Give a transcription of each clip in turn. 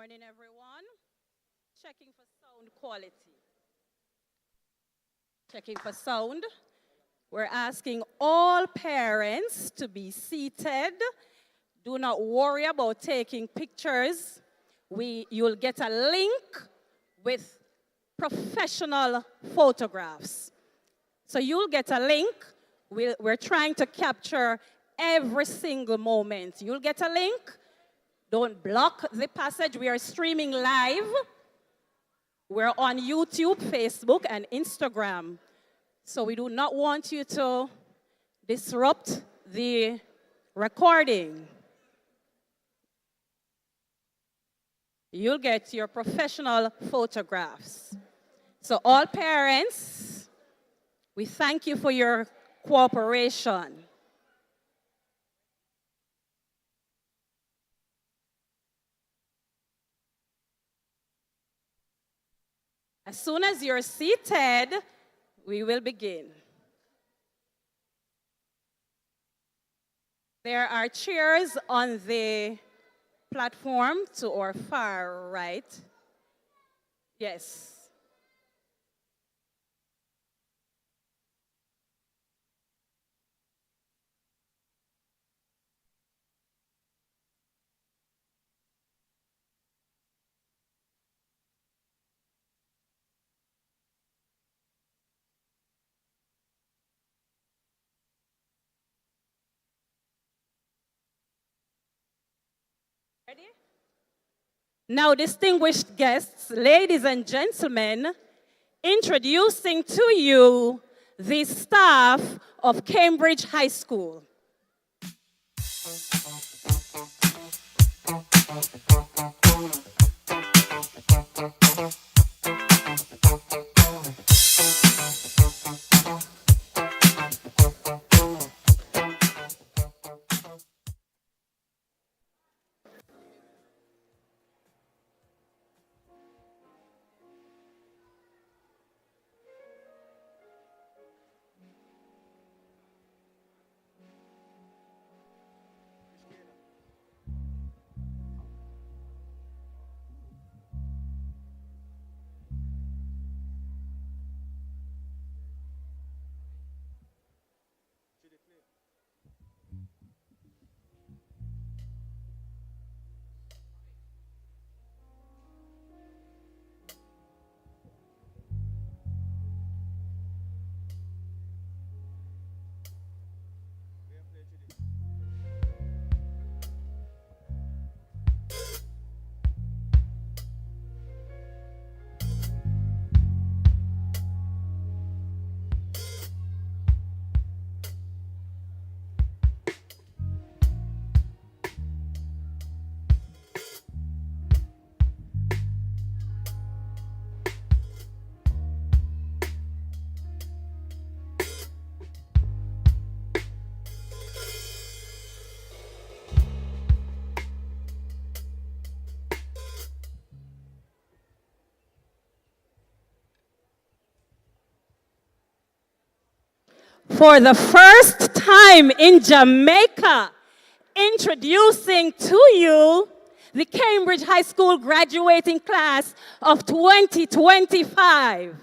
morning, everyone. Checking for sound quality. Checking for sound. We're asking all parents to be seated. Do not worry about taking pictures. You'll get a link with professional photographs. So you'll get a link. We're trying to capture every single moment. You'll get a link. Don't block the passage. We are streaming live. We're on YouTube, Facebook, and Instagram. So we do not want you to disrupt the recording. You'll get your professional photographs. So all parents, we thank you for your cooperation. As soon as you're seated, we will begin. There are chairs on the platform to our far right. Yes. Ready? Now, distinguished guests, ladies and gentlemen, introducing to you the staff of Cambridge High School. For the first time in Jamaica, introducing to you the Cambridge High School graduating class of 2025.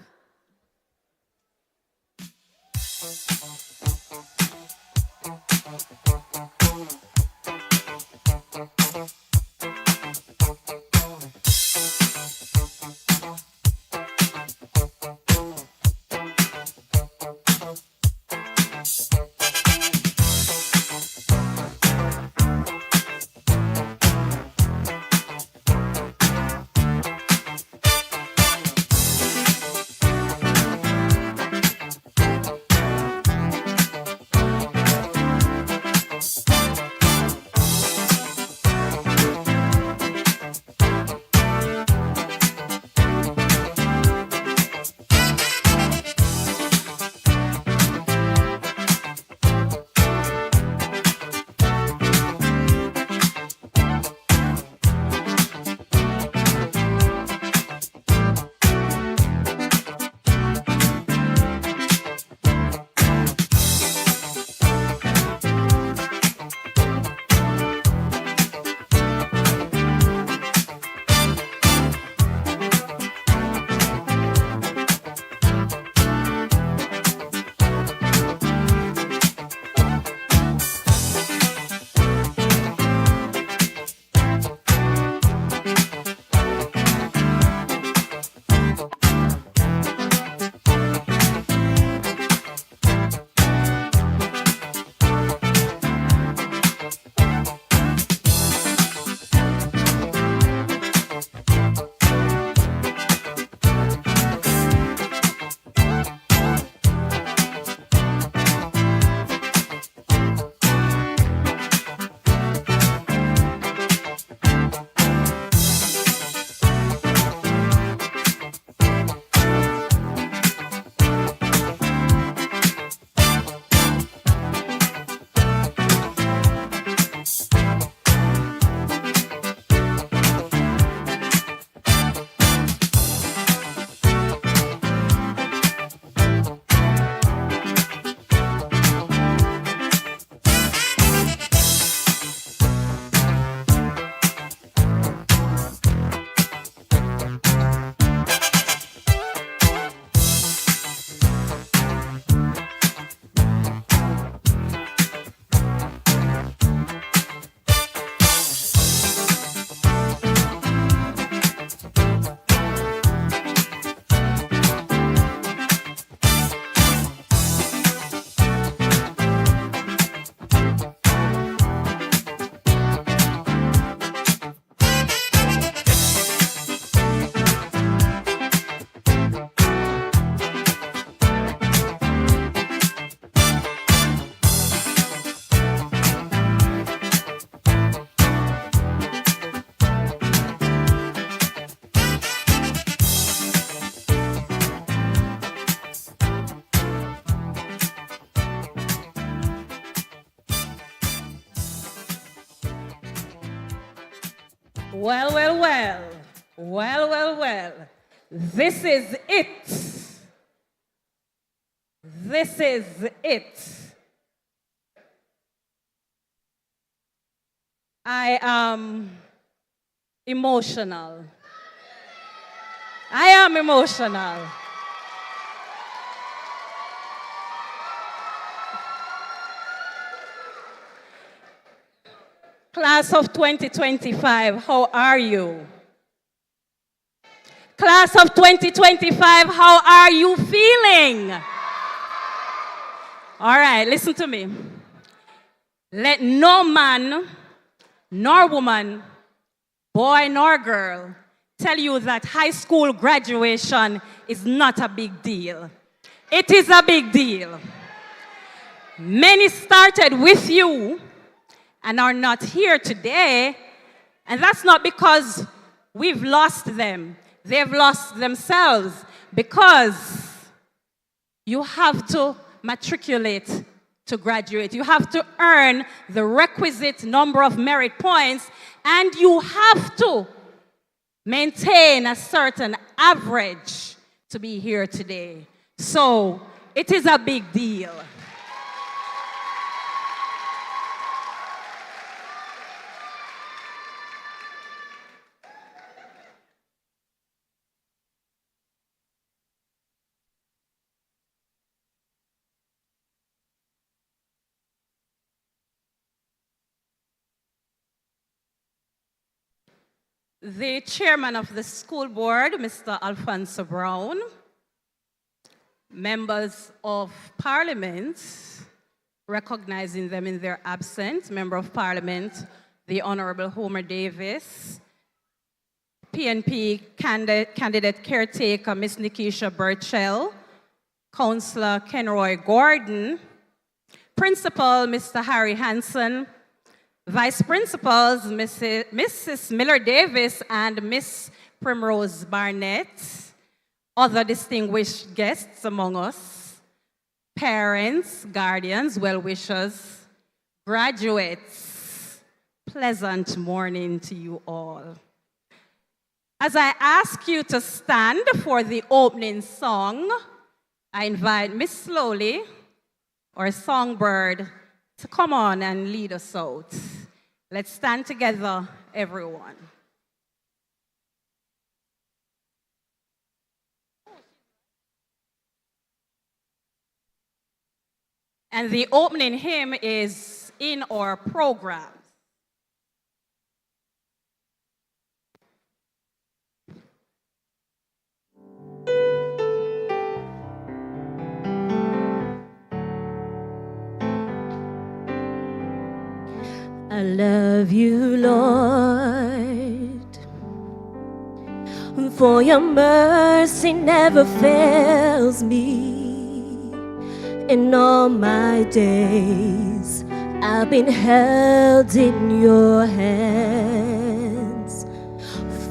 Well, well, well. Well, well, well. This is it. This is it. I am emotional. I am emotional. Class of 2025, how are you? Class of 2025, how are you feeling? All right, listen to me. Let no man, nor woman, boy nor girl, tell you that high school graduation is not a big deal. It is a big deal. Many started with you and are not here today, and that's not because we've lost them. They've lost themselves because you have to matriculate to graduate. You have to earn the requisite number of merit points, and you have to maintain a certain average to be here today. So it is a big deal. The chairman of the school board, Mr. Alfonso Brown, members of parliament, recognizing them in their absence, Member of Parliament, the Honorable Homer Davis, PNP candidate caretaker, Ms. Nikisha Burchell, Councillor Kenroy Gordon, Principal, Mr. Harry Hansen, Vice Principals, Mrs. Miller Davis and Miss Primrose Barnett, other distinguished guests among us, parents, guardians, well-wishers, graduates, pleasant morning to you all. As I ask you to stand for the opening song, I invite Miss Slowly, or Songbird, to come on and lead us out. Let's stand together, everyone. And the opening hymn is in our program. I love you, Lord, for your mercy never fails me. In all my days, I've been held in your hands.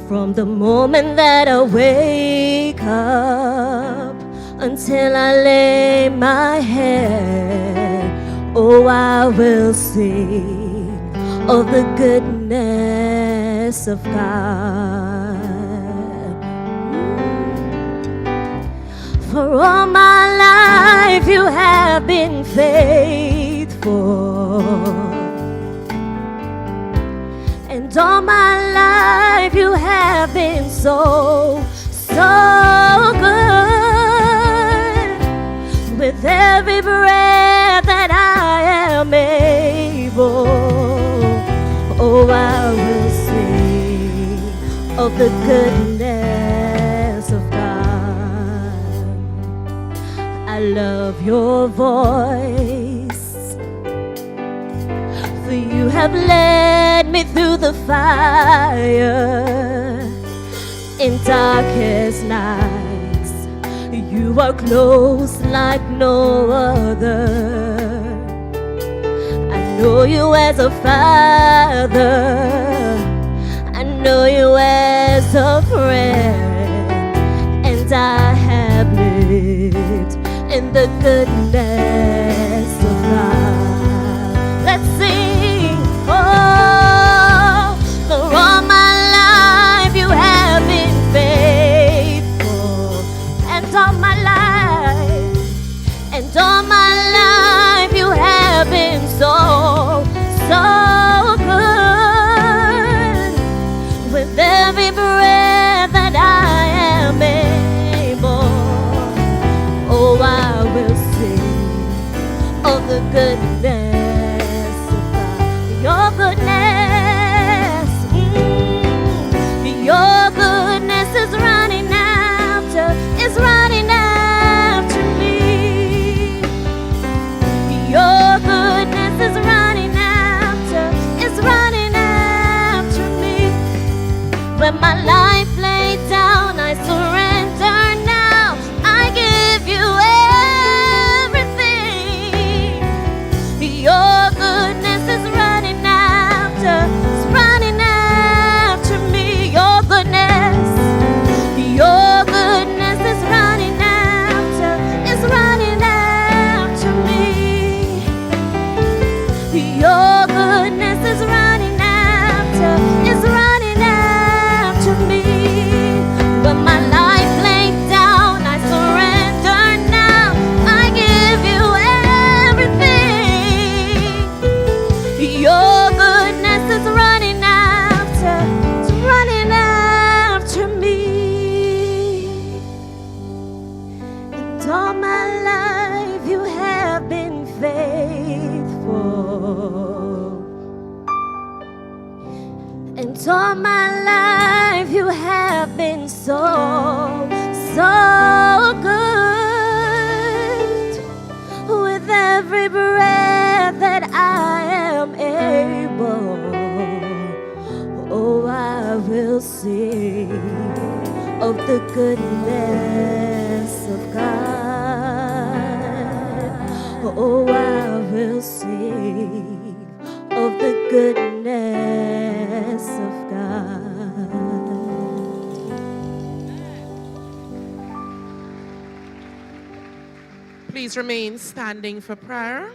From the moment that I wake up until I lay my head, oh, I will sing of the goodness of God. For all my life you have been faithful, and all my life you have been so, so good. With every breath that I am able, oh, I will sing of the goodness of God. I love your voice, for you have led me through the fire. In darkest nights, you are close like no other. I know you as a father, I know you as a friend, and I have lived in the goodness of God. Let's sing, oh, for all my life all my life you have been faithful. And all my life you have been so, so good. With every breath that I am able, oh, I will sing of the goodness of God. Oh, I will sing of the goodness of God. Please remain standing for prayer.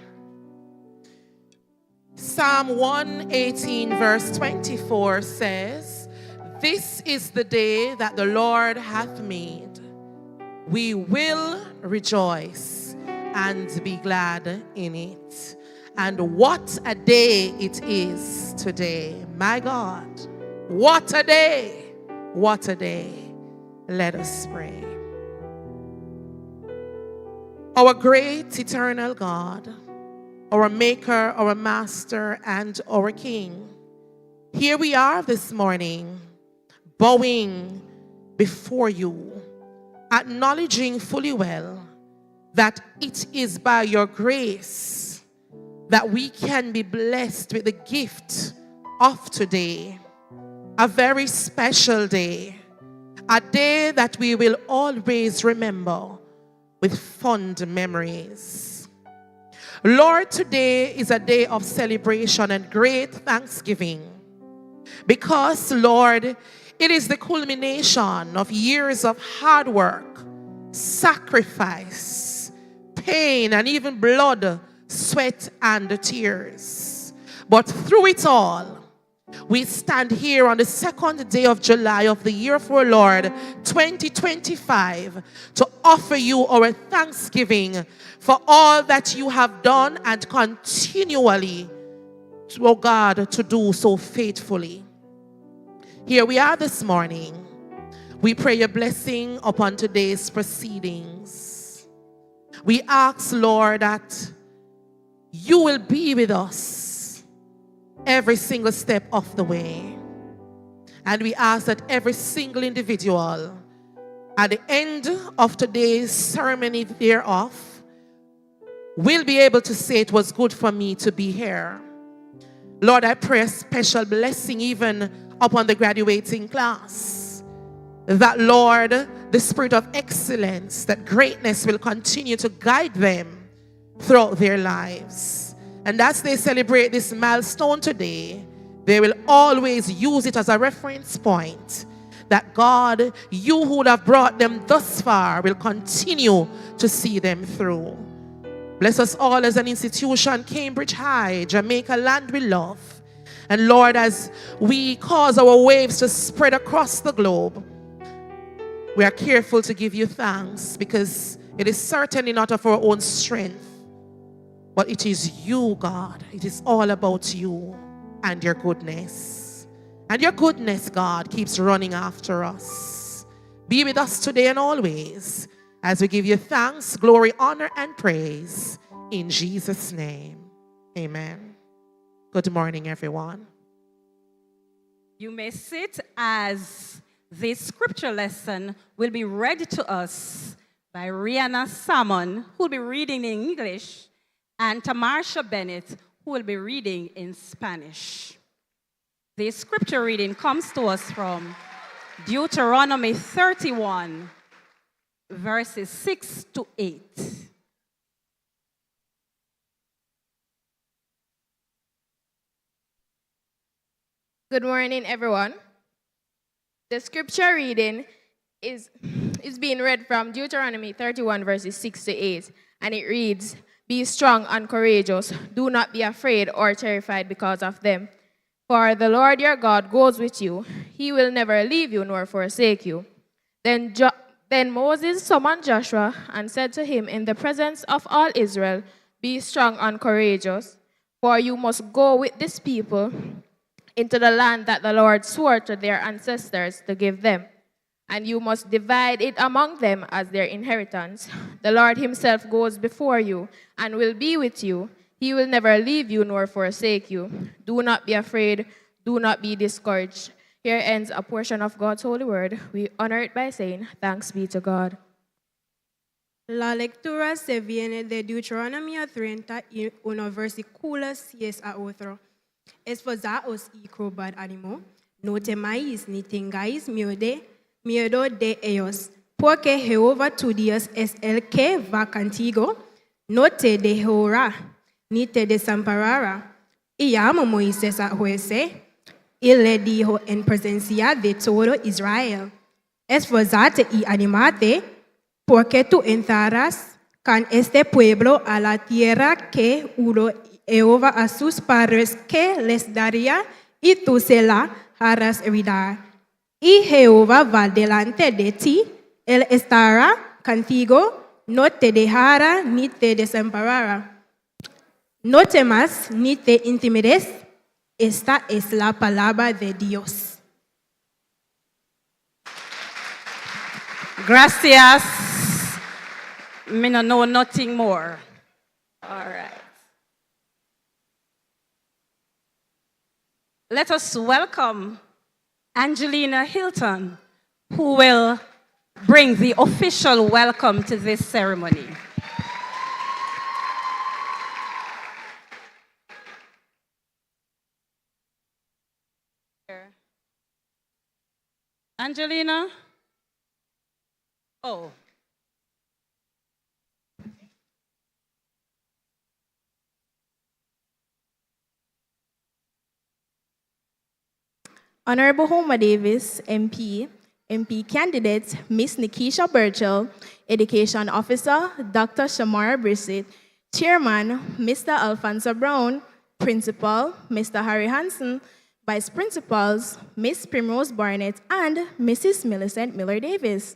Psalm 118 verse 24 says, "This is the day that the Lord hath made. We will rejoice and be glad in it." And what a day it is today. My God, what a day. What a day. Let us pray. Our great eternal God, our Maker, our Master, and our King, here we are this morning, bowing before you, acknowledging fully well that it is by your grace that we can be blessed with the gift of today, a very special day, a day that we will always remember with fond memories. Lord, today is a day of celebration and great thanksgiving because, Lord, it is the culmination of years of hard work, sacrifice, pain, and even blood, sweat, and tears. But through it all, we stand here on the 2nd day of July of the year of our Lord 2025 to offer you our thanksgiving for all that you have done and continually, oh God, to do so faithfully. Here we are this morning. We pray your blessing upon today's proceedings. We ask, Lord, that you will be with us every single step of the way. And we ask that every single individual at the end of today's ceremony thereof will be able to say it was good for me to be here. Lord, I pray a special blessing even upon the graduating class. That, Lord, the spirit of excellence, that greatness will continue to guide them throughout their lives. And as they celebrate this milestone today, they will always use it as a reference point that God, you who would have brought them thus far, will continue to see them through. Bless us all as an institution, Cambridge High, Jamaica land we love. And Lord, as we cause our waves to spread across the globe, we are careful to give you thanks because it is certainly not of our own strength, but it is you, God. It is all about you and your goodness. And your goodness, God, keeps running after us. Be with us today and always as we give you thanks, glory, honor, and praise in Jesus' name. Amen. Good morning, everyone. You may sit as this scripture lesson will be read to us by Rihanna Salmon, who will be reading in English, and Tamarsha Bennett, who will be reading in Spanish. The scripture reading comes to us from Deuteronomy 31, verses 6 to 8. Good morning, everyone. The scripture reading is being read from Deuteronomy 31, verses 6 to 8, and it reads, "Be strong and courageous. Do not be afraid or terrified because of them. For the Lord your God goes with you. He will never leave you nor forsake you." Then Moses summoned Joshua and said to him in the presence of all Israel, "Be strong and courageous, for you must go with this people into the land that the Lord swore to their ancestors to give them. and you must divide it among them as their inheritance. The Lord himself goes before you and will be with you. He will never leave you nor forsake you. Do not be afraid. Do not be discouraged. Here ends a portion of God's holy word. We honor it by saying, thanks be to God. La lectura se viene de Deuteronomio 30 y unos versículos 6 a otro. Esforzaos y cobrad ánimo, no temáis ni tengáis miedo de ellos, porque Jehová tu Dios es el que va contigo, no te dejará ni te desamparará. Y llamó Moisés a Josué y le dijo en presencia de todo Israel: esforzate y animate, porque tú entrarás con este pueblo a la tierra que juró Jehová a sus padres que les daría, y tú se la harás heredar. Y Jehová va delante de ti, él estará contigo, no te dejará ni te desamparará. No temas ni te intimides, esta es la palabra de Dios. Gracias. Me no know nothing more. All right. Let us welcome Angelina Hilton, who will bring the official welcome to this ceremony. Angelina? Oh. Honorable Homer Davis, MP, MP candidate, Miss Nikisha Burchell, Education Officer, Dr. Shamara Brissett, Chairman, Mr. Alfonso Brown, Principal, Mr. Harry Hansen, Vice Principals, Miss Primrose Barnett, and Mrs. Millicent Miller Davis.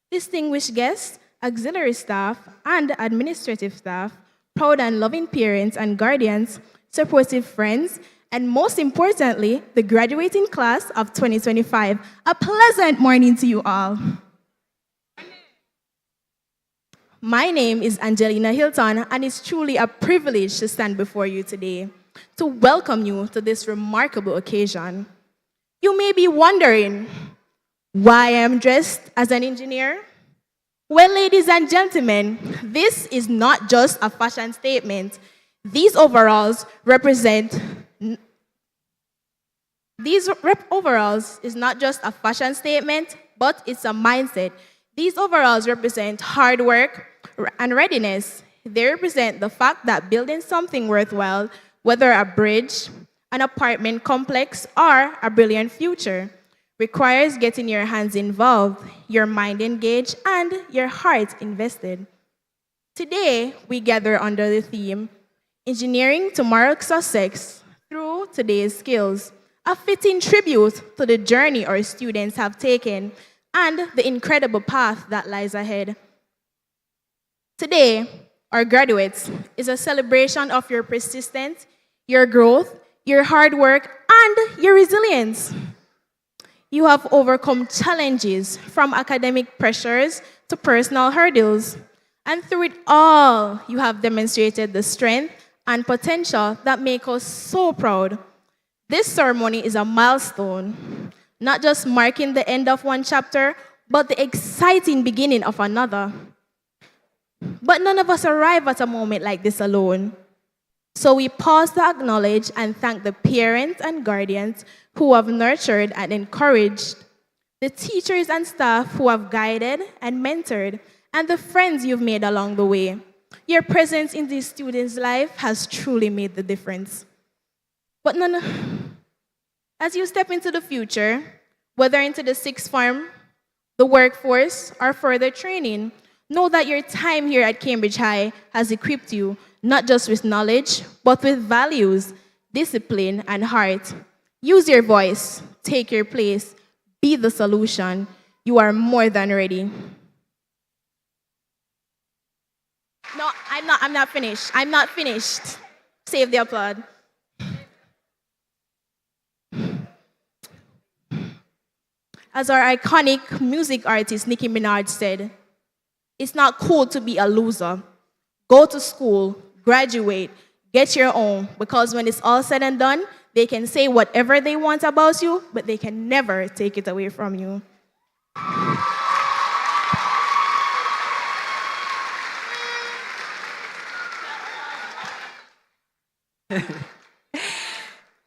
Distinguished guests, auxiliary staff, and administrative staff, proud and loving parents and guardians, supportive friends, and most importantly, the graduating class of 2025. A pleasant morning to you all. My name is Angelina Hilton, and it's truly a privilege to stand before you today to welcome you to this remarkable occasion. You may be wondering why I am dressed as an engineer. Well, ladies and gentlemen, this is not just a fashion statement. These overalls is not just a fashion statement, but it's a mindset. These overalls represent hard work and readiness. They represent the fact that building something worthwhile, whether a bridge, an apartment complex, or a brilliant future, requires getting your hands involved, your mind engaged, and your heart invested. Today, we gather under the theme, Engineering Tomorrow's Success Through Today's Skills, a fitting tribute to the journey our students have taken and the incredible path that lies ahead. Today, our graduates, is a celebration of your persistence, your growth, your hard work, and your resilience. You have overcome challenges from academic pressures to personal hurdles. And through it all, you have demonstrated the strength and potential that make us so proud. This ceremony is a milestone, not just marking the end of one chapter, but the exciting beginning of another. But none of us arrive at a moment like this alone. So we pause to acknowledge and thank the parents and guardians who have nurtured and encouraged, the teachers and staff who have guided and mentored, and the friends you've made along the way. Your presence in these students' life has truly made the difference. But as you step into the future, whether into the sixth form, the workforce, or further training, know that your time here at Cambridge High has equipped you not just with knowledge, but with values, discipline, and heart. Use your voice, take your place, be the solution. You are more than ready. No, I'm not finished. I'm not finished. Save the applaud. As our iconic music artist, Nicki Minaj, said, it's not cool to be a loser. Go to school, graduate, get your own, because when it's all said and done, they can say whatever they want about you, but they can never take it away from you.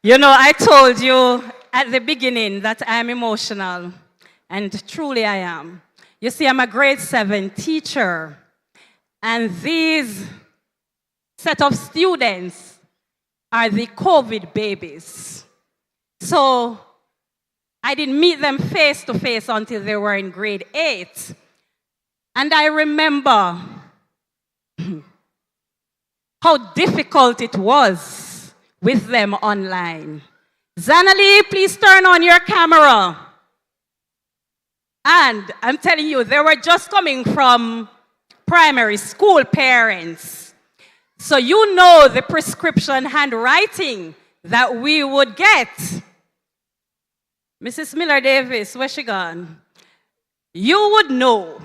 You know, I told you at the beginning that I'm emotional, and truly I am. You see, I'm a grade 7 teacher, and these set of students are the COVID babies. So I didn't meet them face to face until they were in grade 8. And I remember how difficult it was with them online. Zanali, please turn on your camera. And I'm telling you, they were just coming from primary school parents. So you know the prescription handwriting that we would get. Mrs. Miller Davis, where's she gone? You would know,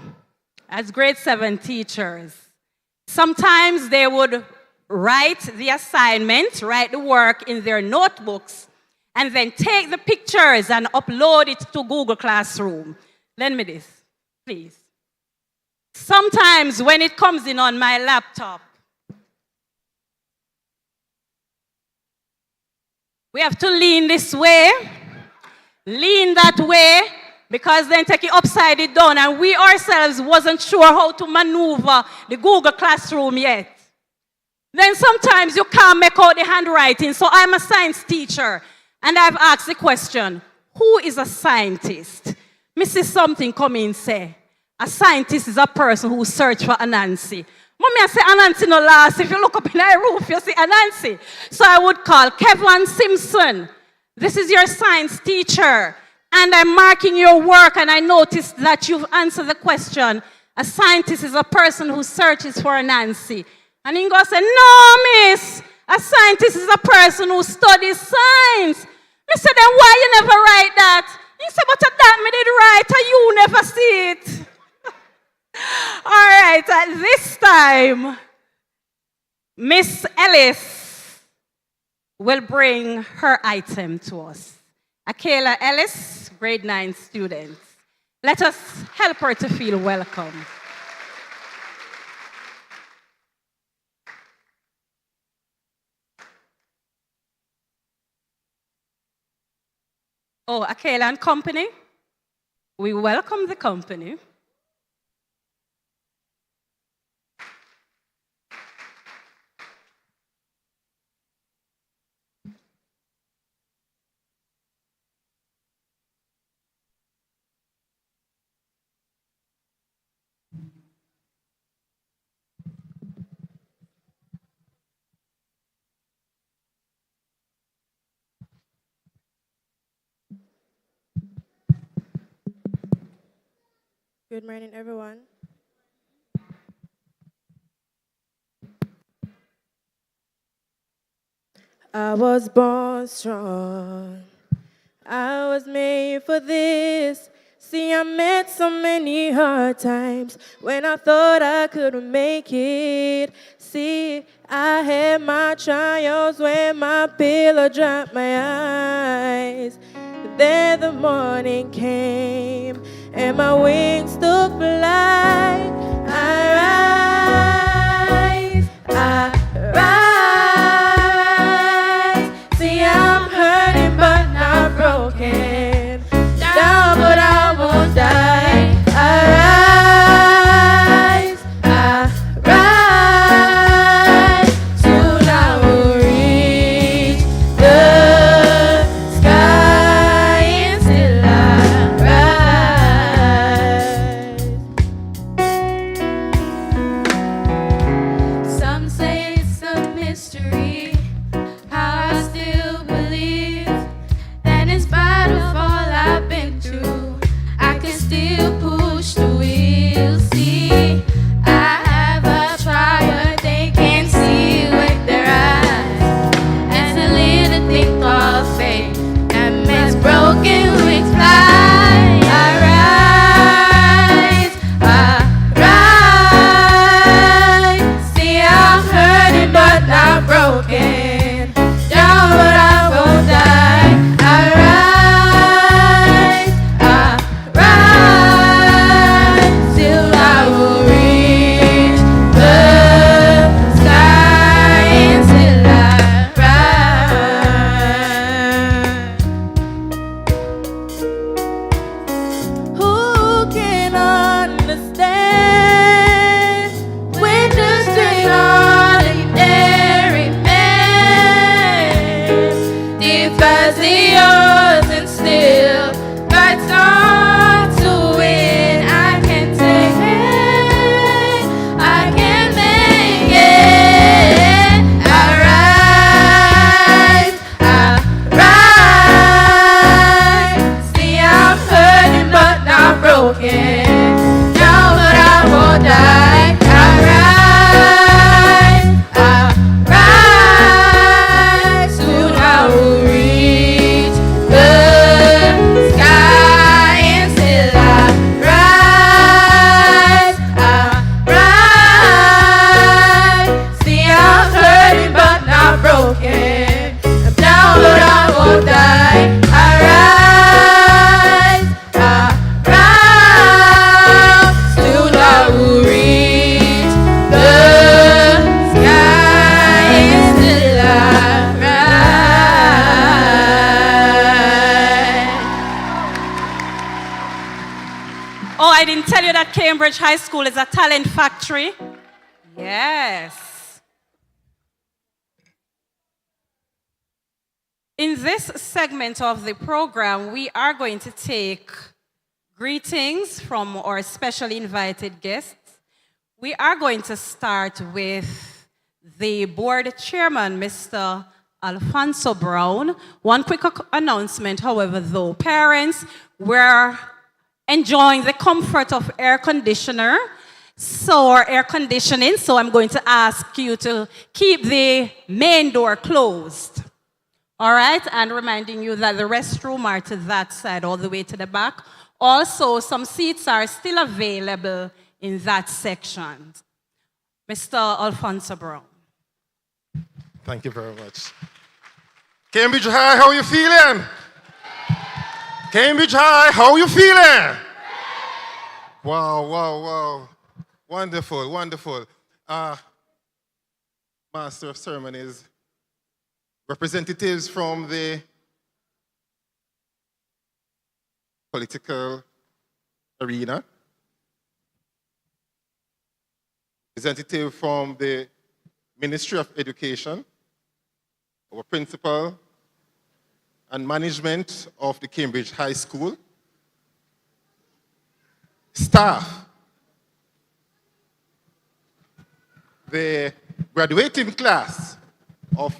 as grade 7 teachers, sometimes they would write the assignment, write the work in their notebooks, and then take the pictures and upload it to Google Classroom. Lend me this, please. Sometimes when it comes in on my laptop, we have to lean this way, lean that way, because then take it upside it down, and we ourselves wasn't sure how to maneuver the Google Classroom yet. Then sometimes you can't make out the handwriting, so I'm a science teacher, and I've asked the question, who is a scientist? Mrs. Something come in and say, a scientist is a person who search for Anansi. Mommy, I say Anansi no last. If you look up in our roof, you see Anansi. So I would call Kevin Simpson. This is your science teacher. And I'm marking your work, and I noticed that you've answered the question. A scientist is a person who searches for Anansi. And he goes, say, no, miss. A scientist is a person who studies science. I said, then why you never write that? He said, but that me did write, and you never see it. All right, at this time, Miss Ellis will bring her item to us. Akela Ellis, grade 9 student. Let us help her to feel welcome. Oh, Akela and company, we welcome the company. Good morning, everyone. I was born strong. I was made for this. See, I met so many hard times when I thought I couldn't make it. See, I had my trials when my pillow dropped my eyes. Then the morning came and my wings took flight. I rise. See, I'm hurting but not broken. Down but I won't die. I rise. Soon I will reach the sky and still I rise. Cambridge High School is a talent factory. Yes. In this segment of the program, we are going to take greetings from our specially invited guests. We are going to start with the board chairman, Mr. Alfonso Brown. One quick announcement, however, though. Parents, we're enjoying the comfort of air conditioning, so I'm going to ask you to keep the main door closed. All right, and reminding you that the restroom are to that side, all the way to the back. Also, some seats are still available in that section. Mr. Alfonso Brown. Thank you very much. Cambridge High, how you feeling? Cambridge High, how you feeling? Wow, wow, wow. Wonderful, wonderful. Master of Ceremonies, representatives from the political arena, representative from the Ministry of Education, our principal and management of the Cambridge High School, staff, the graduating class of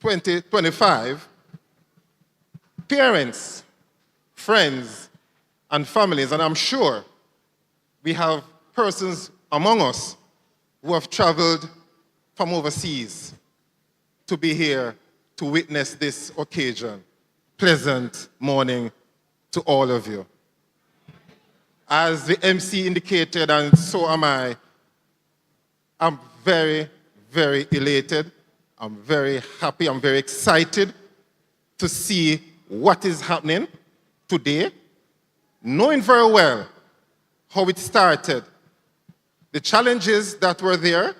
2025, parents, friends, and families, and I'm sure we have persons among us who have traveled from overseas to be here to witness this occasion. Pleasant morning to all of you. As the MC indicated, and so am I'm very, very elated. I'm very happy, I'm very excited to see what is happening today, knowing very well how it started, the challenges that were there,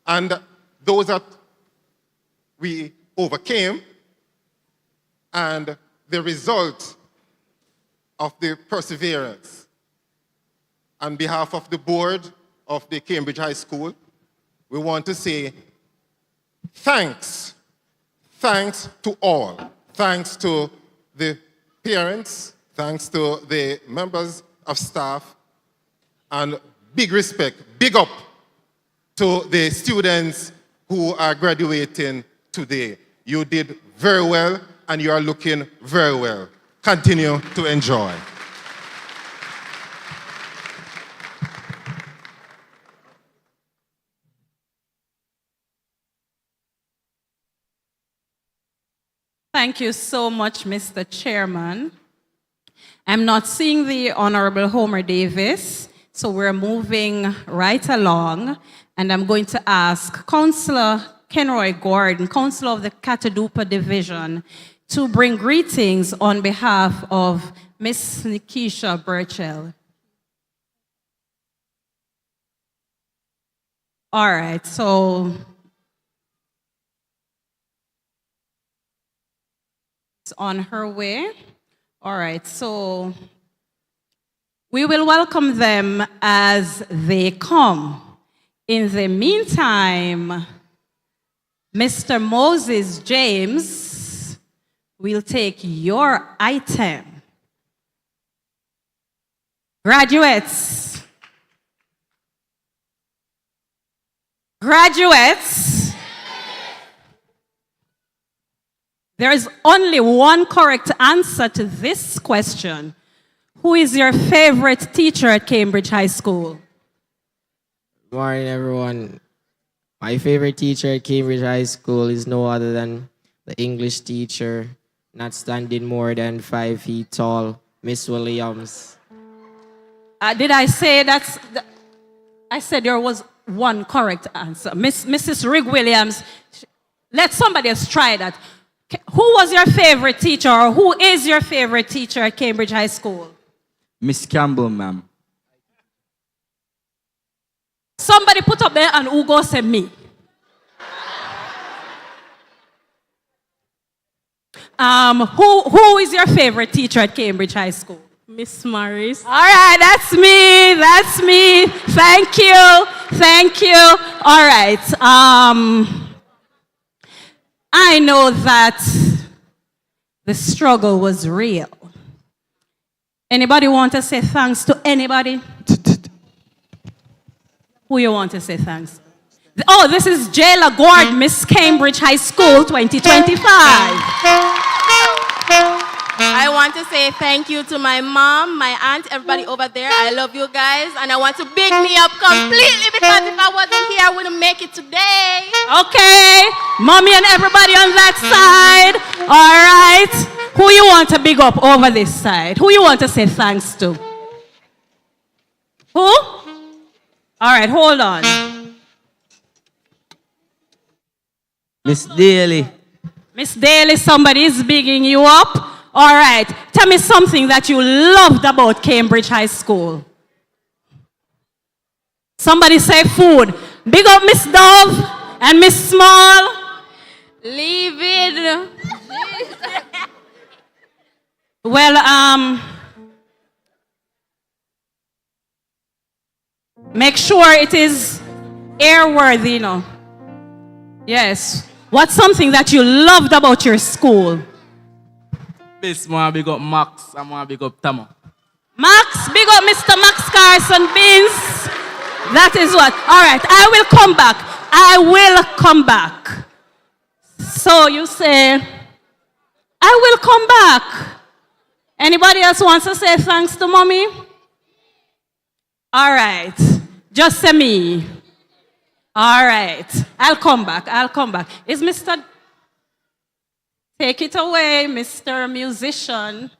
and those that we overcame, and the result of the perseverance. On behalf of the board of the Cambridge High School, we want to say thanks. Thanks to all. Thanks to the parents, thanks to the members of staff, and big respect, big up to the students who are graduating today. You did very well, and you are looking very well. Continue to enjoy. Thank you so much, Mr. Chairman. I'm not seeing the Honorable Homer Davis, so we're moving right along, and I'm going to ask Councillor Kenroy Gordon, Councillor of the Catadupa Division, to bring greetings on behalf of Miss Nikisha Burchell. All right, so it's on her way. All right, so we will welcome them as they come. In the meantime, Mr. Moses James will take your item. Graduates, there is only one correct answer to this question. Who is your favorite teacher at Cambridge High School? Good morning, everyone. My favorite teacher at Cambridge High School is no other than the English teacher, not standing more than 5 feet tall, Miss Williams. Did I say that's... I said there was one correct answer. Mrs. Rigg Williams, let somebody else try that. Who was your favorite teacher, or who is your favorite teacher at Cambridge High School? Miss Campbell, ma'am. Somebody put up there and Ugo said me. Who is your favorite teacher at Cambridge High School? Miss Morris. All right, that's me. That's me. Thank you. Thank you. All right. I know that the struggle was real. Anybody want to say thanks to anybody? Who you want to say thanks to? Oh, this is Jayla Gord, Miss Cambridge High School 2025. I want to say thank you to my mom, my aunt, everybody over there. I love you guys, and I want to big me up completely because if I wasn't here, I wouldn't make it today. Okay, mommy and everybody on that side. All right. Who you want to big up over this side? Who you want to say thanks to? Who? All right, hold on. Miss Daly. Miss Daly, somebody is bigging you up. All right, tell me something that you loved about Cambridge High School. Somebody say food. Big up Miss Dove and Miss Small. Leave it. Well, make sure it is airworthy, you know. Yes. What's something that you loved about your school? Miss, I big up Max. I want to big up Tamo. Max, big up Mr. Max Carson Beans. That is what. All right, I will come back. I will come back. So you say, I will come back. Anybody else wants to say thanks to mommy? All right, just say me. All right, I'll come back. I'll come back. Is Mr. Take it away, Mr. Musician.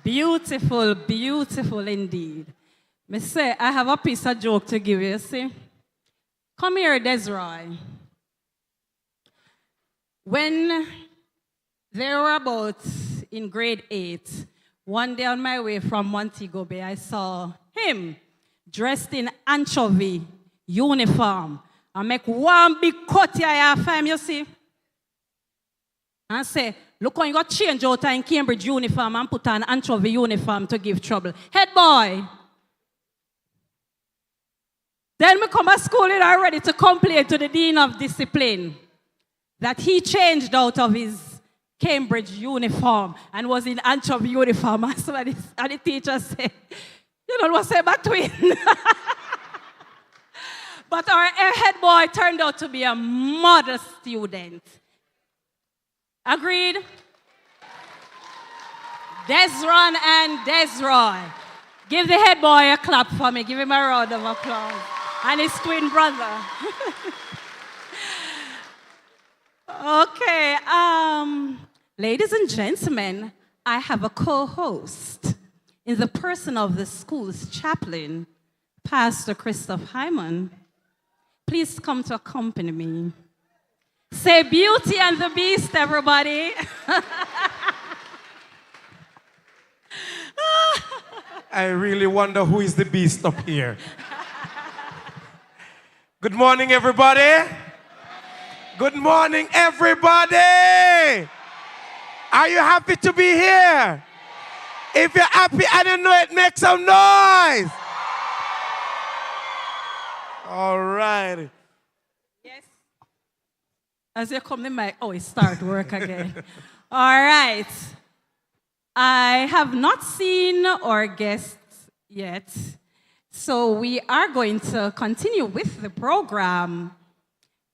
Beautiful, beautiful indeed. Me say, I have a piece of joke to give you, see? Come here, Desroy. When they were about in grade 8, one day on my way from Montego Bay, I saw him dressed in anchovy uniform. I make one big cut here for him, you see? And say, look how you got change out in Cambridge uniform and put on anchovy uniform to give trouble. Head boy. Then me come to school and I'm ready to complain to the Dean of Discipline that he changed out of his Cambridge uniform and was in anchovy uniform. And the teacher said, you don't want to say between. But our head boy turned out to be a model student. Agreed? Desron and Desroy. Give the head boy a clap for me. Give him a round of applause. And his twin brother. Okay. Ladies and gentlemen, I have a co-host in the person of the school's chaplain, Pastor Christoph Hyman. Please come to accompany me. Say Beauty and the Beast, everybody. I really wonder who is the beast up here. Good morning, everybody. Good morning, everybody. Are you happy to be here? If you're happy, I don't know it, make some noise. All right. Yes. As you come, the mic, oh, it start work again. All right. I have not seen our guests yet, so we are going to continue with the program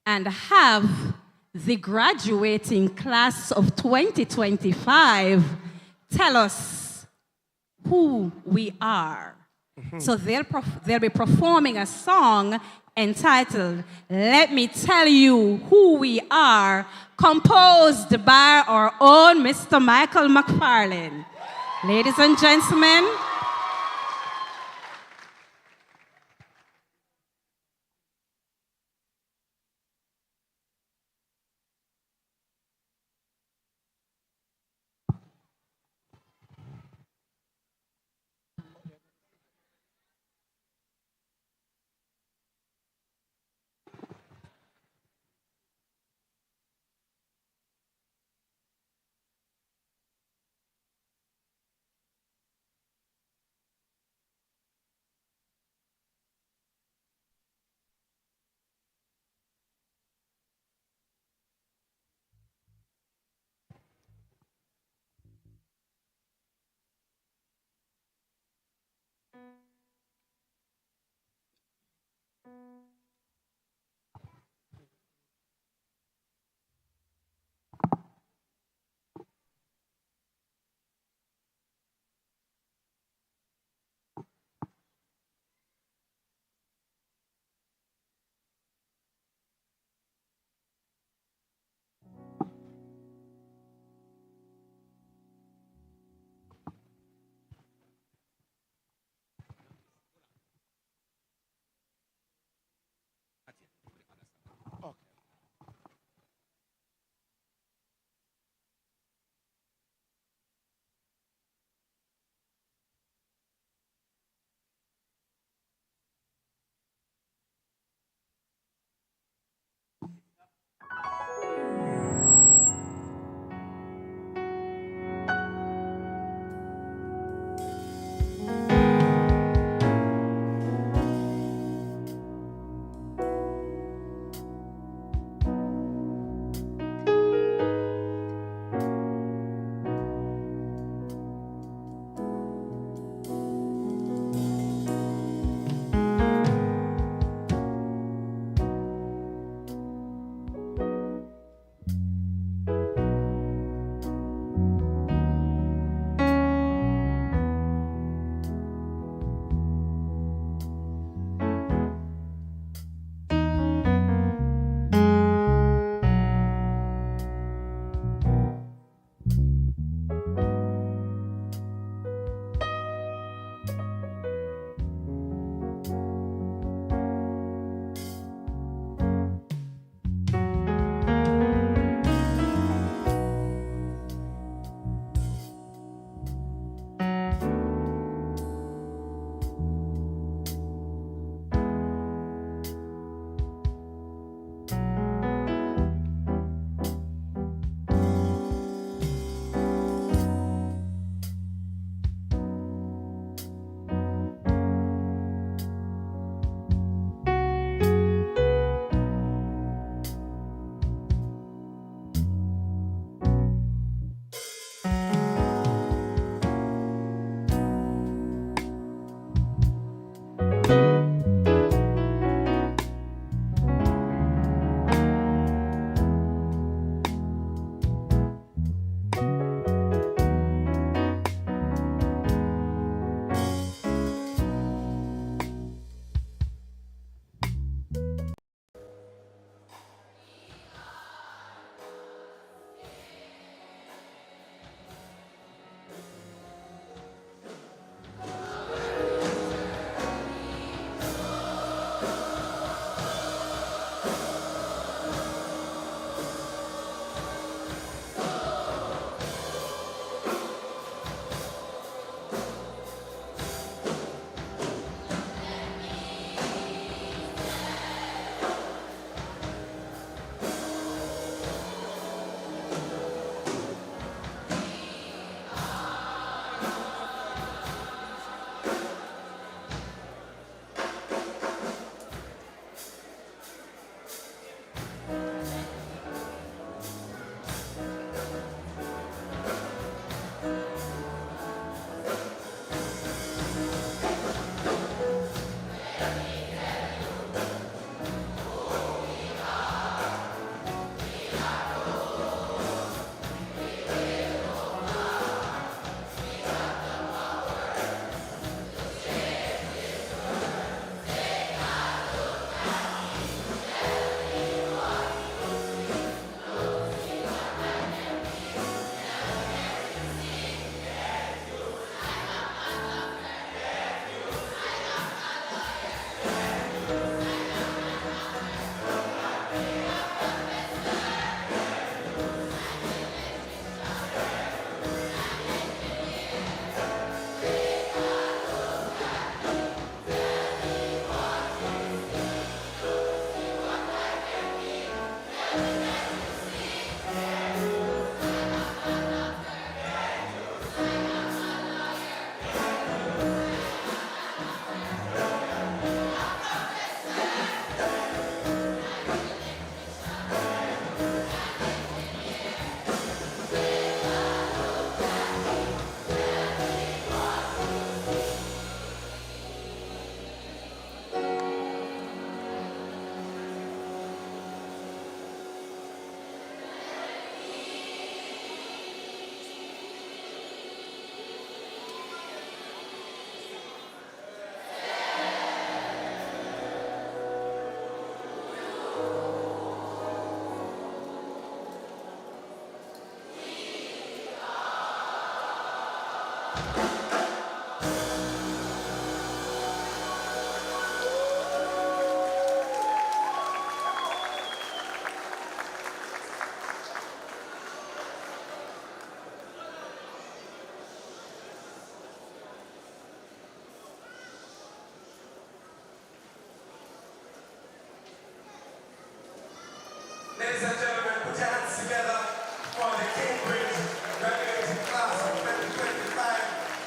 and have the graduating class of 2025 tell us who we are. So they'll be performing a song entitled Let Me Tell You Who We Are, composed by our own Mr. Michael McFarlane. Ladies and gentlemen,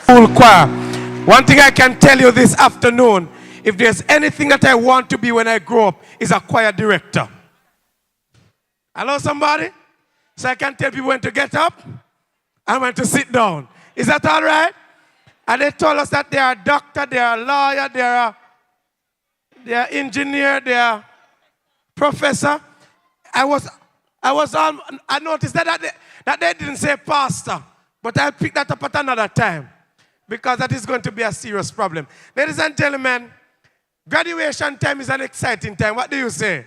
School choir. One thing I can tell you this afternoon, if there's anything that I want to be when I grow up, is a choir director. Hello, somebody? So I can tell people when to get up and when to sit down. Is that all right? And they told us that they are a doctor, they are a lawyer, they are engineer, they are professor. I noticed that they didn't say pastor, but I'll pick that up at another time because that is going to be a serious problem. Ladies and gentlemen, graduation time is an exciting time. What do you say?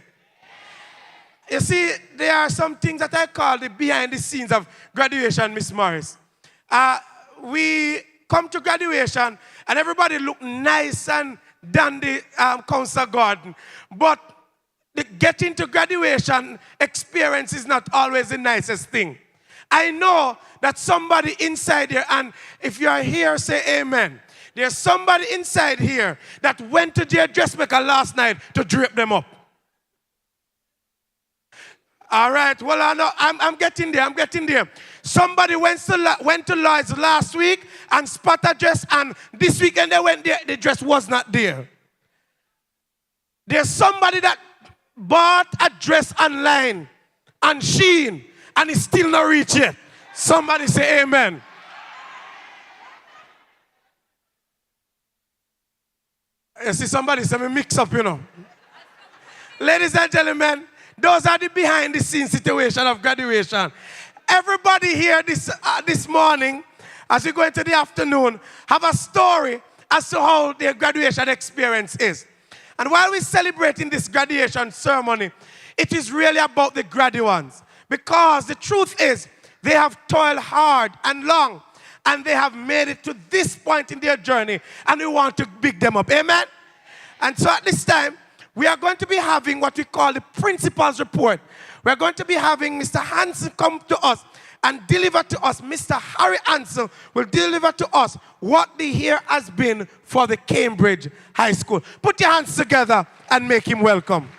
You see, there are some things that I call the behind the scenes of graduation, Miss Morris. We come to graduation and everybody look nice and dandy, Council Gordon. But the getting to graduation experience is not always the nicest thing. I know that somebody inside here, and if you are here, say amen. There's somebody inside here that went to their dressmaker last night to drape them up. All right, well, I know, I'm getting there. Somebody went to Lloyd's last week and spot a dress, and this weekend they went there, the dress was not there. There's somebody that bought a dress online on Shein, and it's still not reached yet. Somebody say amen. You see, somebody say me mix up, you know. Ladies and gentlemen, those are the behind the scenes situation of graduation. Everybody here this morning, as we go into the afternoon, have a story as to how their graduation experience is. And while we're celebrating this graduation ceremony, it is really about the graduates. Because the truth is, they have toiled hard and long, and they have made it to this point in their journey, and we want to big them up. Amen? And so at this time, we are going to be having what we call the principal's report. We're going to be having Mr. Hansen come to us and deliver to us. Mr. Harry Hansen will deliver to us what the year has been for the Cambridge High School. Put your hands together and make him welcome.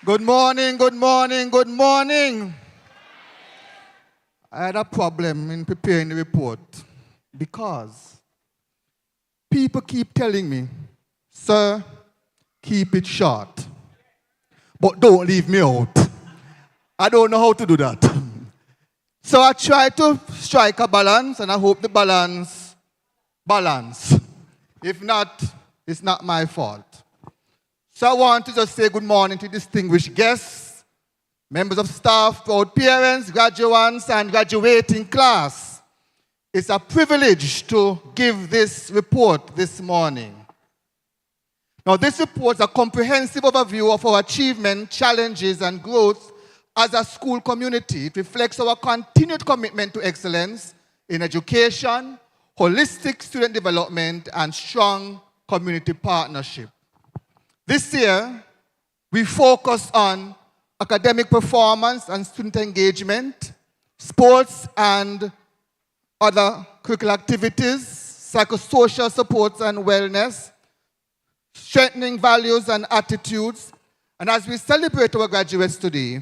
Good morning, good morning, good morning. I had a problem in preparing the report because people keep telling me, sir, keep it short, but don't leave me out. I don't know how to do that. So I try to strike a balance, and I hope the balance. If not, it's not my fault. So I want to just say good morning to distinguished guests, members of staff, proud parents, graduates, and graduating class. It's a privilege to give this report this morning. Now, this report is a comprehensive overview of our achievement, challenges, and growth as a school community. It reflects our continued commitment to excellence in education, holistic student development, and strong community partnership. This year, we focus on academic performance and student engagement, sports and other curricular activities, psychosocial supports and wellness, strengthening values and attitudes. And as we celebrate our graduates today,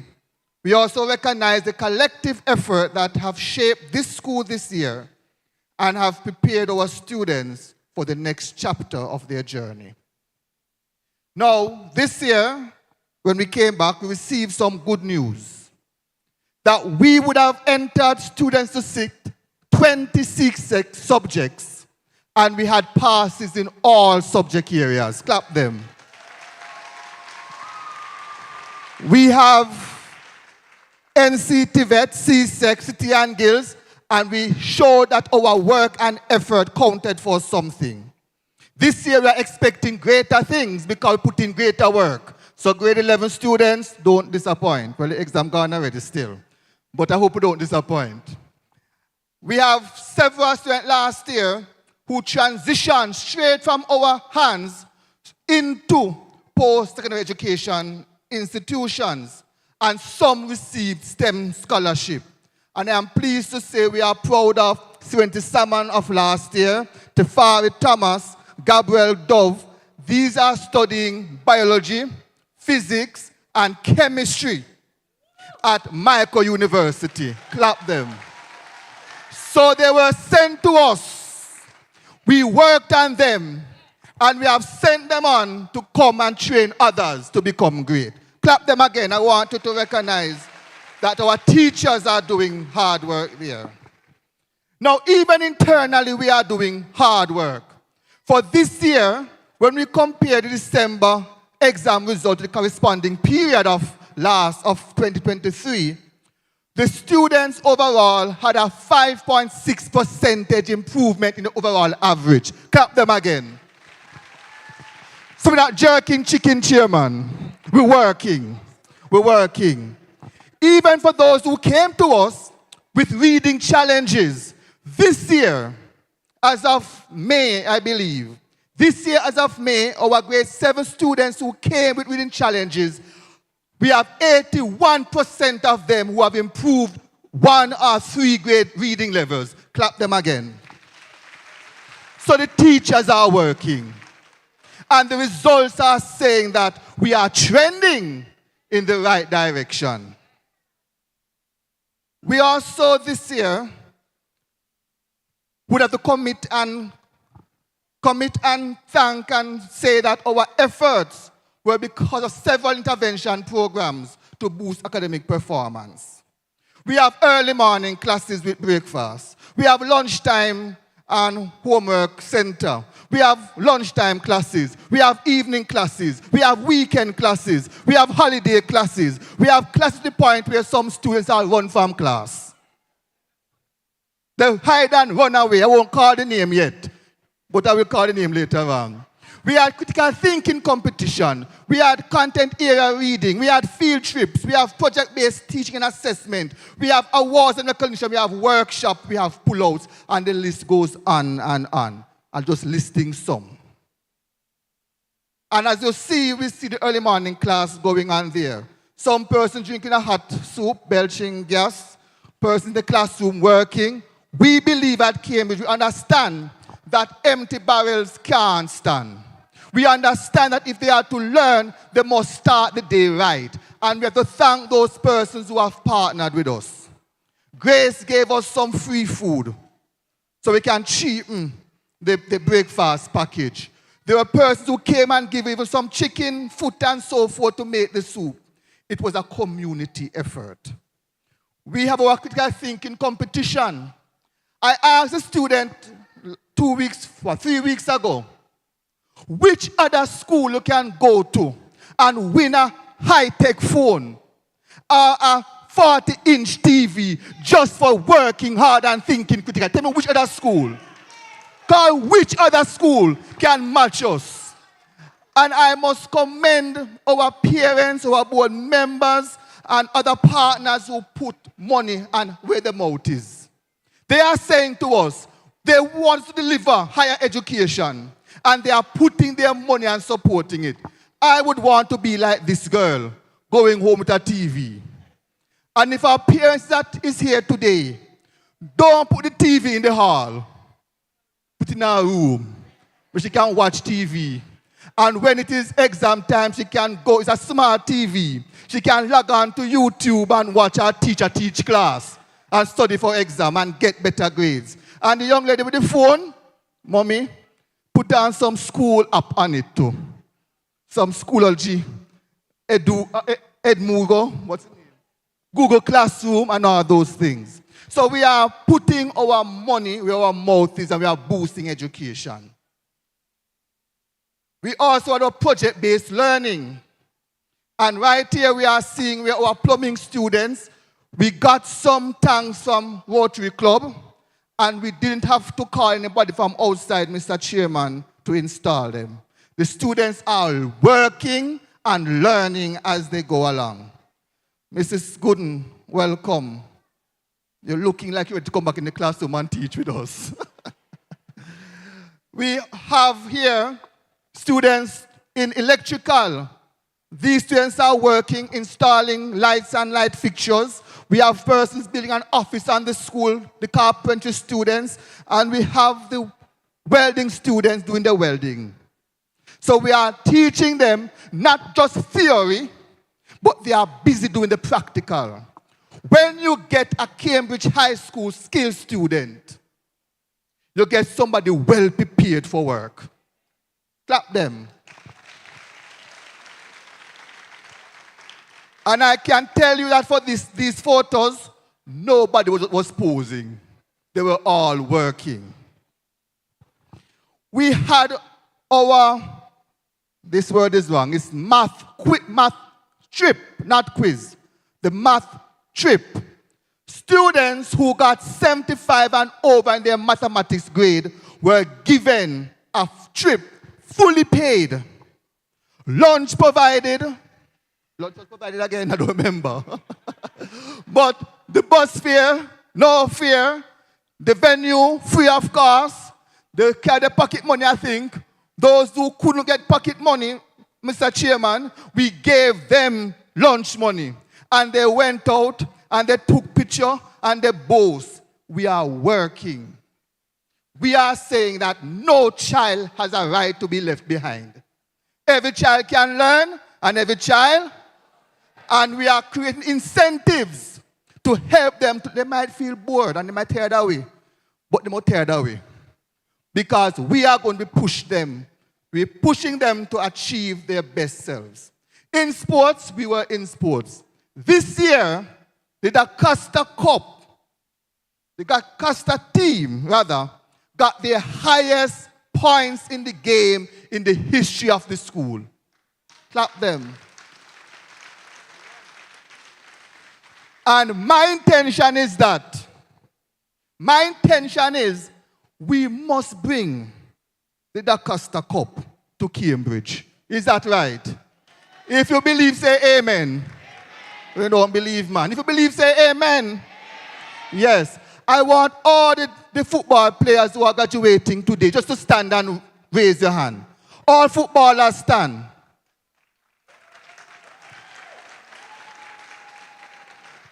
we also recognize the collective effort that have shaped this school this year and have prepared our students for the next chapter of their journey. Now, this year, when we came back, we received some good news that we would have entered students to sit 26 subjects, and we had passes in all subject areas. Clap them. We have NC, TVET, CSEC, City and Guilds, and we showed that our work and effort counted for something. This year we are expecting greater things because we put in greater work. So grade 11 students, don't disappoint. Well, the exam gone already still, but I hope you don't disappoint. We have several students last year who transitioned straight from our hands into post-secondary education institutions, and some received STEM scholarship. And I am pleased to say we are proud of 70 Salmon of last year, Tefari Thomas, Gabriel Dove. These are studying biology, physics, and chemistry at Michael University. Clap them. So they were sent to us. We worked on them, and we have sent them on to come and train others to become great. Clap them again. I want you to recognize that our teachers are doing hard work there. Now, even internally, we are doing hard work. For this year, when we compare the December exam result to the corresponding period of 2023, the students overall had a 5.6% improvement in the overall average. Clap them again. So we're not jerking chicken, chairman. We're working. We're working. Even for those who came to us with reading challenges, this year, as of May, I believe, this year as of May, our grade 7 students who came with reading challenges, we have 81% of them who have improved 1 or 3 grade reading levels. Clap them again. So the teachers are working. And the results are saying that we are trending in the right direction. We also this year would have to commit and thank and say that our efforts were because of several intervention programs to boost academic performance. We have early morning classes with breakfast. We have lunchtime and homework center. We have lunchtime classes. We have evening classes. We have weekend classes. We have holiday classes. We have classes to the point where some students are run from class. They hide and run away. I won't call the name yet, but I will call the name later on. We had critical thinking competition. We had content area reading. We had field trips. We have project-based teaching and assessment. We have awards and recognition. We have workshops. We have pullouts. And the list goes on and on. I'm just listing some. And as you see, we see the early morning class going on there. Some person drinking a hot soup, belching gas. Person in the classroom working. We believe at Cambridge, we understand that empty barrels can't stand. We understand that if they are to learn, they must start the day right. And we have to thank those persons who have partnered with us. Grace gave us some free food so we can cheapen the breakfast package. There were persons who came and gave even some chicken, foot and so forth to make the soup. It was a community effort. We have our critical thinking competition. I asked a student 3 weeks ago, which other school you can go to and win a high-tech phone or a 40-inch TV just for working hard and thinking critical? Tell me which other school? Because which other school can match us? And I must commend our parents, our board members, and other partners who put money and where the mouth is. They are saying to us, they want to deliver higher education, and they are putting their money and supporting it. I would want to be like this girl, going home with a TV. And if our parents that is here today, don't put the TV in the hall. Put it in her room, where she can watch TV. And when it is exam time, she can go, it's a smart TV. She can log on to YouTube and watch her teacher teach class and study for exam and get better grades. And the young lady with the phone, mommy, put on some school app on it too. Some Schoology, Edmugo, what's it name? Google Classroom and all those things. So we are putting our money where our mouth is and we are boosting education. We also have project-based learning. And right here we are seeing where our plumbing students, we got some tanks from Rotary Club, and we didn't have to call anybody from outside, Mr. Chairman, to install them. The students are working and learning as they go along. Mrs. Gooden, welcome. You're looking like you want to come back in the classroom and teach with us. We have here students in electrical. These students are working, installing lights and light fixtures. We have persons building an office on the school, the carpentry students, and we have the welding students doing the welding. So we are teaching them not just theory, but they are busy doing the practical. When you get a Cambridge High School skills student, you get somebody well prepared for work. Clap them. And I can tell you that for these photos, nobody was posing. They were all working. We had this word is wrong, it's math trip, not quiz. The math trip. Students who got 75 and over in their mathematics grade were given a trip fully paid. Lunch provided. Lunch was provided again, I don't remember. But the bus fare, no fare. The venue, free of cost. They carry pocket money, I think. Those who couldn't get pocket money, Mr. Chairman, we gave them lunch money. And they went out and they took picture and they boast. We are working. We are saying that no child has a right to be left behind. Every child can learn, and every child, and we are creating incentives to help them. They might feel bored and they might tear that way, but they won't tear that way. Because we are going to push them. We're pushing them to achieve their best selves. In sports, we were in sports. This year, the Dacosta Cup, the Dacosta team, rather, got their highest points in the game in the history of the school. Clap them. And my intention is we must bring the Dacosta Cup to Cambridge. Is that right? If you believe, say amen. We don't believe, man. If you believe, say amen. Yes. I want all the football players who are graduating today just to stand and raise your hand. All footballers stand.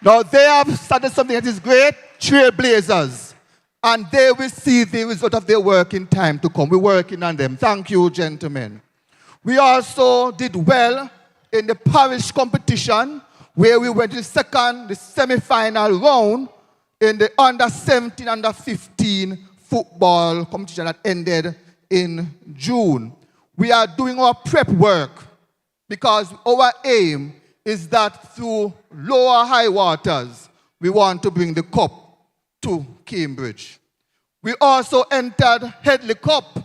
Now they have started something that is great, trailblazers. And they will see the result of their work in time to come. We're working on them. Thank you, gentlemen. We also did well in the parish competition where we went to the semi-final round in the under-17, under-15 football competition that ended in June. We are doing our prep work because our aim is that through lower high waters, we want to bring the cup to Cambridge. We also entered Headley Cup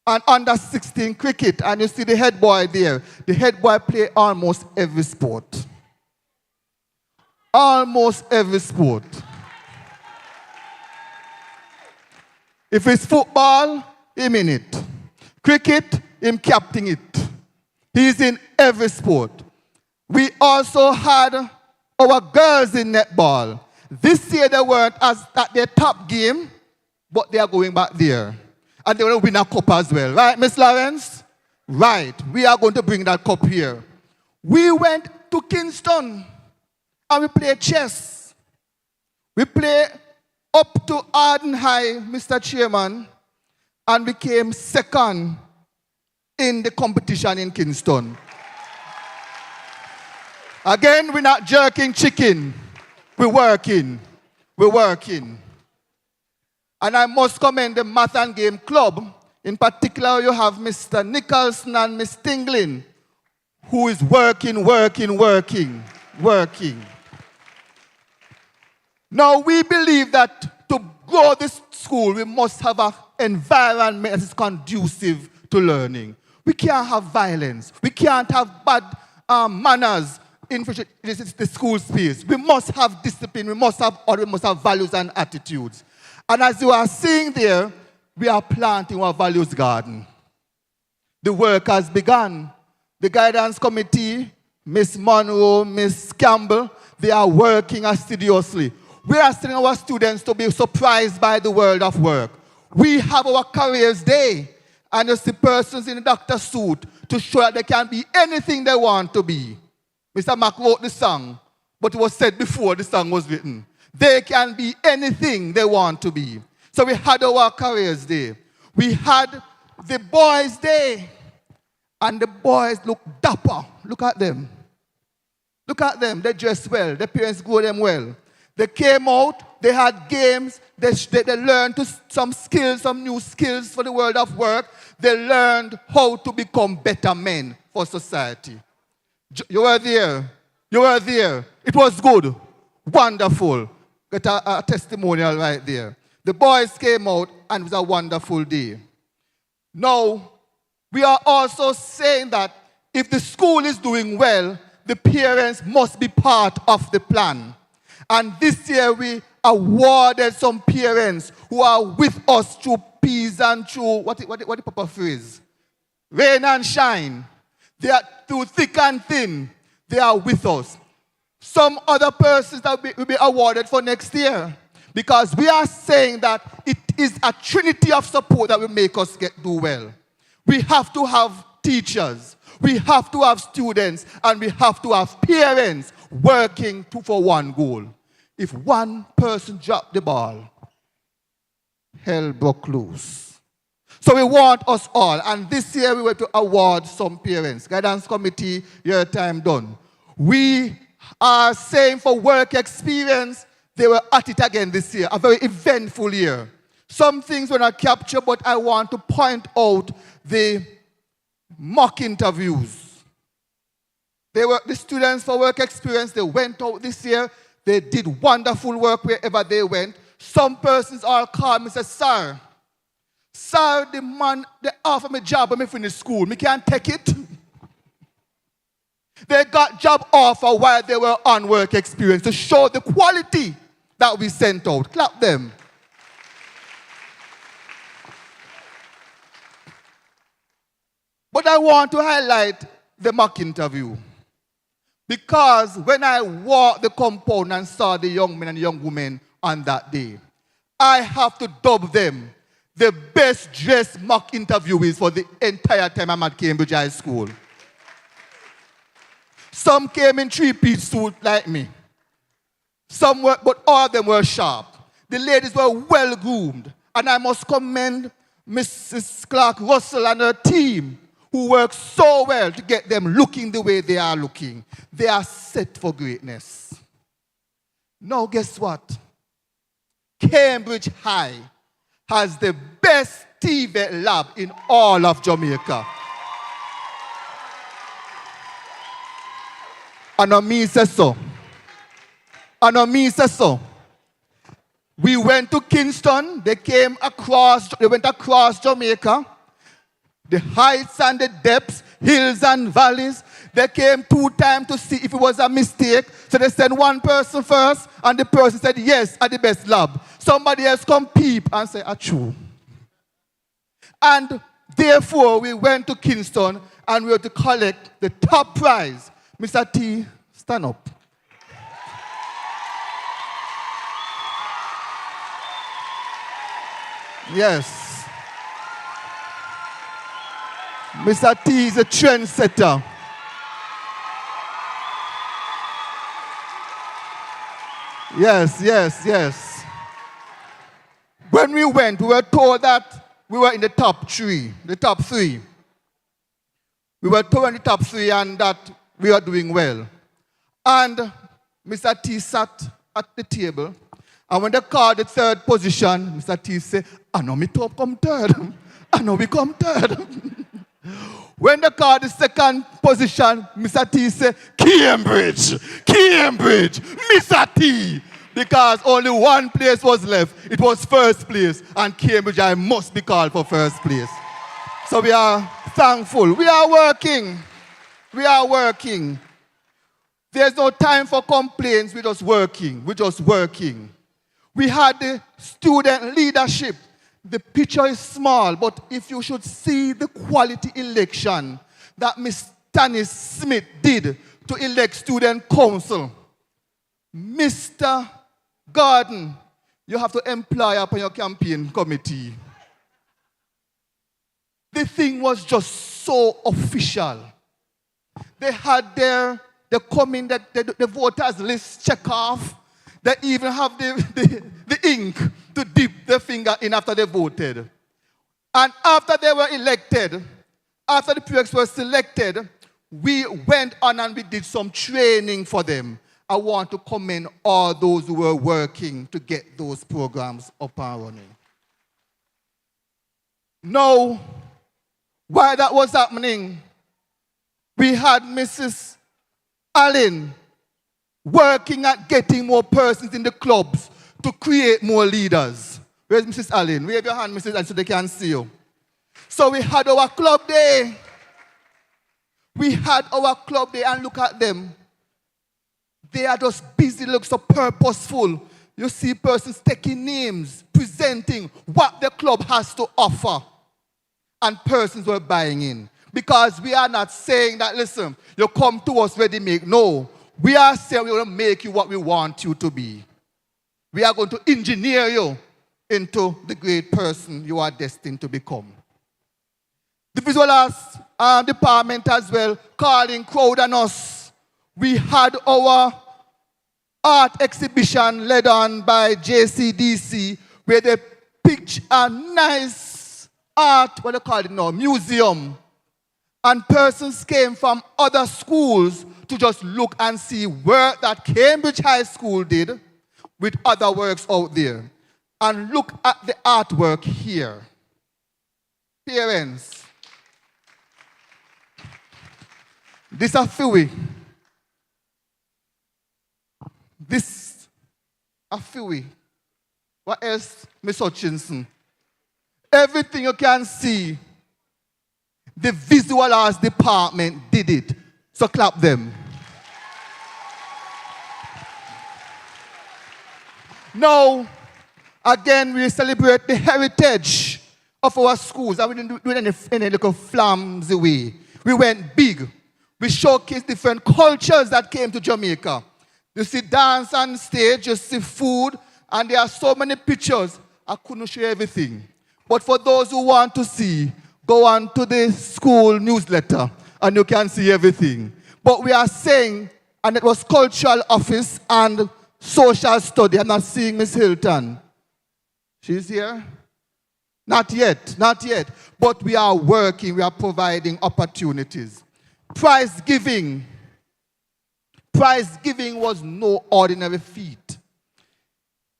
and under-16 cricket, and you see the head boy there. The head boy plays almost every sport. Almost every sport. If it's football, him in it. Cricket, him captain it. He's in every sport. We also had our girls in netball. This year they weren't at their top game, but they are going back there. And they will win a cup as well. Right, Miss Lawrence? Right. We are going to bring that cup here. We went to Kingston and we played chess. We played up to Arden High, Mr. Chairman, and we came second in the competition in Kingston. Again, we're not jerking chicken. We're working. We're working. And I must commend the Math and Game Club. In particular, you have Mr. Nicholson and Miss Tinglin, who is working. Now, we believe that to grow this school, we must have an environment that is conducive to learning. We can't have violence. We can't have bad manners in the school space. We must have discipline. We must have order. We must have values and attitudes. And as you are seeing there, we are planting our values garden. The work has begun. The guidance committee, Miss Monroe, Miss Campbell, they are working assiduously. We are sending our students to be surprised by the world of work. We have our careers day, and you see persons in the doctor's suit to show that they can be anything they want to be. Mr. Mack wrote the song, but it was said before the song was written. They can be anything they want to be. So we had our careers day. We had the boys' day, and the boys look dapper. Look at them. Look at them. They dressed well. Their parents grew them well. They came out. They had games. They learned some skills, some new skills for the world of work. They learned how to become better men for society. You were there. You were there. It was good. Wonderful. Got a testimonial right there. The boys came out and it was a wonderful day. Now, we are also saying that if the school is doing well, the parents must be part of the plan. And this year we awarded some parents who are with us through peace and through, what the proper phrase? Rain and shine. They are through thick and thin. They are with us. Some other persons that will be awarded for next year. Because we are saying that it is a trinity of support that will make us do well. We have to have teachers, we have to have students, and we have to have parents working for one goal. If one person dropped the ball, hell broke loose. So we want us all, and this year we were to award some parents. Guidance committee, your time done. We are saying for work experience, they were at it again this year, a very eventful year. Some things were not captured, but I want to point out the mock interviews. They were the students for work experience. They went out this year. They did wonderful work wherever they went. Some persons all called me and said, Sir, the man, they offer me a job when I finish school. Me can't take it. They got job offer while they were on work experience to show the quality that we sent out. Clap them. But I want to highlight the mock interview. Because when I walked the compound and saw the young men and young women on that day, I have to dub them the best dressed mock interviewees for the entire time I'm at Cambridge High School. Some came in three-piece suit like me. Some were, but all of them were sharp. The ladies were well groomed. And I must commend Mrs. Clark Russell and her team who worked so well to get them looking the way they are looking. They are set for greatness. Now guess what? Cambridge High has the best TVET lab in all of Jamaica. And on me says so. And on me says so. We went to Kingston. They went across Jamaica. The heights and the depths, hills and valleys. They came 2 times to see if it was a mistake. So they sent one person first, and the person said, yes, at the best lab. Somebody else come peep and say, achoo. And therefore, we went to Kingston, and we were to collect the top prize. Mr. T, stand up. Yes. Mr. T is a trendsetter. Yes, yes, yes. When we went, we were told that we were in the top 3, the top 3. We were told in the top 3 and that we are doing well. And Mr. T sat at the table, and when they called the 3rd position, Mr. T said, I know me top come 3rd. I know we come 3rd. When they called the 2nd position, Mr. T said, Cambridge, Mr. T. Because only one place was left. It was 1st place. And Cambridge, I must be called for 1st place. So we are thankful. We are working. We are working. There's no time for complaints. We're just working. We're just working. We had the student leadership. The picture is small, but if you should see the quality election that Ms. Tanis Smith did to elect student council, Mr. Gordon, you have to employ upon your campaign committee. The thing was just so official. They had the voters list check off. They even have the ink to dip their finger in after they voted. And after they were elected, after the PX were selected, we went on and we did some training for them. I want to commend all those who were working to get those programs up and running. Now, while that was happening, we had Mrs. Allen working at getting more persons in the clubs to create more leaders. Where's Mrs. Allen? Wave your hand, Mrs. Allen, so they can see you. So we had our club day. We had our club day, and look at them. They are just busy, look so purposeful. You see persons taking names, presenting what the club has to offer. And persons were buying in. Because we are not saying that, listen, you come to us ready-made. No. We are saying we're going to make you what we want you to be. We are going to engineer you into the great person you are destined to become. The visual arts department as well, calling crowd on us. We had our art exhibition led on by JCDC, where they picked a nice art, what do you call it now, museum. And persons came from other schools to just look and see work that Cambridge High School did with other works out there. And look at the artwork here. Parents, this a Philly. This a Philly. What else, Miss Hutchinson? Everything you can see, the visual arts department did it. So clap them. Now, again, we celebrate the heritage of our schools. And we didn't do it in a little flamsy way. We went big. We showcased different cultures that came to Jamaica. You see dance on stage, you see food, and there are so many pictures. I couldn't show everything. But for those who want to see, go on to the school newsletter, and you can see everything. But we are saying, and it was cultural office and social study. I'm not seeing Miss Hilton. She's here? Not yet, not yet. But we are working, we are providing opportunities. Prize giving. Prize giving was no ordinary feat.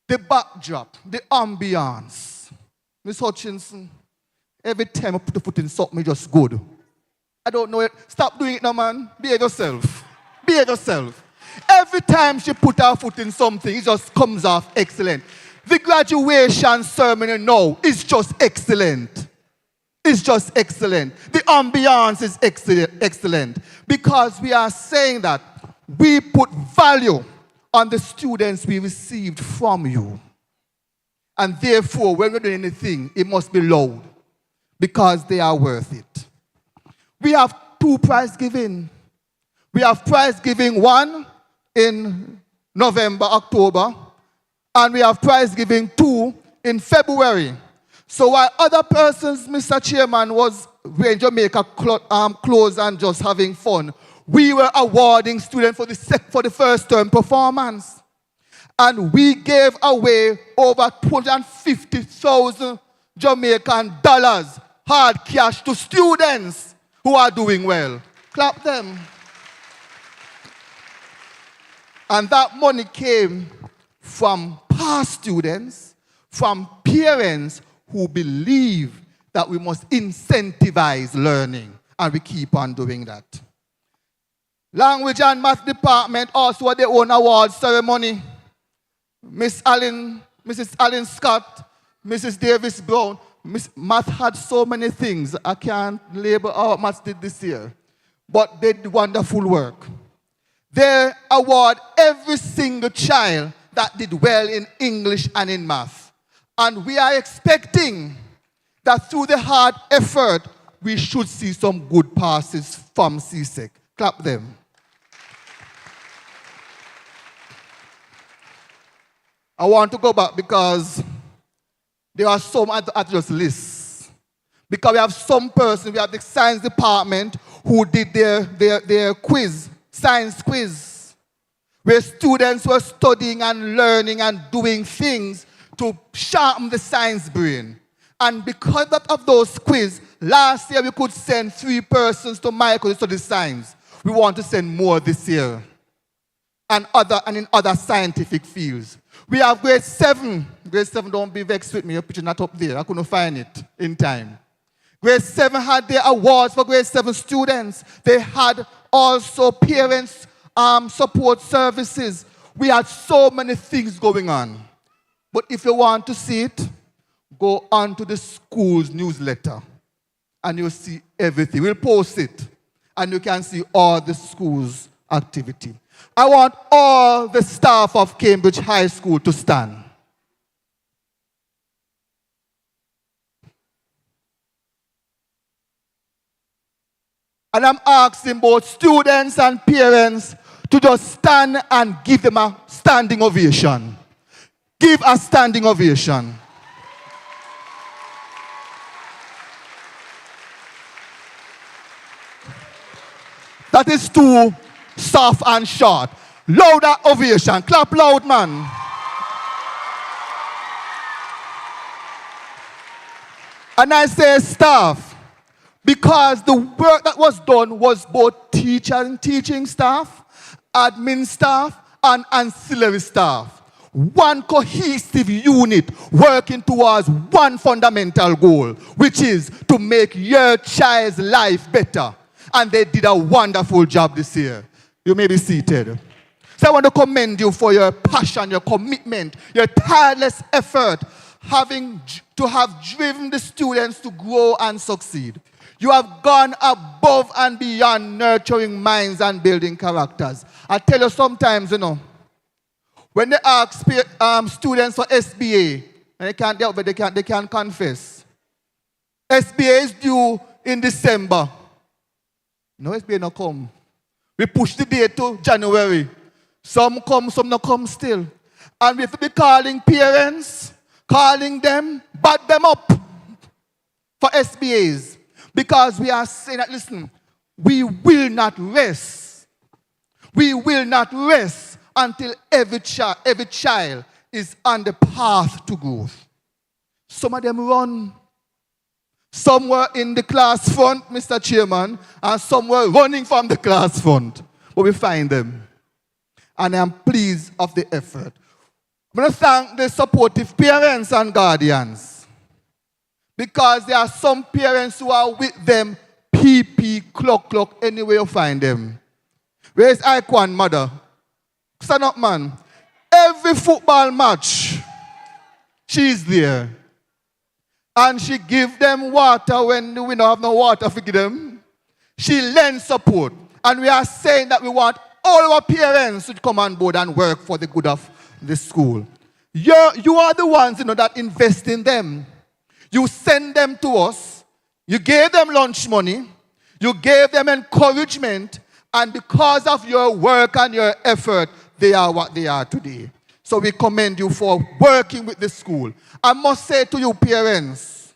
The backdrop, the ambience. Miss Hutchinson, every time I put a foot in something, just good. I don't know it. Stop doing it now, man. Behave yourself. Behave yourself. Every time she put her foot in something, it just comes off excellent. The graduation ceremony now is just excellent. It's just excellent. The ambiance is excellent. Because we are saying that we put value on the students we received from you. And therefore, when we're doing anything, it must be loud. Because they are worth it. We have 2 prize giving. We have prize giving, one in November, October. And we have prize giving 2 in February. So while other persons, Mr. Chairman, was wearing Jamaica clothes and just having fun, we were awarding students for the first term performance. And we gave away over 250,000 Jamaican dollars, hard cash, to students who are doing well. Clap them. And that money came from past students, from parents who believe that we must incentivize learning, and we keep on doing that. Language and Math Department also had their own award ceremony. Mrs. Allen Scott, Mrs. Davis Brown. Math had so many things. I can't label how Math did this year. But they did wonderful work. They award every single child that did well in English and in Math. And we are expecting that through the hard effort, we should see some good passes from CSEC. Clap them. I want to go back because there are some address lists. Because we have some person, we have the science department who did their quiz, science quiz, where students were studying and learning and doing things to sharpen the science brain. And because of those quiz, last year we could send 3 persons to Michael to study science. We want to send more this year. And in other scientific fields. We have grade 7. Grade 7, don't be vexed with me, your picture not up there. I couldn't find it in time. Grade 7 had their awards for grade 7 students. They had also parents support services. We had so many things going on. But if you want to see it, go on to the school's newsletter and you'll see everything. We'll post it and you can see all the school's activity. I want all the staff of Cambridge High School to stand. And I'm asking both students and parents to just stand and give them a standing ovation. Give a standing ovation. That is too soft and short. Louder ovation. Clap loud, man. And I say staff, because the work that was done was both teacher and teaching staff, admin staff, and ancillary staff. One cohesive unit working towards one fundamental goal, which is to make your child's life better. And they did a wonderful job this year. You may be seated. So I want to commend you for your passion, your commitment, your tireless effort, to have driven the students to grow and succeed. You have gone above and beyond nurturing minds and building characters. I tell you sometimes, when they ask students for SBA, and they can't confess. SBA is due in December. No, SBA not come. We push the date to January. Some come, some not come still. And we have to be calling parents, calling them, back them up for SBAs. Because we are saying that, listen, we will not rest. We will not rest until every child is on the path to growth. Some of them run. Some were in the class front, Mr. Chairman, and some were running from the class front. But we find them. And I am pleased of the effort. I'm going to thank the supportive parents and guardians. Because there are some parents who are with them, clock, anywhere you find them. Where is Icon, mother? Stand up, man. Every football match, she's there. And she gives them water when we don't have no water for them. She lends support. And we are saying that we want all our parents to come on board and work for the good of the school. You are the ones that invest in them. You send them to us. You gave them lunch money. You gave them encouragement. And because of your work and your effort, they are what they are today. So we commend you for working with the school. I must say to you parents,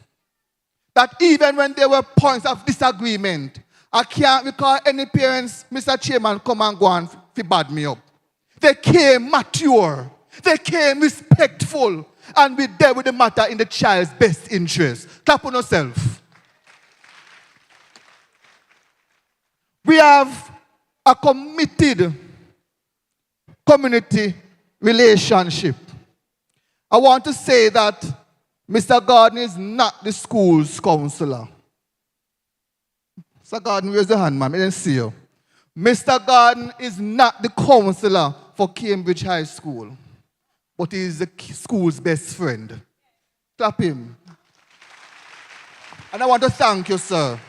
that even when there were points of disagreement, I can't recall any parents, Mr. Chairman, come and go and bad me up. They came mature. They came respectful. And we dealt with the matter in the child's best interest. Clap on yourself. We have a committed community relationship. I want to say that Mr. Gordon is not the school's counselor. Mr. Gordon, where's the hand, man? I didn't see you. Mr. Gordon is not the counselor for Cambridge High School, but he is the school's best friend. Clap him. And I want to thank you, sir.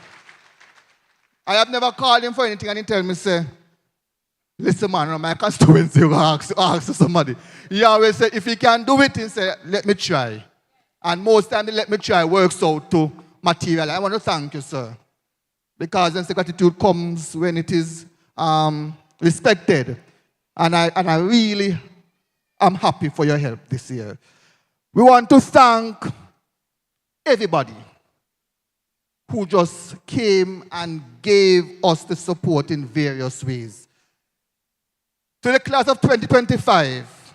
I have never called him for anything and he tell me, say, listen, man, my constituency will ask somebody. He always say, if he can do it, he say, let me try. And most time, the let me try works out to material. I want to thank you, sir. Because then gratitude comes when it is respected. And I really am happy for your help this year. We want to thank everybody who just came and gave us the support in various ways. To the class of 2025,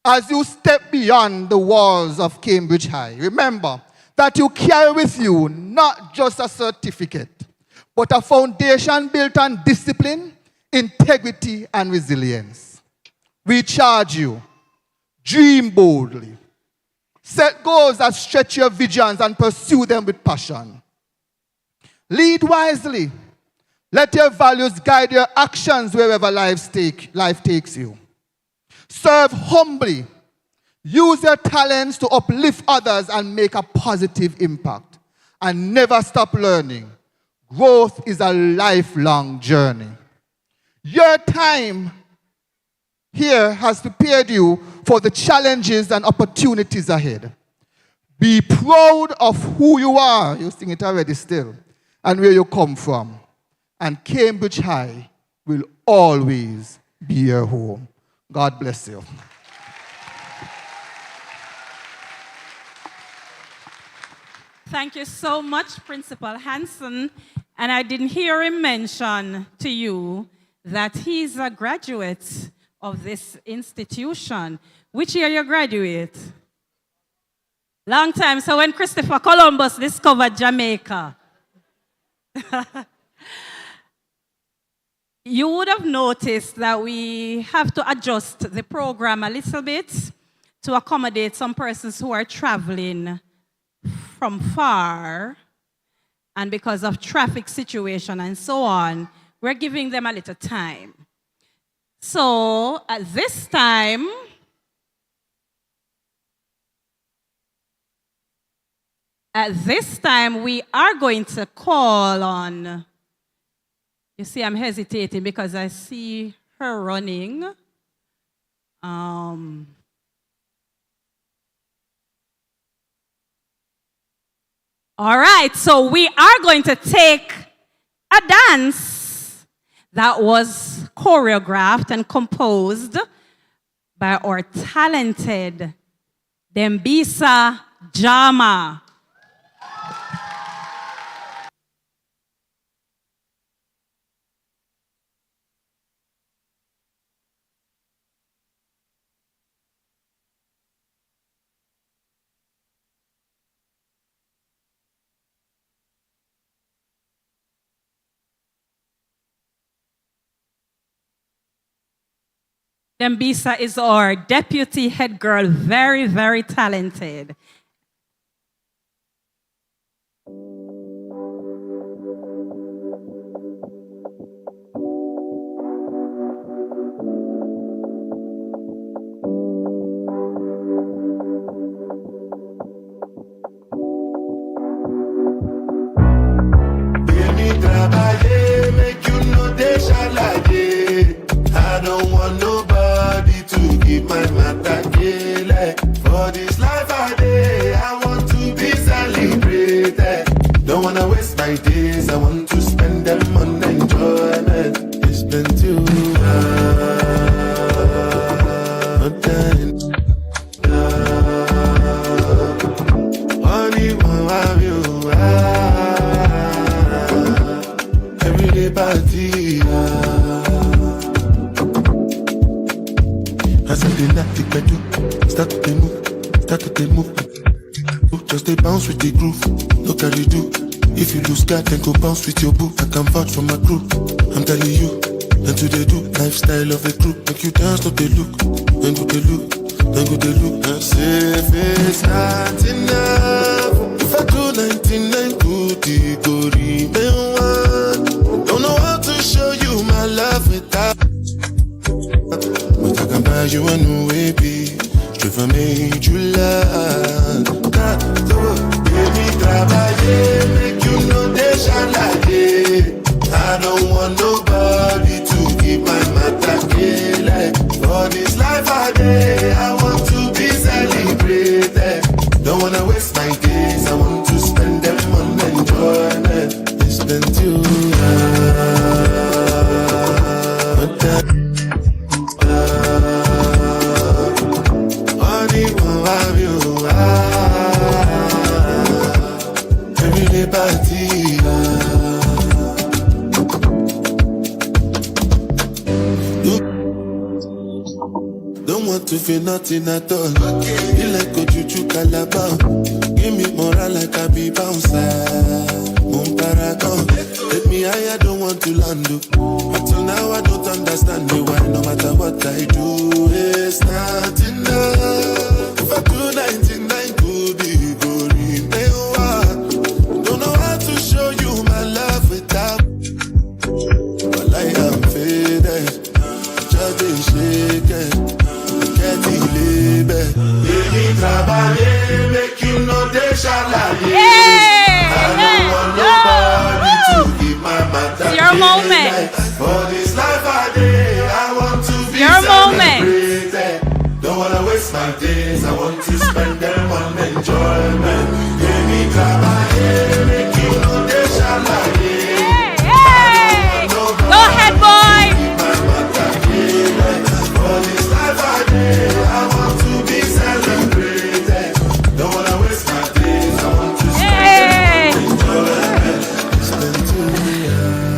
as you step beyond the walls of Cambridge High, remember that you carry with you not just a certificate, but a foundation built on discipline, integrity, and resilience. We charge you, dream boldly. Set goals that stretch your visions and pursue them with passion. Lead wisely. Let your values guide your actions wherever life takes you. Serve humbly. Use your talents to uplift others and make a positive impact. And never stop learning. Growth is a lifelong journey. Your time here has prepared you for the challenges and opportunities ahead. Be proud of who you are, you sing it already still, and where you come from. And Cambridge High will always be your home. God bless you. Thank you so much, Principal Hanson. And I didn't hear him mention to you that he's a graduate of this institution. Which year you graduate? Long time. So when Christopher Columbus discovered Jamaica, you would have noticed that we have to adjust the program a little bit to accommodate some persons who are traveling from far, and because of traffic situation and so on, we're giving them a little time. So at this time, we are going to call on, you see I'm hesitating because I see her running. All right, so we are going to take a dance that was choreographed and composed by our talented Dembisa Jama. Dembisa is our deputy head girl, very, very talented. I don't want nobody to give my matter kele. For this life I want to be celebrated. Don't wanna waste my days, I want to spend them on enjoyment. It's been too hard. Only one of you. Everyday party. As I did not take my do, start to move. Just they bounce with the groove, no carry do. If you lose God, then go bounce with your boo. I can vouch for my crew, I'm telling you. And to they do, lifestyle of the group. Make you dance, not they look, then go they look. I say if it's not enough, if I do 99 good, go remain one. Don't know how to show you my love without. But I can buy you a new baby, straight from major land. Baby, trabaye, make you know they shine like it. I don't want nobody to give my matter kele. For this life I want to be celebrated. Don't wanna waste my days, I want to spend them on enjoyment. It's been too hard. Don't want to feel nothing at all. You like a juju calabar. Give me moral like I be bouncer. Paragon. Let me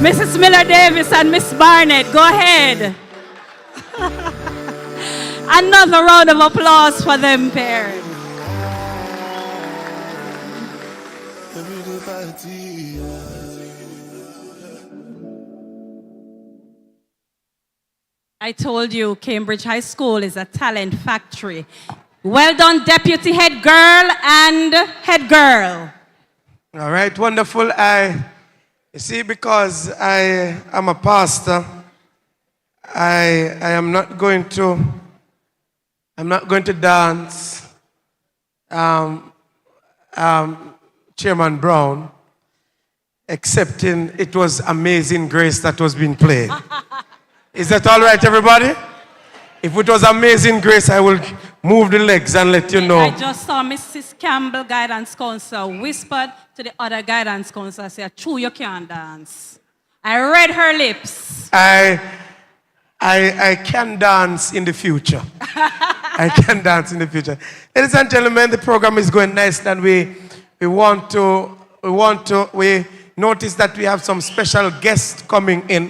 Mrs. Miller Davis and Miss Barnett, go ahead. Another round of applause for them parents. I told you Cambridge High School is a talent factory. Well done, Deputy Head Girl and Head Girl. All right, wonderful. You see, because I am a pastor, I am not going to dance Chairman Brown, excepting it was Amazing Grace that was being played. Is that all right, everybody? If it was Amazing Grace, I will move the legs and let you know. I just saw Mrs. Campbell, guidance counselor, whispered to the other guidance counselor, say, "True, you can't dance." I read her lips. I can dance in the future. I can dance in the future. Ladies and gentlemen, the program is going nice, and we notice that we have some special guests coming in.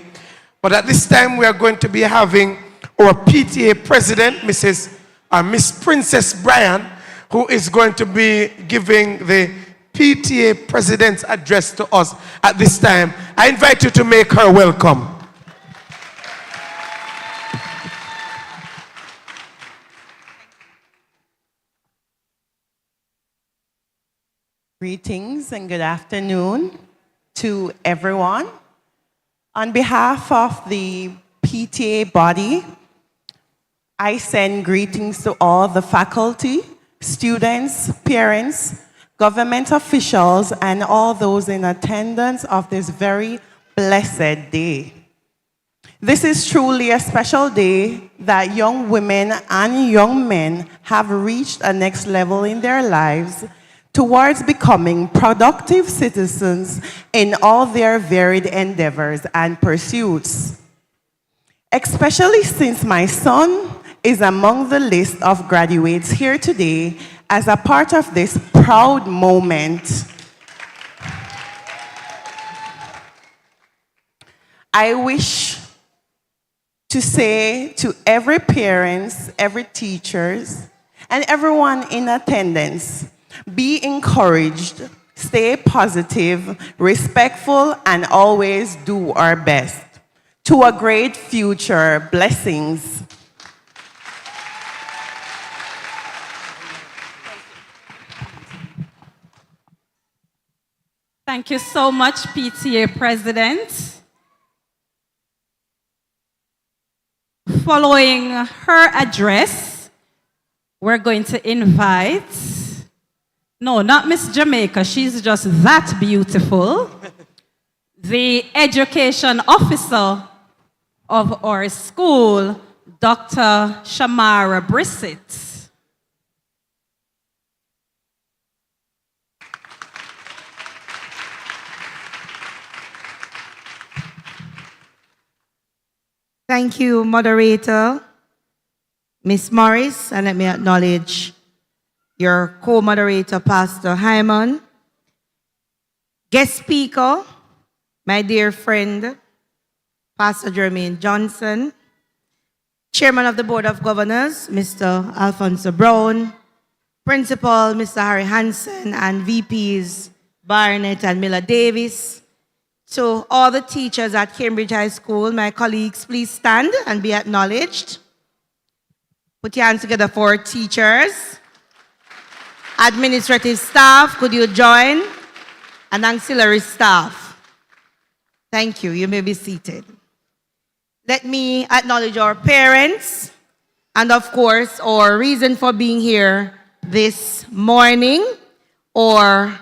But at this time, we are going to be having our PTA president, Miss Princess Bryan, who is going to be giving the PTA president's address to us at this time. I invite you to make her welcome. Greetings and good afternoon to everyone. On behalf of the PTA body, I send greetings to all the faculty, students, parents, government officials, and all those in attendance of this very blessed day. This is truly a special day that young women and young men have reached a next level in their lives towards becoming productive citizens in all their varied endeavors and pursuits. Especially since my son is among the list of graduates here today as a part of this proud moment. I wish to say to every parents, every teachers, and everyone in attendance, be encouraged, stay positive, respectful, and always do our best. To a great future. Blessings. Thank you so much, PTA President. Following her address, we're going to invite, no, not Miss Jamaica, she's just that beautiful, the education officer of our school, Dr. Shamara Brissett. Thank you, moderator, Ms. Morris, and let me acknowledge your co-moderator, Pastor Hyman. Guest speaker, my dear friend, Pastor Jermaine Johnson. Chairman of the Board of Governors, Mr. Alfonso Brown. Principal, Mr. Harry Hansen, and VPs Barnett and Miller Davis. To all the teachers at Cambridge High School, my colleagues, please stand and be acknowledged. Put your hands together for teachers. Administrative staff, could you join? And auxiliary staff. Thank you. You may be seated. Let me acknowledge our parents and, of course, our reason for being here this morning, or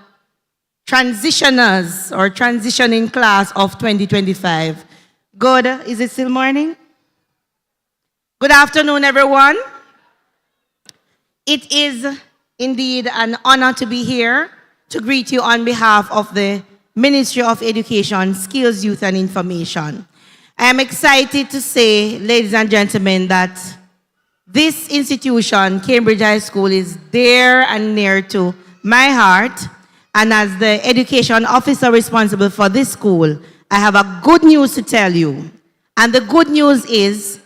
transitioners or transitioning class of 2025. Good, is it still morning? Good afternoon, everyone. It is indeed an honor to be here to greet you on behalf of the Ministry of Education, Skills, Youth and Information. I am excited to say, ladies and gentlemen, that this institution, Cambridge High School, is dear and near to my heart. And as the education officer responsible for this school, I have a good news to tell you. And the good news is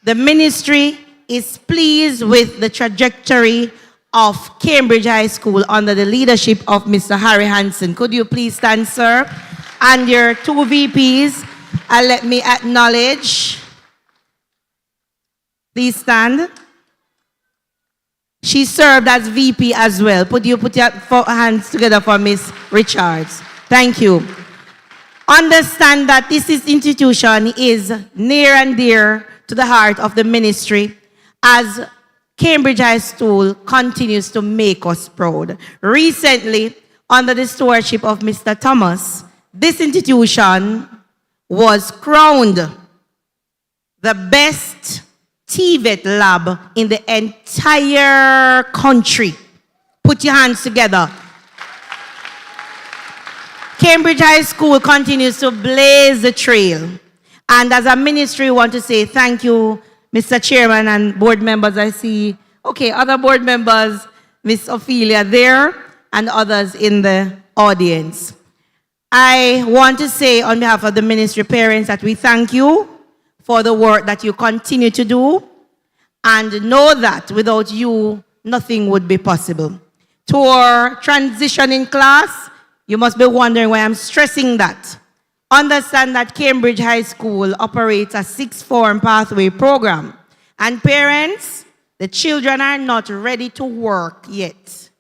the ministry is pleased with the trajectory of Cambridge High School under the leadership of Mr. Harry Hansen. Could you please stand, sir? And your two VPs, and let me acknowledge. Please stand. She served as VP as well. Put your hands together for Miss Richards. Thank you. Understand that this institution is near and dear to the heart of the ministry as Cambridge High School continues to make us proud. Recently, under the stewardship of Mr. Thomas, this institution was crowned the best TVET lab in the entire country. Put your hands together. Cambridge High School continues to blaze the trail. And as a ministry, we want to say thank you, Mr. Chairman and board members. I see, okay, other board members, Miss Ophelia there, and others in the audience. I want to say on behalf of the ministry parents that we thank you for the work that you continue to do, and know that without you, nothing would be possible. To our transitioning class, you must be wondering why I'm stressing that. Understand that Cambridge High School operates a sixth-form pathway program. And parents, the children are not ready to work yet.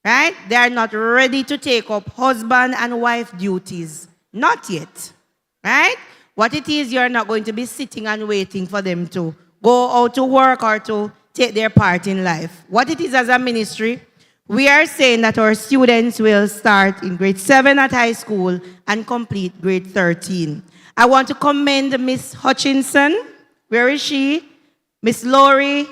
Right? They are not ready to take up husband and wife duties. Not yet. Right? What it is, you're not going to be sitting and waiting for them to go out to work or to take their part in life. What it is as a ministry, we are saying that our students will start in grade 7 at high school and complete grade 13. I want to commend Miss Hutchinson. Where is she? Miss Laurie.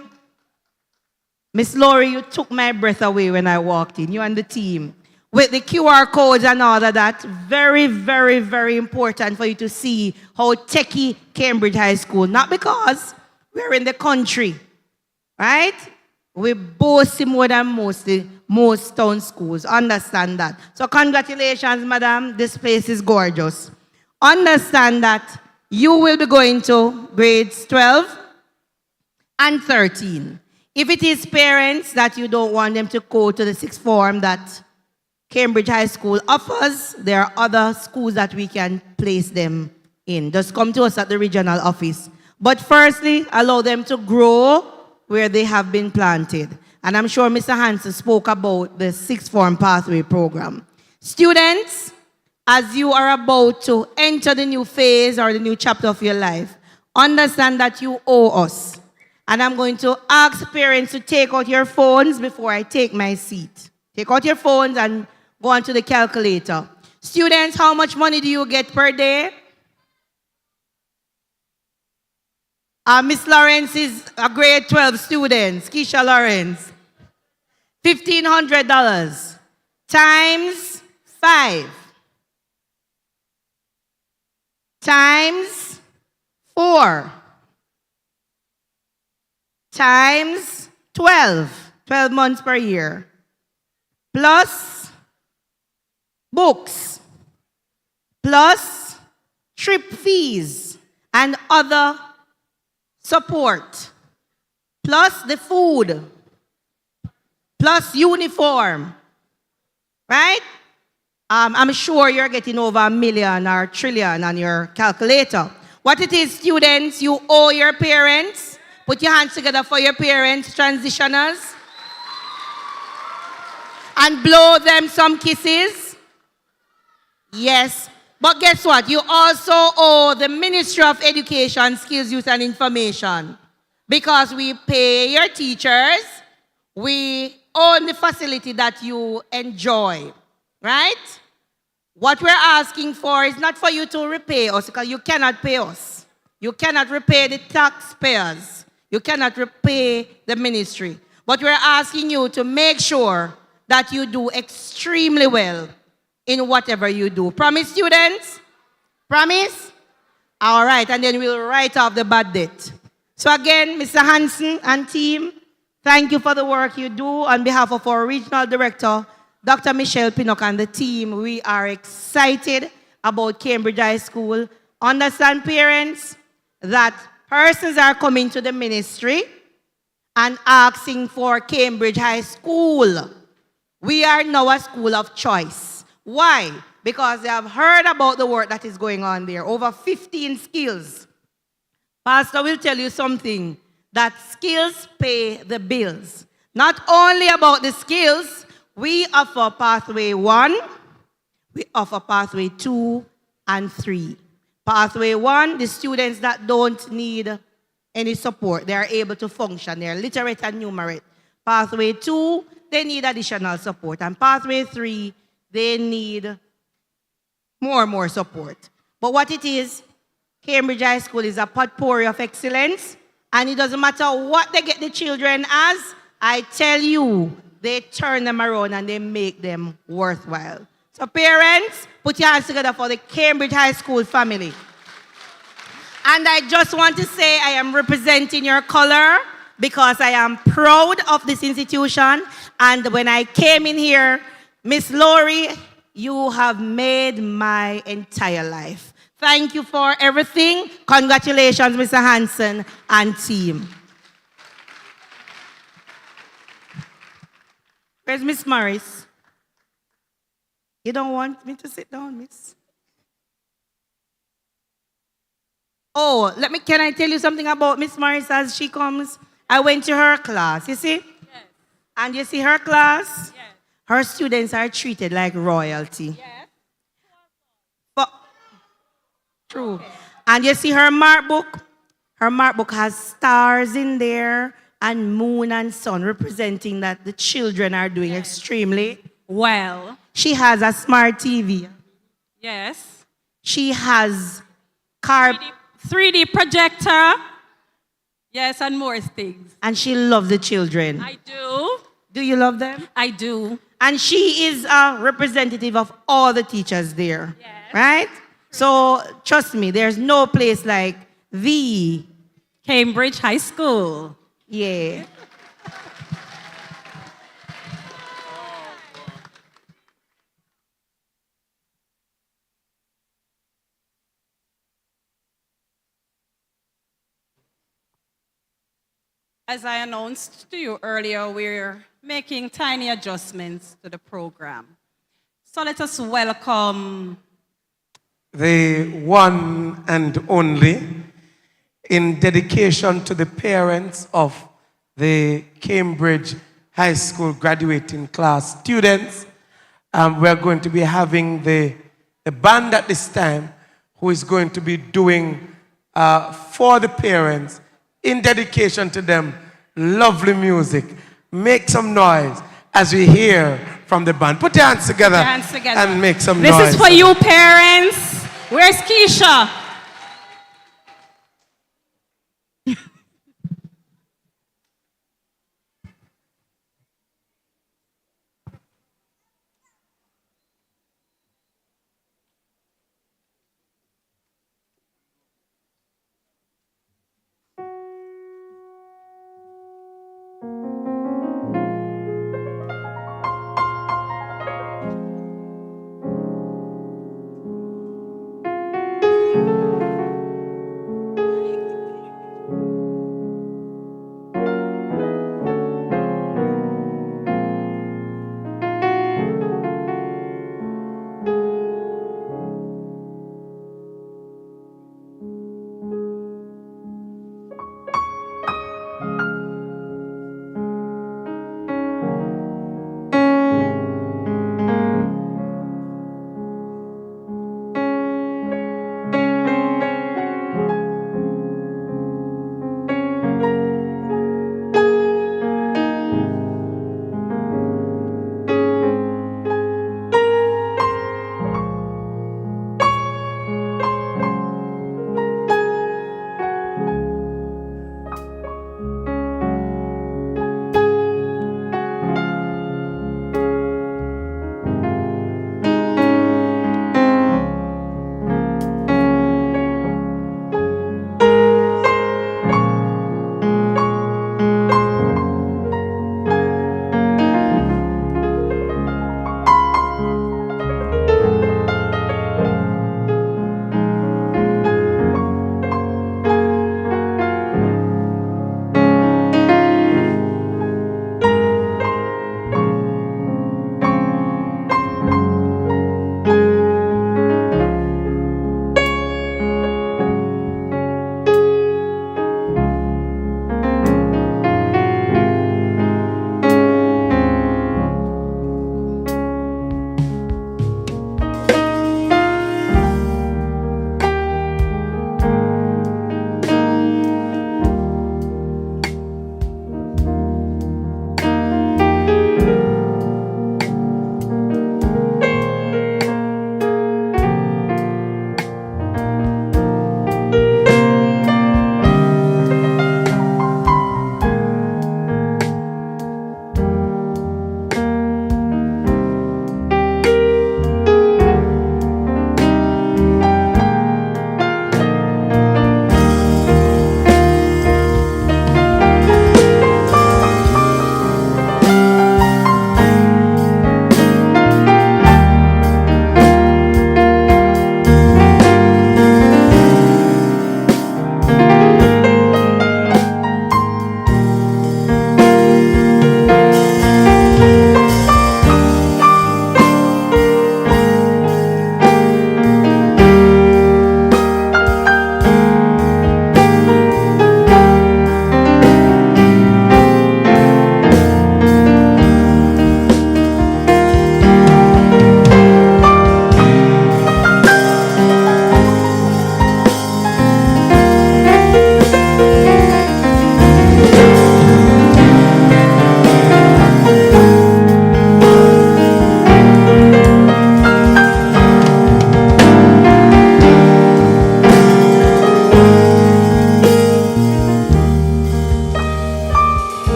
Miss Laurie, you took my breath away when I walked in, you and the team. With the QR codes and all of that, very, very, very important for you to see how techy Cambridge High School, not because we're in the country, right? We boast more than most town schools. Understand that. So congratulations, madam. This place is gorgeous. Understand that you will be going to grades 12 and 13. If it is parents that you don't want them to go to the sixth form that Cambridge High School offers, there are other schools that we can place them in. Just come to us at the regional office. But firstly, allow them to grow where they have been planted. And I'm sure Mr. Hansen spoke about the sixth form pathway program. Students, as you are about to enter the new phase or the new chapter of your life, understand that you owe us. And I'm going to ask parents to take out your phones before I take my seat. Take out your phones and go on to the calculator. Students, how much money do you get per day? Miss Lawrence is a grade 12 student, Keisha Lawrence. $1,500 times 5 times 4 times 12 months per year, plus books, plus trip fees and other support, plus the food, plus uniform, right? I'm sure you're getting over $1 million or $1 trillion on your calculator. What it is, students, you owe your parents. Put your hands together for your parents, transitioners. And blow them some kisses. Yes. But guess what? You also owe the Ministry of Education, Skills, Youth and Information. Because we pay your teachers, we own the facility that you enjoy. Right? What we're asking for is not for you to repay us, because you cannot pay us. You cannot repay the taxpayers. You cannot repay the ministry. But we're asking you to make sure that you do extremely well in whatever you do. Promise, students? Promise? All right, and then we'll write off the bad debt. So again, Mr. Hansen and team, thank you for the work you do. On behalf of our regional director, Dr. Michelle Pinnock and the team, we are excited about Cambridge High School. Understand, parents, that persons are coming to the ministry and asking for Cambridge High School. We are now a school of choice. Why? Because they have heard about the work that is going on there. Over 15 skills. Pastor will tell you something, that skills pay the bills. Not only about the skills, we offer pathway 1, we offer pathway 2 and 3. Pathway 1, the students that don't need any support, they are able to function, they are literate and numerate. Pathway 2, they need additional support. And pathway 3, they need more support. But what it is, Cambridge High School is a potpourri of excellence, and it doesn't matter what they get the children as, I tell you, they turn them around and they make them worthwhile. So parents, put your hands together for the Cambridge High School family. And I just want to say I am representing your color because I am proud of this institution. And when I came in here, Miss Lori, you have made my entire life. Thank you for everything. Congratulations, Mr. Hanson and team. Where's Miss Morris? You don't want me to sit down, miss? Oh, can I tell you something about Miss Morris as she comes? I went to her class, you see? Yes. And you see her class? Yes. Her students are treated like royalty. Yes. But, true. Okay. And you see her mark book? Her mark book has stars in there and moon and sun, representing that the children are doing extremely well. She has a smart TV. Yes. She has 3D projector. Yes, and more things. And she loves the children. I do. Do you love them? I do. And she is a representative of all the teachers there. Yes. Right? So, trust me, there's no place like the Cambridge High School. Yeah. As I announced to you earlier, we're making tiny adjustments to the program. So let us welcome the one and only, in dedication to the parents of the Cambridge High School graduating class students. We're going to be having the band at this time who is going to be doing for the parents, in dedication to them, lovely music. Make some noise as we hear from the band. Put your hands together, and make some noise. This is for you parents. Where's Keisha?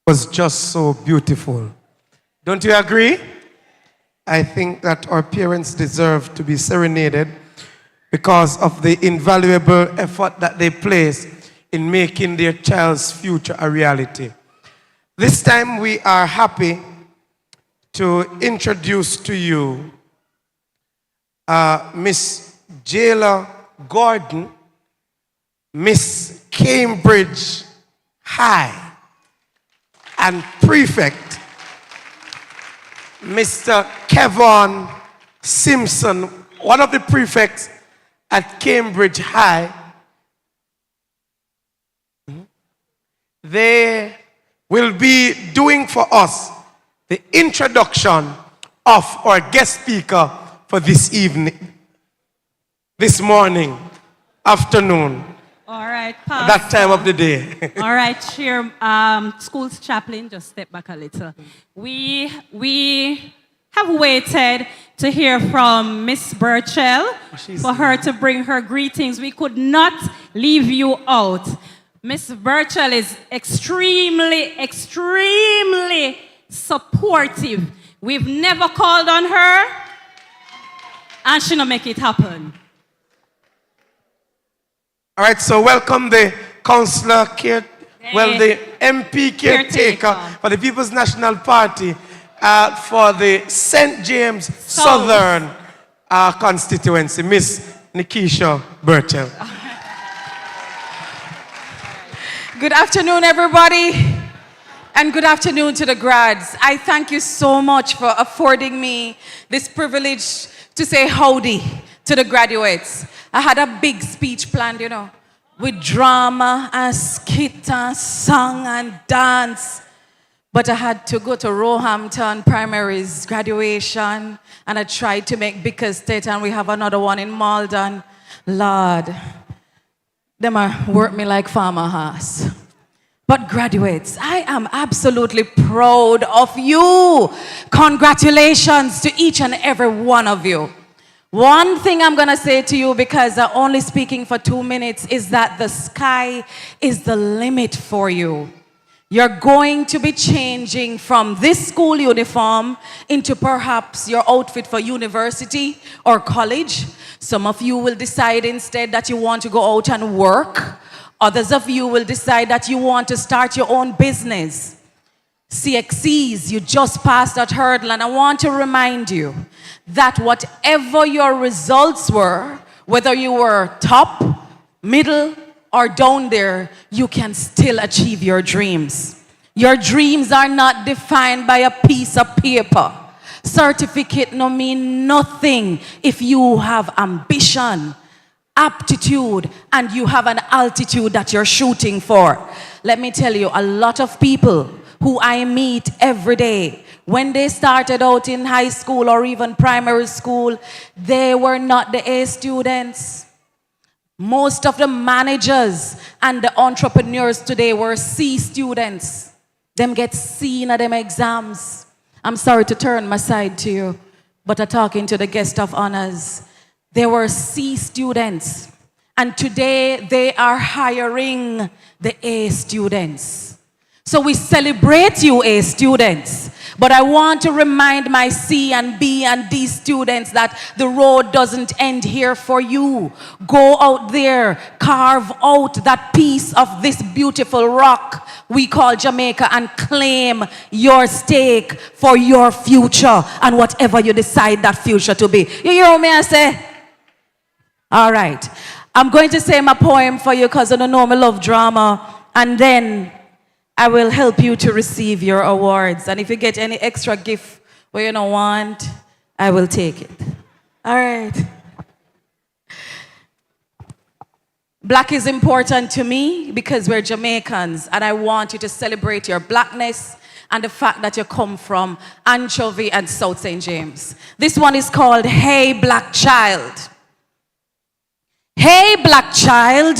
was just so beautiful. Don't you agree? I think that our parents deserve to be serenaded because of the invaluable effort that they place in making their child's future a reality. This time we are happy to introduce to you Miss Jayla Gordon, Miss Cambridge High, and Prefect, Mr. Kevon Simpson, one of the prefects at Cambridge High. They will be doing for us the introduction of our guest speaker for this evening, this morning, afternoon, All right, that time of the day. All right, Chair, school's chaplain, just step back a little. We have waited to hear from Miss Burchell for her to bring her greetings. We could not leave you out. Miss Burchell is extremely supportive. We've never called on her, and she'll make it happen. All right, so welcome the councillor, the MP caretaker for the People's National Party for the St. James Southern constituency, Miss Nikisha Burchell. Good afternoon, everybody, and good afternoon to the grads. I thank you so much for affording me this privilege to say howdy to the graduates. I had a big speech planned, you know, with drama and skit and song and dance. But I had to go to Roehampton Primary's graduation, and I tried to make Bickerstate, and we have another one in Malden. Lord, them are work me like farmer horse. But graduates, I am absolutely proud of you. Congratulations to each and every one of you. One thing I'm going to say to you, because I'm only speaking for 2 minutes, is that the sky is the limit for you. You're going to be changing from this school uniform into perhaps your outfit for university or college. Some of you will decide instead that you want to go out and work. Others of you will decide that you want to start your own business. CXCs, you just passed that hurdle, and I want to remind you that whatever your results were, whether you were top, middle, or down there, you can still achieve your dreams. Your dreams are not defined by a piece of paper. Certificate no mean nothing if you have ambition, aptitude, and you have an altitude that you're shooting for. Let me tell you, a lot of people who I meet every day, when they started out in high school or even primary school, they were not the A students. Most of the managers and the entrepreneurs today were C students. Them get C in them exams. I'm sorry to turn my side to you, but I'm talking to the guest of honors. They were C students, and today they are hiring the A students. So we celebrate you, A students, but I want to remind my C and B and D students that the road doesn't end here for you. Go out there, carve out that piece of this beautiful rock we call Jamaica and claim your stake for your future and whatever you decide that future to be. You hear what I say? All right. I'm going to say my poem for you because I don't know I love drama, and then I will help you to receive your awards. And if you get any extra gift where you don't want, I will take it. All right. Black is important to me because we're Jamaicans, and I want you to celebrate your blackness and the fact that you come from Anchovy and South St. James. This one is called Hey Black Child. Hey Black child,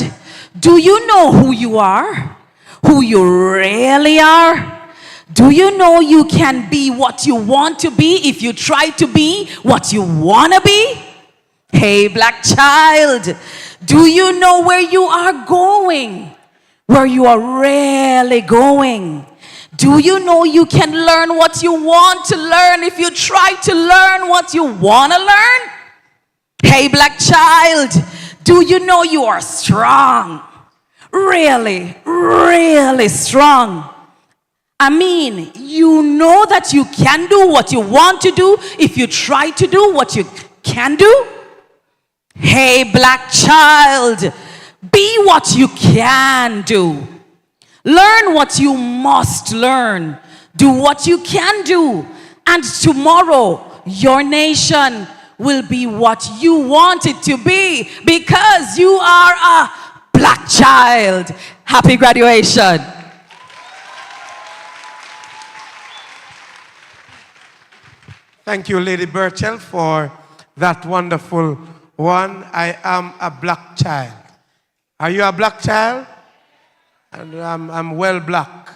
do you know who you are? Who you really are? Do you know you can be what you want to be if you try to be what you want to be? Hey black child, do you know where you are going? Where you are really going? Do you know you can learn what you want to learn if you try to learn what you want to learn? Hey, black child, do you know you are strong? Really, really strong. I mean, you know that you can do what you want to do if you try to do what you can do? Hey, black child, be what you can do. Learn what you must learn. Do what you can do. And tomorrow, your nation will be what you want it to be because you are a black child. Happy graduation. Thank you, Lady Burchell, for that wonderful one. I am a black child. Are you a black child? And I'm well black.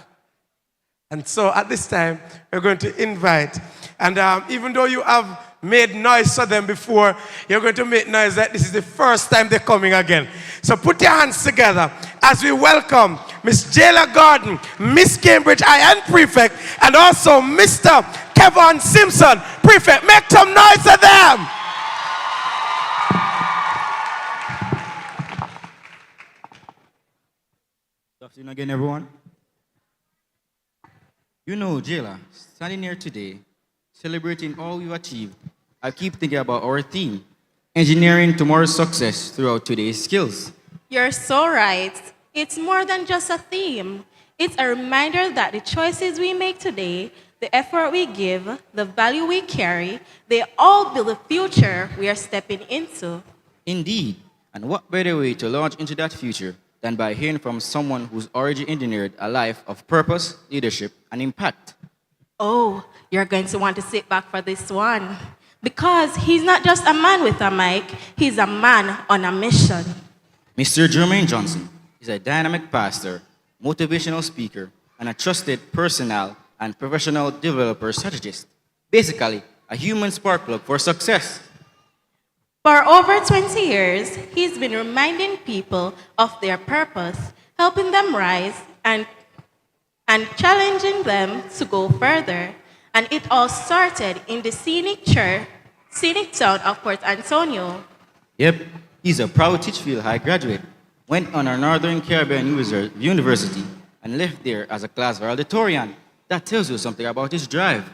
And so at this time, we're going to invite, and even though you have made noise for them before, you're going to make noise that this is the first time they're coming again. So put your hands together as we welcome Miss Jayla Gordon, Miss Cambridge IN Prefect, and also Mr. Kevin Simpson, Prefect. Make some noise for them. Good afternoon again, everyone. You know, Jayla, standing here today, celebrating all we've achieved, I keep thinking about our theme, engineering tomorrow's success throughout today's skills. You're so right. It's more than just a theme. It's a reminder that the choices we make today, the effort we give, the value we carry, they all build the future we are stepping into. Indeed. And what better way to launch into that future than by hearing from someone who's already engineered a life of purpose, leadership, and impact? Oh, you're going to want to sit back for this one. Because he's not just a man with a mic, he's a man on a mission. Mr. Jermaine Johnson is a dynamic pastor, motivational speaker, and a trusted personal and professional developer strategist. Basically, a human spark plug for success. For over 20 years, he's been reminding people of their purpose, helping them rise, and challenging them to go further. And it all started in the scenic town of Port Antonio. Yep, he's a proud Titchfield High graduate, went on a Northern Caribbean University, and left there as a class valedictorian. That tells you something about his drive.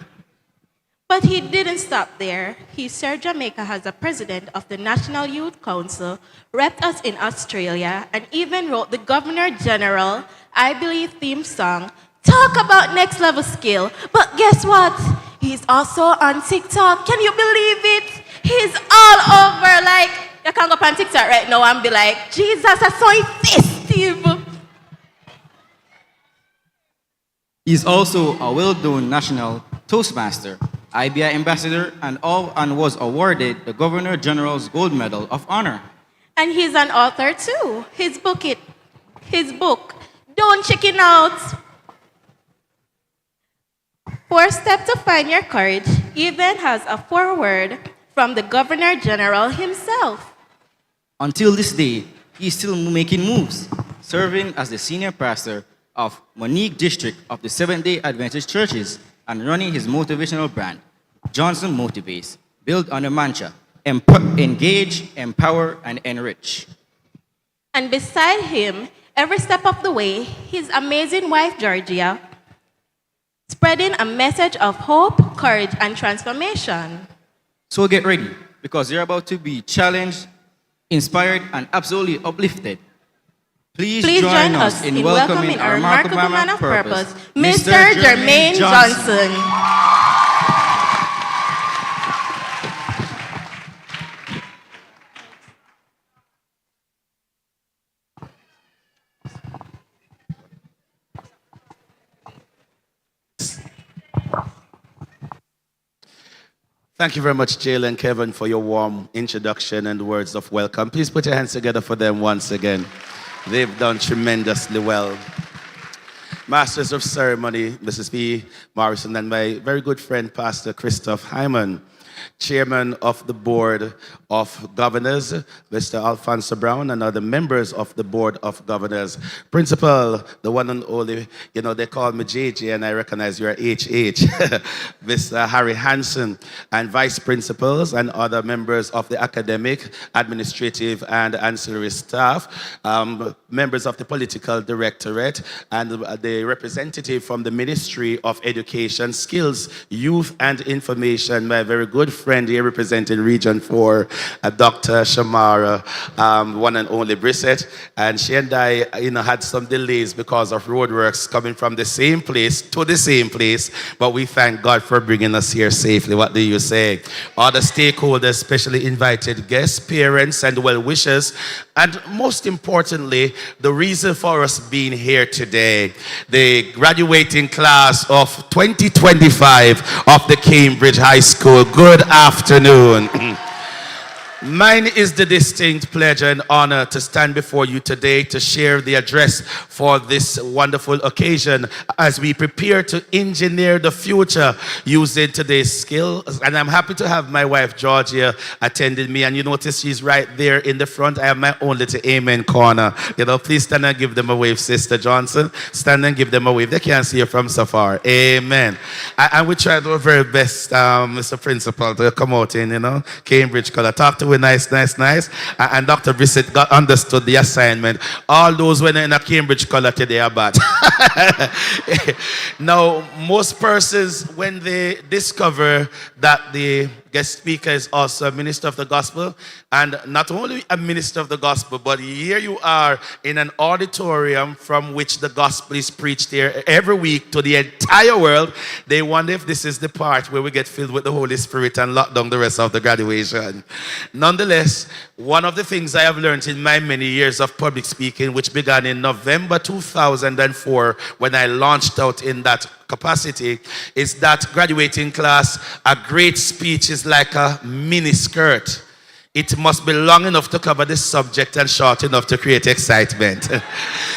But he didn't stop there. He served Jamaica as a president of the National Youth Council, repped us in Australia, and even wrote the Governor General, I Believe theme song. Talk about next level skill. But guess what? He's also on TikTok. Can you believe it? He's all over. Like, you can go up on TikTok right now and be like, Jesus, that's so festive. He's also a well-known national Toastmaster, IBI ambassador, and was awarded the Governor General's Gold Medal of Honor. And he's an author too. His book, Don't Chicken Out. 4 Steps to Find Your Courage even has a foreword from the Governor General himself. Until this day, he's still making moves, serving as the senior pastor of Monique District of the Seventh-day Adventist Churches and running his motivational brand, Johnson Motivates, built on the mantra, engage, empower, and enrich. And beside him, every step of the way, his amazing wife, Georgia, spreading a message of hope, courage, and transformation. So get ready, because you're about to be challenged, inspired, and absolutely uplifted. Please join us in welcoming our remarkable man of purpose, Mr. Jermaine Johnson. Thank you very much, Jayla and Kevin, for your warm introduction and words of welcome. Please put your hands together for them once again. They've done tremendously well. Masters of Ceremony, Mrs. P. Morrison, and my very good friend, Pastor Christoph Hyman. Chairman of the Board of Governors, Mr. Alfonso Brown, and other members of the Board of Governors. Principal, the one and only, you know, they call me JJ and I recognize you're HH. Mr. Harry Hansen, and vice principals and other members of the academic, administrative, and ancillary staff, members of the political directorate, and the representative from the Ministry of Education, Skills, Youth, and Information, my very good friend here representing Region 4, Dr. Shamara, one and only Brissett. And she and I, had some delays because of roadworks coming from the same place to the same place, but we thank God for bringing us here safely. What do you say? Other stakeholders, especially invited guests, parents, and well-wishers, and most importantly, the reason for us being here today, the graduating class of 2025 of the Cambridge High School. Good afternoon. Mine is the distinct pleasure and honor to stand before you today to share the address for this wonderful occasion as we prepare to engineer the future using today's skills. And I'm happy to have my wife Georgia attending me, and you notice she's right there in the front. I have my own little amen corner. Please stand and give them a wave, Sister Johnson. Stand and give them a wave. They can't see you from so far. Amen. And we tried our very best, Mr. Principal, to come out in, Cambridge color. Talk to nice. And Dr. Brissett understood the assignment. All those when in a Cambridge color today are bad. Now, most persons, when they discover that the guest speaker is also a minister of the gospel, and not only a minister of the gospel, but here you are in an auditorium from which the gospel is preached here every week to the entire world, they wonder if this is the part where we get filled with the Holy Spirit and lock down the rest of the graduation. Nonetheless, one of the things I have learned in my many years of public speaking, which began in November 2004 when I launched out in that capacity, is that graduating class, a great speech is like a mini skirt. It must be long enough to cover the subject and short enough to create excitement.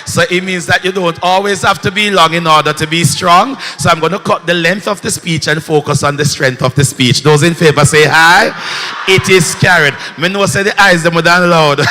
So it means that you don't always have to be long in order to be strong. So I'm going to cut the length of the speech and focus on the strength of the speech. Those in favor say hi. It is carried. Me know say the eyes them more than loud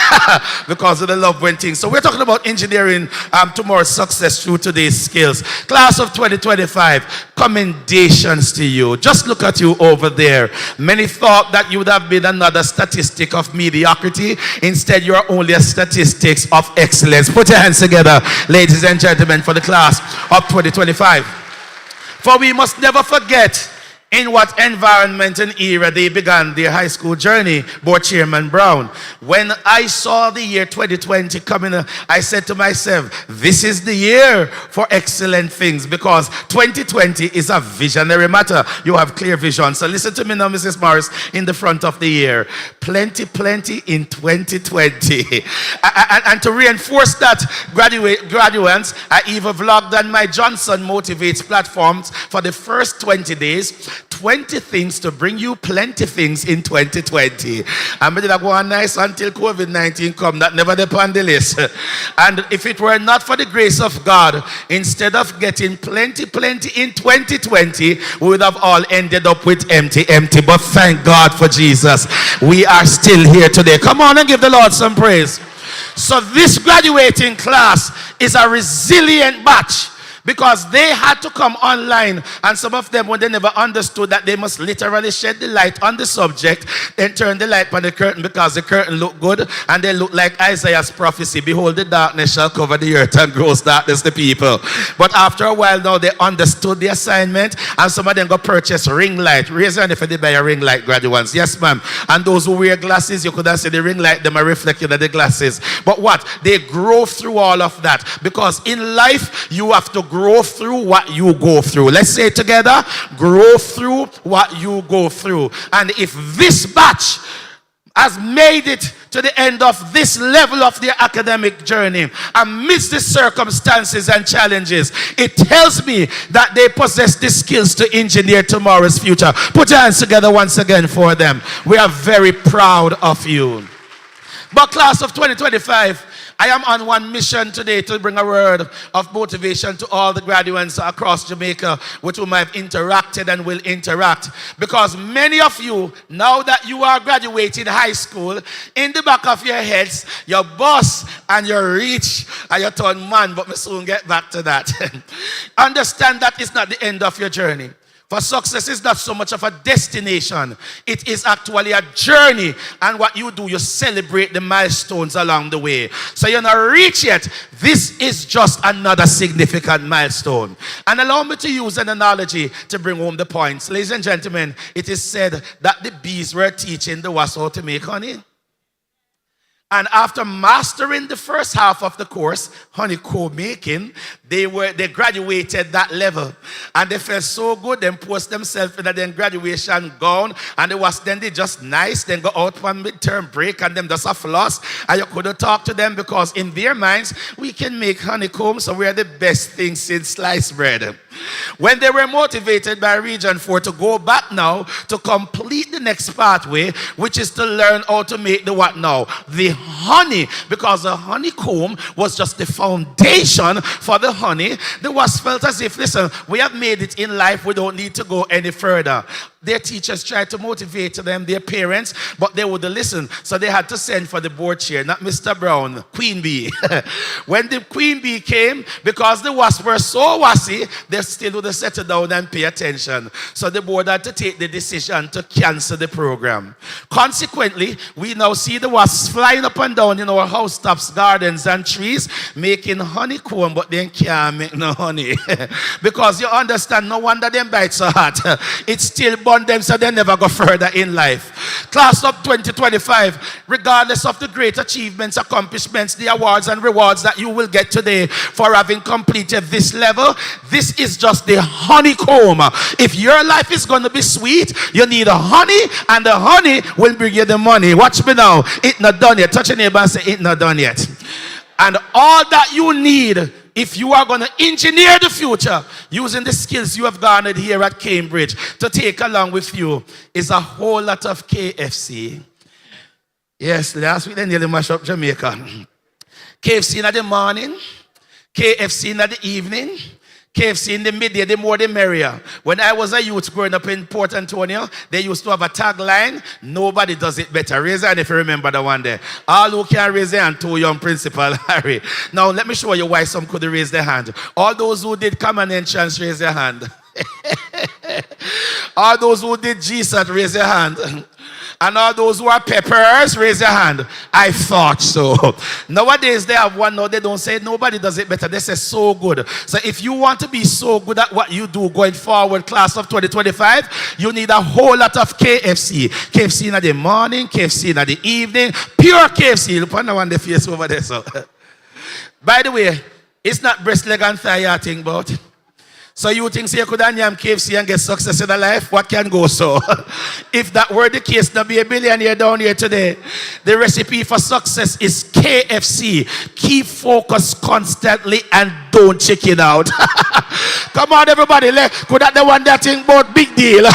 because of the love when things. So we're talking about engineering tomorrow's success through today's skills. Class of 2025, commendations to you. Just look at you over there. Many thought that you would have been another statistic of mediocrity. Instead, you are only a statistics of excellence. Put your hands together, ladies and gentlemen, for the class of 2025. For we must never forget in what environment and era they began their high school journey, Board Chairman Brown. When I saw the year 2020 coming, I said to myself, this is the year for excellent things, because 2020 is a visionary matter. You have clear vision. So listen to me now, Mrs. Morris, in the front of the year. Plenty in 2020. And to reinforce that, graduates, I even vlogged on my Johnson Motivates platforms for the first 20 days, 20 things to bring you plenty things in 2020. And we did go on nice until COVID-19 come. That never depend the list. And if it were not for the grace of God, instead of getting plenty in 2020, we would have all ended up with empty. But thank God for Jesus. We are still here today. Come on and give the Lord some praise. So this graduating class is a resilient batch, because they had to come online, and some of them, when they never understood that they must literally shed the light on the subject, then turn the light on the curtain, because the curtain looked good and they look like Isaiah's prophecy. Behold, the darkness shall cover the earth and gross darkness the people. But after a while now, they understood the assignment, and some of them got purchase ring light. Raise your hand if they buy a ring light, graduates. Yes, ma'am. And those who wear glasses, you could have said the ring light, them are reflecting of the glasses. But what? They grow through all of that, because in life, you have to grow through what you go through. Let's say it together. Grow through what you go through. And if this batch has made it to the end of this level of their academic journey amidst the circumstances and challenges, it tells me that they possess the skills to engineer tomorrow's future. Put your hands together once again for them. We are very proud of you. But class of 2025, I am on one mission today to bring a word of motivation to all the graduates across Jamaica with whom I've interacted and will interact. Because many of you, now that you are graduating high school, in the back of your heads, your boss and your reach and your turn man, but we soon get back to that. Understand that it's not the end of your journey. For success is not so much of a destination. It is actually a journey. And what you do, you celebrate the milestones along the way. So you're not reached yet. This is just another significant milestone. And allow me to use an analogy to bring home the points. Ladies and gentlemen, it is said that the bees were teaching the wasps how to make honey. And after mastering the first half of the course, honeycomb making, they graduated that level. And they felt so good, then post themselves in a then graduation gown. And it was then they just nice, then go out one midterm break and them just a floss. And you couldn't talk to them because in their minds, we can make honeycomb, so we are the best thing since sliced bread. When they were motivated by Region 4 to go back now to complete the next pathway, which is to learn how to make the what now? The honey, because the honeycomb was just the foundation for the honey. The wasp felt as if, listen, we have made it in life, we don't need to go any further. Their teachers tried to motivate them, their parents, but they wouldn't listen. So they had to send for the board chair, not Mr. Brown, Queen Bee. When the Queen Bee came, because the wasps were so wassy, they still would have settled down and pay attention. So the board had to take the decision to cancel the program. Consequently, we now see the wasps flying up and down in our housetops, gardens, and trees, making honeycomb, but they can't make no honey. Because you understand, no wonder them bites so hard. It's still burn them so they never go further in life. Class of 2025, regardless of the great achievements, accomplishments, the awards and rewards that you will get today for having completed this level, this is just the honeycomb. If your life is going to be sweet, you need a honey, and the honey will bring you the money. Watch me now. It's not done yet. Touch your neighbor and say, it's not done yet. And all that you need, if you are going to engineer the future using the skills you have garnered here at Cambridge to take along with you, is a whole lot of KFC. Yes, last week they nearly mashed up Jamaica. KFC in the morning, KFC in the evening, KFC in the midday, the more the merrier. When I was a youth growing up in Port Antonio, they used to have a tagline, nobody does it better. Raise your hand if you remember the one there. All who can raise their hand, to young Principal Harry. Now let me show you why some could raise their hand. All those who did common entrance, raise their hand. All those who did GSAT, raise their hand. And all those who are peppers, raise your hand. I thought so. Nowadays, they have one now, they don't say nobody does it better. They say so good. So if you want to be so good at what you do going forward, class of 2025, you need a whole lot of KFC. KFC in the morning, KFC in the evening, pure KFC. Look on the one the face over there. So. By the way, it's not breast, leg, and thigh you're thinking about. So you think you could yam KFC and get success in the life? What can go so? If that were the case, there'll be a billionaire down here today. The recipe for success is KFC. Keep focus constantly and don't check it out. Come on, everybody. Could that the one that think about big deal?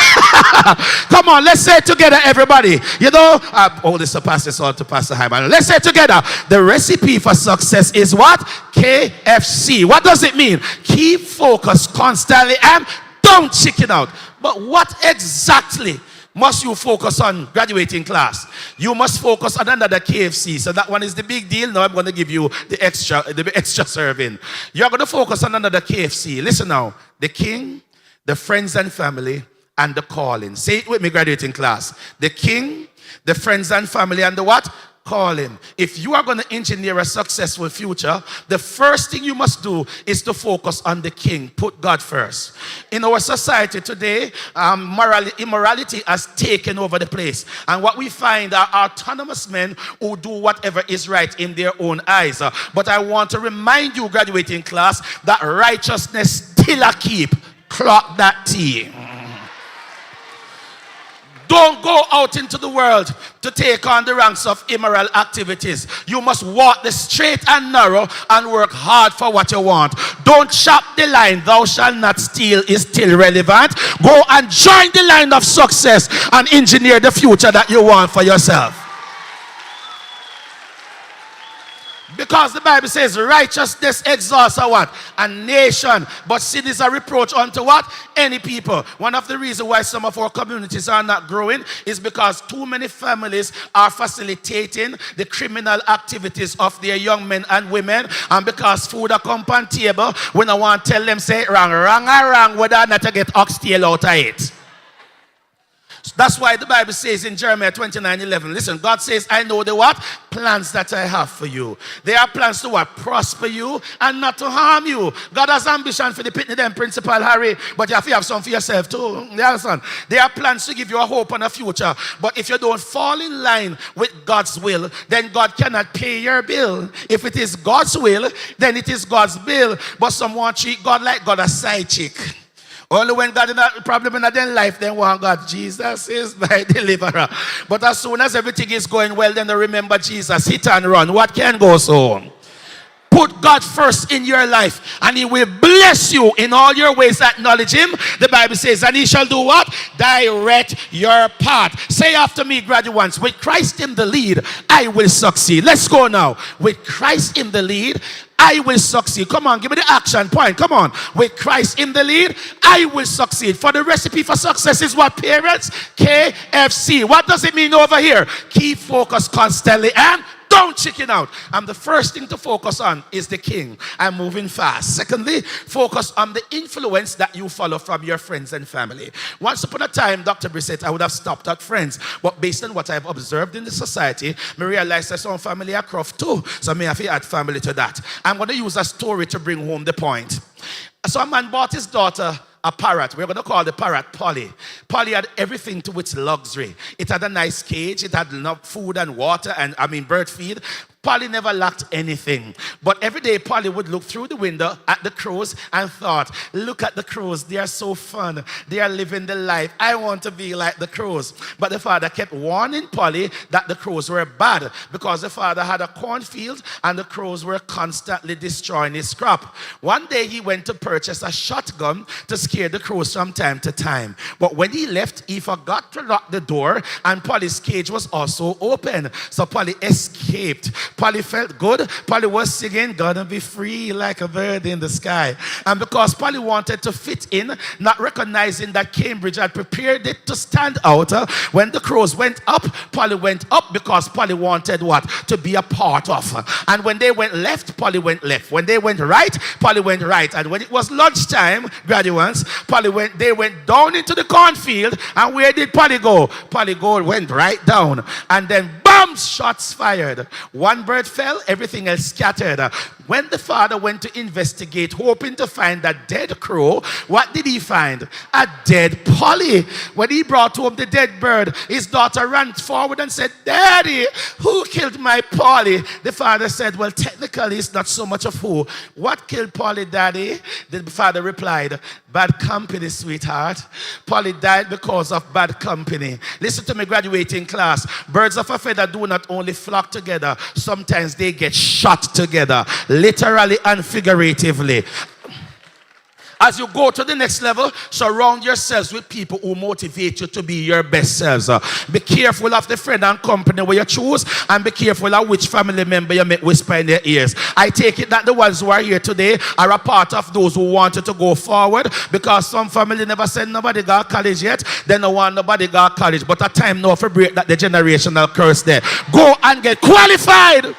Come on, let's say it together, everybody. You know, hold this to pass this on to Pastor Hyman. Let's say it together. The recipe for success is what? KFC. What does it mean? Keep focus constantly and don't check it out. But what exactly must you focus on graduating class? You must focus on another KFC. So that one is the big deal. Now I'm going to give you the extra serving. You're going to focus on another KFC. Listen now. The king, the friends and family, and the calling. Say it with me, graduating class. The king, the friends and family, and the what? Calling. If you are going to engineer a successful future, the first thing you must do is to focus on the king. Put God first. In our society today, immorality has taken over the place. And what we find are autonomous men who do whatever is right in their own eyes. But I want to remind you, graduating class, that righteousness still a keep. Clock that T. Don't go out into the world to take on the ranks of immoral activities. You must walk the straight and narrow and work hard for what you want. Don't chop the line, thou shalt not steal is still relevant. Go and join the line of success and engineer the future that you want for yourself. Because the Bible says righteousness exalts a what? A nation. But sin is a reproach unto what? Any people. One of the reasons why some of our communities are not growing is because too many families are facilitating the criminal activities of their young men and women. And because food are come on table, we don't want to tell them say wrong or wrong, whether or not to get oxtail out of it. That's why the Bible says in Jeremiah 29:11, listen, God says, I know the what? Plans that I have for you. They are plans to what? Prosper you and not to harm you. God has ambition for the pitney them principal, Harry, but you have to have some for yourself too. You understand? They are plans to give you a hope and a future. But if you don't fall in line with God's will, then God cannot pay your bill. If it is God's will, then it is God's bill. But someone treat God like God a side chick. Only when God in a problem in their life, then one God, Jesus is my deliverer. But as soon as everything is going well, then they remember Jesus, hit and run. What can go so? Put God first in your life, and he will bless you in all your ways. Acknowledge him. The Bible says, and he shall do what? Direct your path. Say after me, graduates, with Christ in the lead, I will succeed. Let's go now. With Christ in the lead, I will succeed. Come on, give me the action point. Come on. With Christ in the lead, I will succeed. For the recipe for success is what, parents? KFC. What does it mean over here? Keep focused constantly and don't chicken out. And the first thing to focus on is the king. I'm moving fast. Secondly, focus on the influence that you follow from your friends and family. Once upon a time, Dr. Brissett, I would have stopped at friends. But based on what I've observed in the society, I realized that some family are cruft too. So I have to add family to that. I'm going to use a story to bring home the point. So a man bought his daughter a parrot. We're going to call the parrot Polly. Polly had everything to its luxury. It had a nice cage. It had enough food and water and, bird feed. Polly never lacked anything. But every day, Polly would look through the window at the crows and thought, look at the crows. They are so fun. They are living the life. I want to be like the crows. But the father kept warning Polly that the crows were bad because the father had a cornfield and the crows were constantly destroying his crop. One day, he went to purchase a shotgun to scare the crows from time to time. But when he left, he forgot to lock the door and Polly's cage was also open. So Polly escaped. Polly felt good. Polly was singing, gonna be free like a bird in the sky. And because Polly wanted to fit in, not recognizing that Cambridge had prepared it to stand out, when the crows went up, Polly went up because Polly wanted what? To be a part of. And when they went left, Polly went left. When they went right, Polly went right. And when it was lunchtime, graduates, they went down into the cornfield. And where did Polly go? Polly went right down. And then bam, shots fired. One bird fell, everything else scattered. When the father went to investigate, hoping to find a dead crow, what did he find? A dead Polly. When he brought home the dead bird, his daughter ran forward and said, Daddy, who killed my Polly? The father said, well, technically, it's not so much of who. What killed Polly, Daddy? The father replied, bad company, sweetheart. Polly died because of bad company. Listen to me, graduating class. Birds of a feather do not only flock together, sometimes they get shot together, literally and figuratively. As you go to the next level, surround yourselves with people who motivate you to be your best selves. Be careful of the friend and company where you choose, and be careful of which family member you make whisper in their ears. I take it that the ones who are here today are a part of those who wanted to go forward, because some family never said nobody got college yet. They don't want nobody got college, but a time now for break that the generational curse there. Go and get qualified.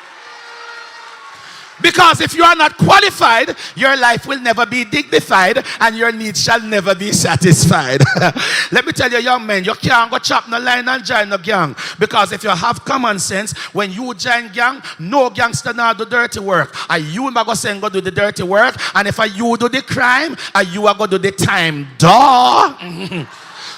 Because if you are not qualified, your life will never be dignified and your needs shall never be satisfied. Let me tell you, young men, you can't go chop no line and join no gang. Because if you have common sense, when you join gang, no gangster now do dirty work. And you are going to go do the dirty work. And if you do the crime, you are going to do the time. Duh.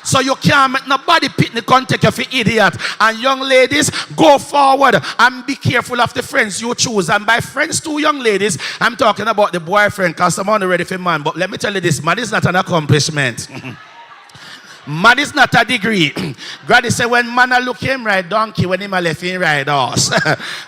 So you can't make nobody picnic contact you for idiot. And young ladies, go forward and be careful of the friends you choose. And by friends too, young ladies, I'm talking about the boyfriend, because I'm only ready for man. But let me tell you this, man is not an accomplishment. Man is not a degree. Granny said when man a look him ride donkey, when him a left him ride horse.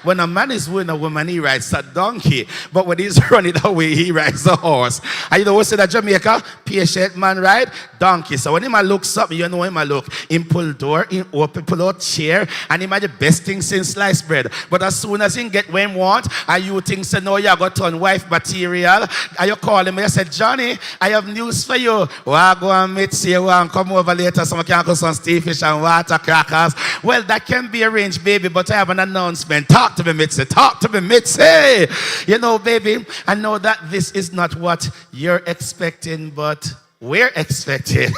When a man is with a woman, he rides a donkey. But when he's running away, he rides a horse. And you know what say that Jamaica? Patient man ride donkey. So when him a look something, you know him a look. Him pull door, him open, pull out chair, and him a the best thing since sliced bread. But as soon as he get what him want, and you think say no, you got turn wife material, and you call him and you say, Johnny, I have news for you. Well, go and meet you and come over later so I can cook some steak fish and water crackers. Well, that can be arranged, baby, but I have an announcement. Talk to me, Mitzi. Talk to me, Mitzi. You know, baby, I know that this is not what you're expecting, but we're expecting.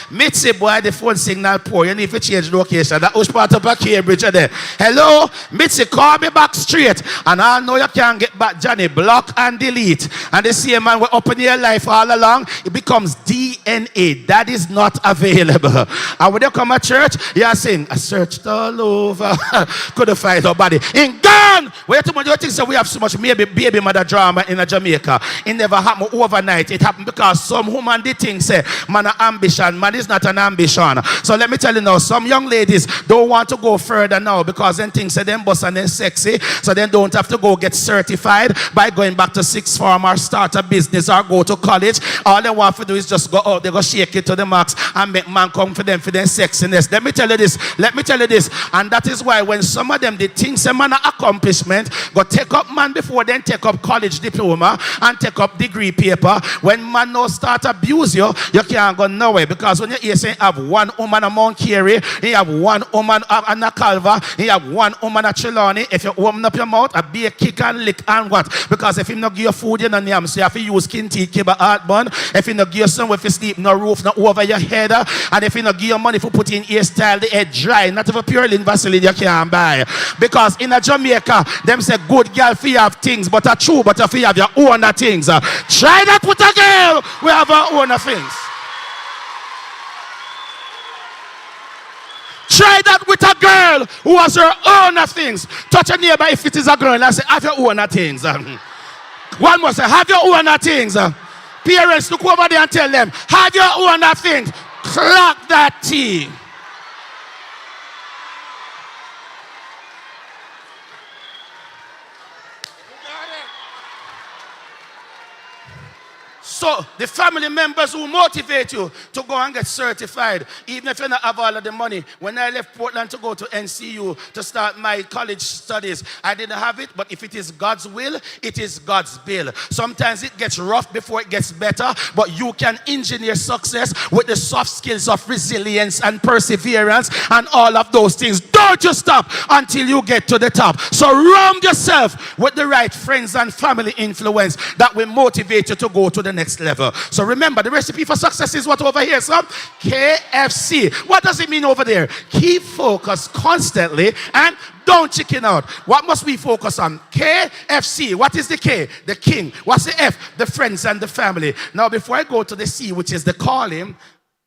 Mitzi, boy, the phone signal poor. You need to change location. That was part of a Cambridge there. Hello? Mitzi, call me back straight. And I know you can't get back Johnny. Block and delete. And the same man will open your life all along. It becomes DNA. That is not available. And when you come to church, you are saying, I searched all over. Couldn't find nobody. In gone! Where too much you think so we have so much baby mother drama in Jamaica. It never happened overnight. It happened because some woman did things. Say, man, ambition, man is not an ambition. So let me tell you now, some young ladies don't want to go further now because then things say them boss and then sexy, so then don't have to go get certified by going back to sixth form or start a business or go to college. All they want to do is just go out, they go shake it to the max and make man come for them sexiness. Let me tell you this, and that is why when some of them they think some man accomplishment, go take up man before then take up college diploma and take up degree paper. When man now start abuse you can't go nowhere because when you say have one woman at Mount Carey, you have one woman at Nakalva, you have one woman at Trelawney. If you open up your mouth, be a kick and lick and what? Because if you not give you food, you don't name, so you have to use skin teeth, keep a heartburn. If you not give you somewhere to sleep, no roof, no over your head, and if you not give you money for putting hairstyle, the head dry, not even pure Vaseline you can't buy. Because in a Jamaica, them say good girl for you have things, but a true, but if you have your own things. Try that with a girl, we have our own things. Try that with a girl who has her own things. Touch a neighbor if it is a girl and say, have your own things. One more say, have your own things. Parents, look over there and tell them, have your own things. Clock that tea. So the family members who motivate you to go and get certified, even if you don't have all of the money. When I left Portland to go to NCU to start my college studies, I didn't have it, but if it is God's will, it is God's bill. Sometimes it gets rough before it gets better, but you can engineer success with the soft skills of resilience and perseverance and all of those things. Don't just stop until you get to the top. Surround yourself with the right friends and family influence that will motivate you to go to the next level. So remember, the recipe for success is what over here, son? KFC. What does it mean over there? Keep focused constantly and don't chicken out. What must we focus on? KFC. What is the K? The king. What's the F? The friends and the family. Now, before I go to the C, which is the calling,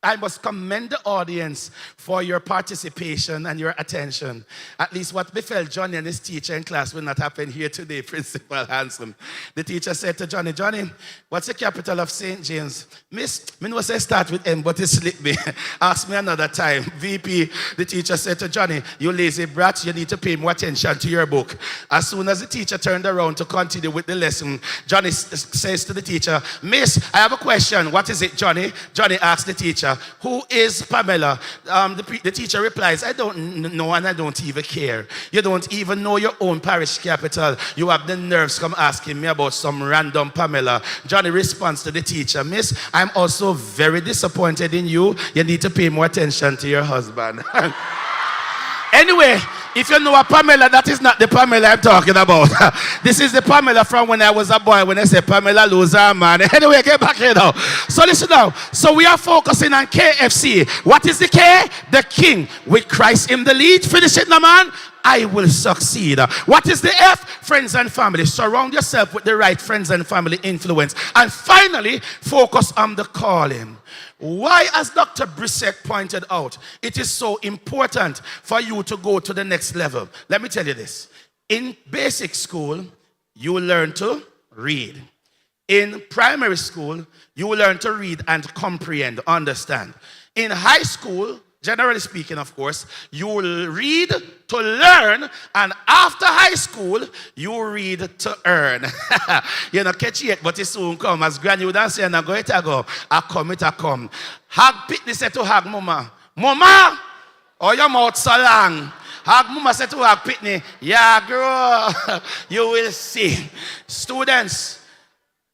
I must commend the audience for your participation and your attention. At least what befell Johnny and his teacher in class will not happen here today, Principal Hanson. The teacher said to Johnny, Johnny, what's the capital of St. James? Miss, me know say start with M, but it slipped me. Ask me another time. VP, the teacher said to Johnny, you lazy brat, you need to pay more attention to your book. As soon as the teacher turned around to continue with the lesson, Johnny says to the teacher, Miss, I have a question. What is it, Johnny? Johnny asks the teacher, who is Pamela? The teacher replies, I don't know and I don't even care. You don't even know your own parish capital. You have the nerves come asking me about some random Pamela. Johnny responds to the teacher, Miss, I'm also very disappointed in you. You need to pay more attention to your husband. Anyway, if you know a Pamela, that is not the Pamela I'm talking about. This is the Pamela from when I was a boy, when I said Pamela lose her man. Anyway, get back here now. So listen now. So we are focusing on KFC. What is the K? The king. With Christ in the lead. Finish it now, man. I will succeed. What is the F? Friends and family. Surround yourself with the right friends and family influence. And finally, focus on the calling. Why, as Dr. Brissett pointed out, it is so important for you to go to the next level. Let me tell you this. In basic school, you will learn to read. In primary school, you will learn to read and comprehend, understand. In high school, generally speaking, of course, you will read to learn, and after high school, you read to earn. You know, catch it, but it soon come. As Granny would say, and I go, it a go. I come, it a come. Hag pitney said to hag mama, Mama, oh, your mouth so long. Hag mama said to hag pitney, yeah, girl, you will see. Students,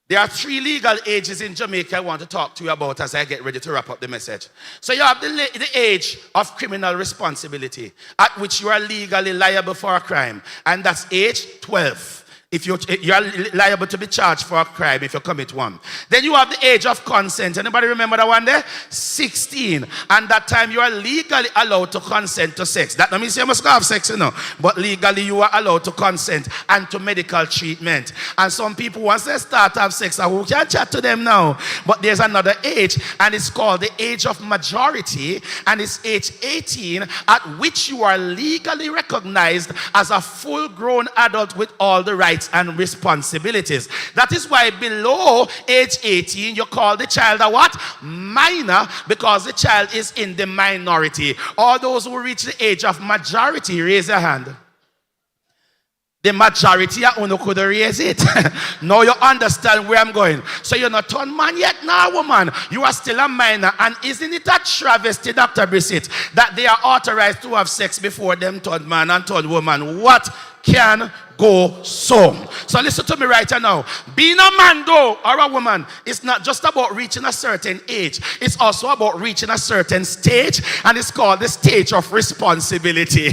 there are 3 legal ages in Jamaica I want to talk to you about as I get ready to wrap up the message. So you have the age of criminal responsibility, at which you are legally liable for a crime, and that's age 12. If you are liable to be charged for a crime if you commit one. Then you have the age of consent. Anybody remember that one there? 16. And that time you are legally allowed to consent to sex. That doesn't mean you must have sex, you know. But legally you are allowed to consent and to medical treatment. And some people, once they start to have sex, who can chat to them now? But there's another age, and it's called the age of majority, and it's age 18, at which you are legally recognized as a full-grown adult with all the rights and responsibilities. That is why below age 18, you call the child a what? Minor, because the child is in the minority. All those who reach the age of majority, raise your hand. The majority of you could raise it. Now you understand where I'm going. So you're not turned man yet, now woman. You are still a minor. And isn't it a travesty, Dr. Brissett, that they are authorized to have sex before them turned man and turned woman? What can go so? So listen to me right now. Being a man though, or a woman, it's not just about reaching a certain age. It's also about reaching a certain stage, and it's called the stage of responsibility.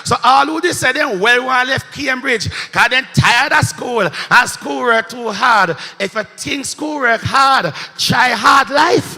So all who they said them well one left Cambridge because they tired of school and schoolwork too hard. If you think schoolwork hard, try hard life.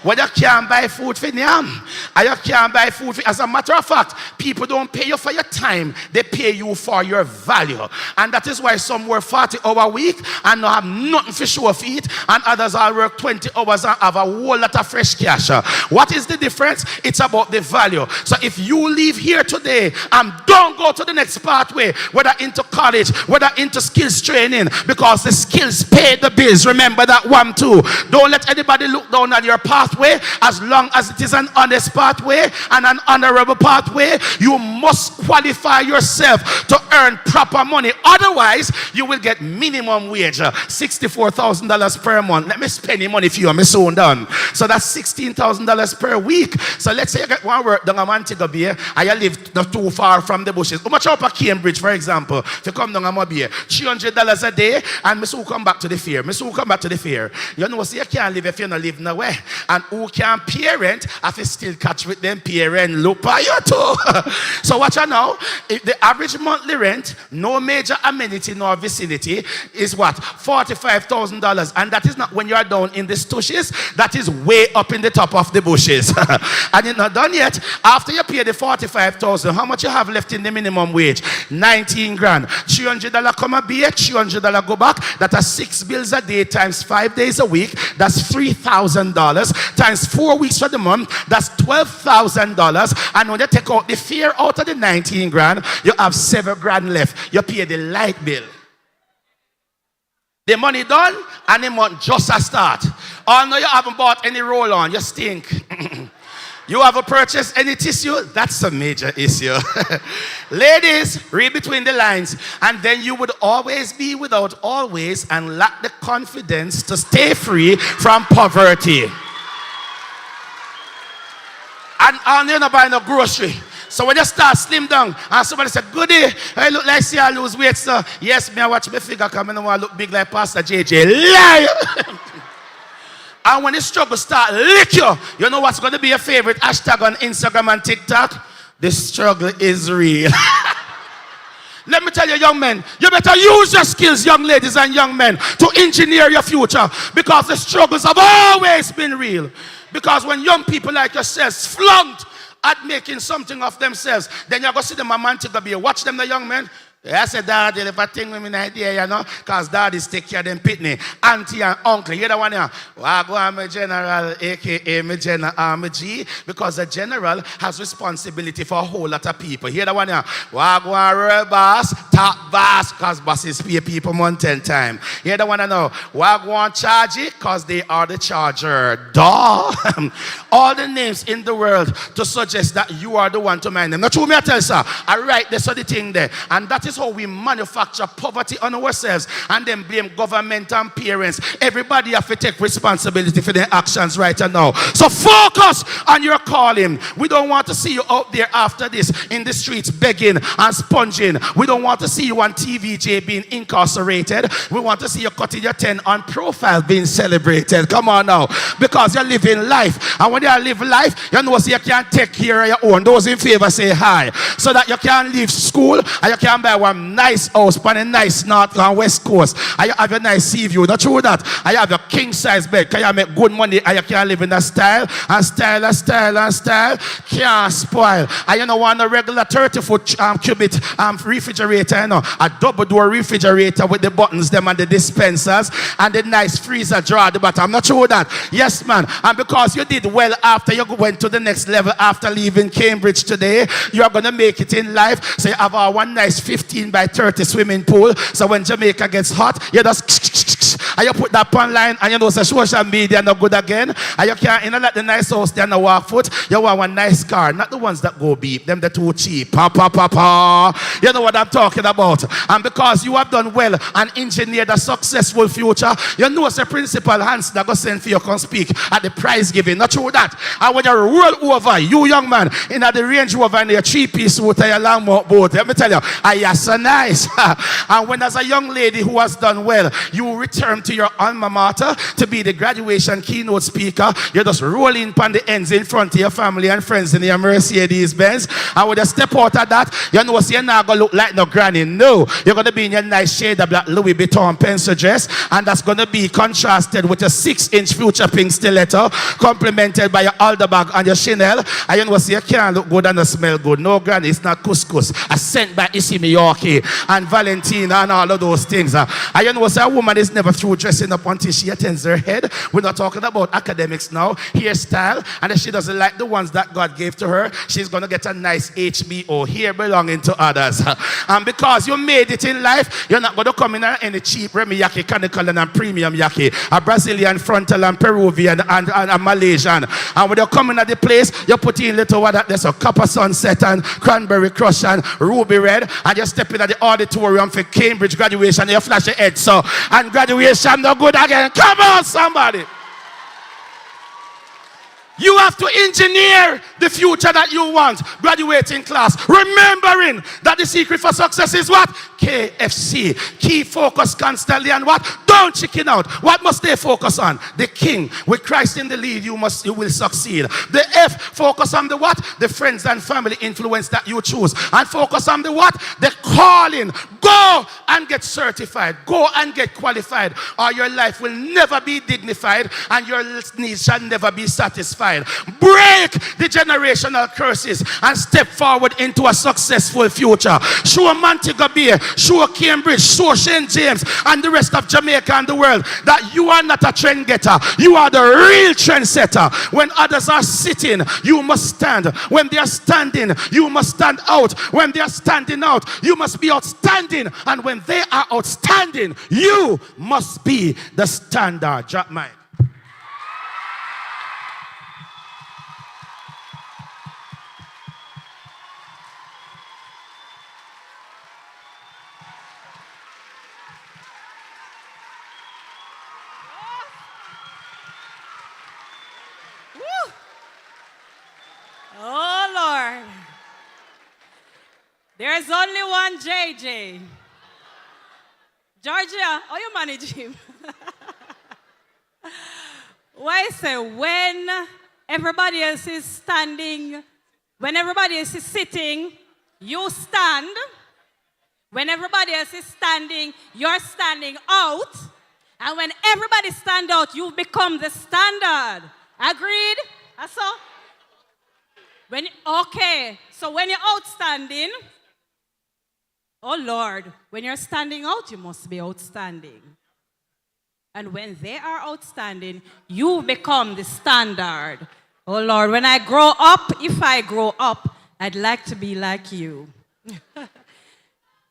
When you can't buy food for them, and you can't buy food for, as a matter of fact, people don't pay you for your time, they pay you for your value. And that is why some work 40-hour week and not have nothing for show of it, and others all work 20 hours and have a whole lot of fresh cash. What is the difference? It's about the value. So if you leave here today and don't go to the next pathway, whether into college, whether into skills training, because the skills pay the bills. Remember that one too. Don't let anybody look down on your pathway. As long as it is an honest pathway and an honorable pathway, you must qualify yourself to earn proper money. Otherwise, you will get minimum wage, $64,000 per month. Let me spend your money for you. I'm soon done. So that's $16,000 per week. So let's say you get one work down a Montego Bay and you live not too far from the bushes. How much up at Cambridge, for example? If you come down a Bay, $300 a day, and Miss who come back to the fair. Miss who come back to the fair. You know, so you can't live if you don't live nowhere. And who can parent if you still catch with them parent look by you too. So watch out now. If the average monthly rent, no major amenity nor vicinity, is what? $45,000. And that is not when you are down in the stushes. That is way up in the top of the bushes. And you're not done yet. After you pay the $45,000, how much you have left in the minimum wage? 19 grand. $300 come a beer, $300 go back. That are 6 bills a day times 5 days a week. That's $3,000 times 4 weeks for the month. That's $12,000. And when you take out the fare out of the 19 grand, you have 7 grand left. You pay the light bill. The money done and the month just a start. Oh no, you haven't bought any roll on. You stink. You haven't purchased any tissue? That's a major issue. Ladies, read between the lines. And then you would always be without always and lack the confidence to stay free from poverty. And you're not buying no grocery. So when you start slim down and somebody say, goody, I look like see I lose weight, sir. Yes, me I watch my figure come, I don't want to look big like Pastor JJ. Liar! And when the struggle start lick you, you know what's going to be your favorite hashtag on Instagram and TikTok? The struggle is real. Let me tell you, young men, you better use your skills, young ladies and young men, to engineer your future, because the struggles have always been real. Because when young people like yourselves flunked at making something of themselves, then you're going to see them a man to be. Watch them, the young men. I said, Daddy, if I think women idea, you know, because daddies take care of them pitney. Auntie and uncle, you the one here. Well, I go on my general, a.k.a. my general, my G, because the general has responsibility for a whole lot of people. Hear the one here. Well, I go on real boss, top boss, because bosses pay people month 10 time. Hear the one I know. Well, I go on charge it, because they are the charger. Duh. All the names in the world to suggest that you are the one to mind them. Not true, me I tell you, sir. I write this on the thing there. And that is how we manufacture poverty on ourselves and then blame government and parents. Everybody have to take responsibility for their actions right now. So focus on your calling. We don't want to see you out there after this in the streets begging and sponging. We don't want to see you on TVJ being incarcerated. We want to see you cutting your 10 on profile being celebrated. Come on now. Because you're living life. And when you live life, you know so you can take care of your own. Those in favor say hi. So that you can leave school and you can buy one nice house on a nice north and west coast. And you have a nice sea view. Not true that. And you have your king size bed. Can you make good money and you can live in a style and style and style and style. Can't spoil. And you know want a regular 30-foot cubic refrigerator, you know, a double door refrigerator with the buttons them and the dispensers and the nice freezer drawer at the bottom. Not true that. Yes, man. And because you did well after you went to the next level after leaving Cambridge today, you are going to make it in life. So you have one nice 15 by 30 swimming pool. So when Jamaica gets hot, you just and you put that online and you know so social media no good again. And you can't you know like the nice house there no walk foot. You want one nice car, not the ones that go beep. Them they're too cheap. Pa pa pa pa. You know what I'm talking about. And because you have done well and engineered a successful future, you know the principal hands that go send for you can speak at the prize giving. Not true that. And when you roll over, you young man, in the Range Rover and your 3-piece suit and your long boat, let me tell you, you're so nice. And when as a young lady who has done well, you return to your alma mater to be the graduation keynote speaker, you're just rolling on the ends in front of your family and friends in your Mercedes Benz. And when you step out of that, you know so you're not going to look like no granny. No, you're going to be in your nice shade of black Louis Vuitton pencil dress, and that's going to be contrasted with a 6-inch future pink stiletto, complemented by your Alderbag and your Chanel. And you know so you can't look good and not smell good. No, granny, it's not couscous. I sent by Issy Miyake and Valentina and all of those things. And you know so a woman is never through dressing up until she attends her head. We're not talking about academics now, hairstyle, and if she doesn't like the ones that God gave to her, she's going to get a nice HBO, hair belonging to others. And because you made it in life, you're not going to come in any cheap Remy Yaki, Canical and premium Yaki, a Brazilian frontal and Peruvian and Malaysian. And when you come in at the place, you put in little what there's a Copper Sunset and Cranberry Crush and Ruby Red, and you step in at the auditorium for Cambridge graduation, and you flash your head so, and graduation no good again. Come on, somebody. You have to engineer the future that you want. Graduating class. Remembering that the secret for success is what? KFC. Key focus constantly on what? Don't chicken out. What must they focus on? The king. With Christ in the lead, you will succeed. The F, focus on the what? The friends and family influence that you choose. And focus on the what? The calling. Go and get certified. Go and get qualified. Or your life will never be dignified and your needs shall never be satisfied. Break the generational curses and step forward into a successful future. Show Montego Bay, show Cambridge, show St. James and the rest of Jamaica and the world that you are not a trend getter. You are the real trendsetter. When others are sitting, you must stand. When they are standing, you must stand out. When they are standing out, you must be outstanding. And when they are outstanding, you must be the standard. Drop mic. Oh, Lord. There's only one JJ. Georgia, how you manage him? Why say when everybody else is standing, when everybody else is sitting, you stand. When everybody else is standing, you're standing out. And when everybody stand out, you become the standard. Agreed? That's all? Okay, so when you're outstanding, Oh Lord, when you're standing out, you must be outstanding. And when they are outstanding, you become the standard. Oh Lord, when I grow up, if I grow up, I'd like to be like you.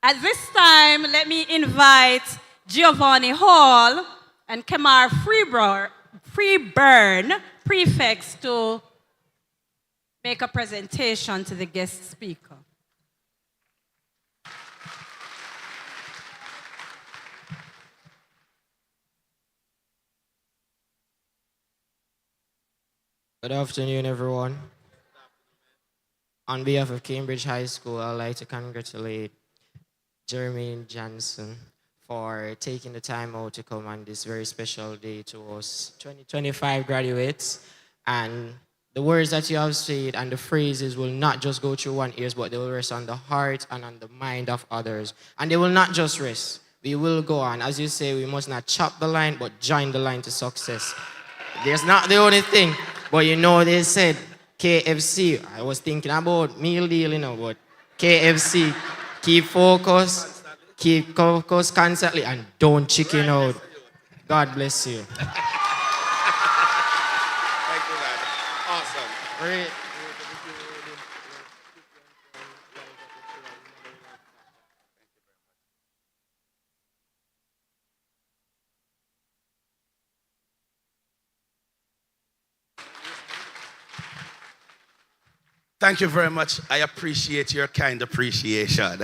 At this time, let me invite Giovanni Hall and Kemar Freeburn, prefects, to make a presentation to the guest speaker. Good afternoon, everyone. On behalf of Cambridge High School, I'd like to congratulate Jermaine Johnson for taking the time out to come on this very special day to us 2025 graduates. And the words that you have said and the phrases will not just go through one ears, but they will rest on the heart and on the mind of others. And they will not just rest. We will go on. As you say, we must not chop the line, but join the line to success. There's not the only thing. But you know, they said KFC. I was thinking about meal deal, but KFC, keep focus constantly, and don't chicken out. God bless you. Thank you, man. Awesome. Thank you very much. I appreciate your kind appreciation.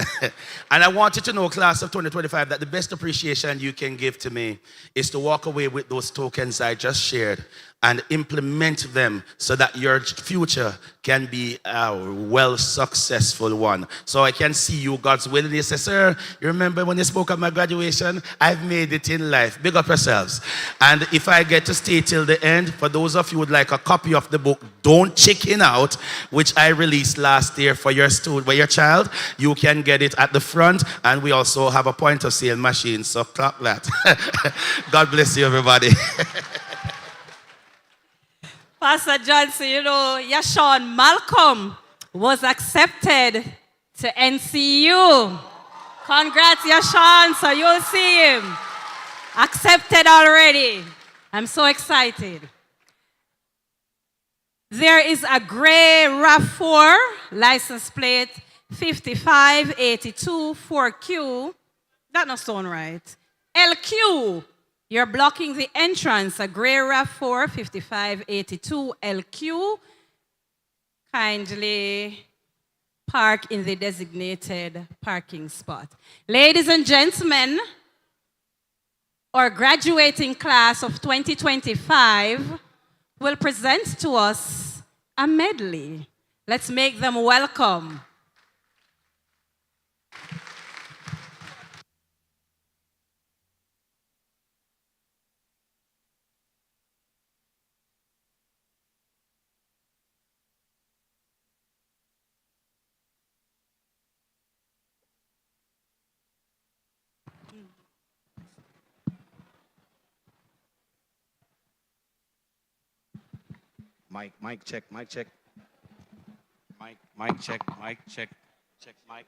And I want you to know, class of 2025, that the best appreciation you can give to me is to walk away with those tokens I just shared and implement them so that your future can be a well successful one. So I can see you, God's willing. You say, sir, you remember when you spoke at my graduation? I've made it in life. Big up yourselves. And if I get to stay till the end, for those of you who would like a copy of the book, Don't Chicken Out, which I released last year for your student, for your child, you can get it at the front. And we also have a point of sale machine. So clap that. God bless you, everybody. Pastor Johnson, Yashon Malcolm was accepted to NCU. Congrats, Yashon. So you'll see him. Accepted already. I'm so excited. There is a gray RAV4 license plate 5582 4Q. That not sound right. LQ. You're blocking the entrance. A gray RAV4 5582 LQ. Kindly park in the designated parking spot. Ladies and gentlemen, our graduating class of 2025 will present to us a medley. Let's make them welcome. Mic check, mic check. Mic check, mic check. Check, mic.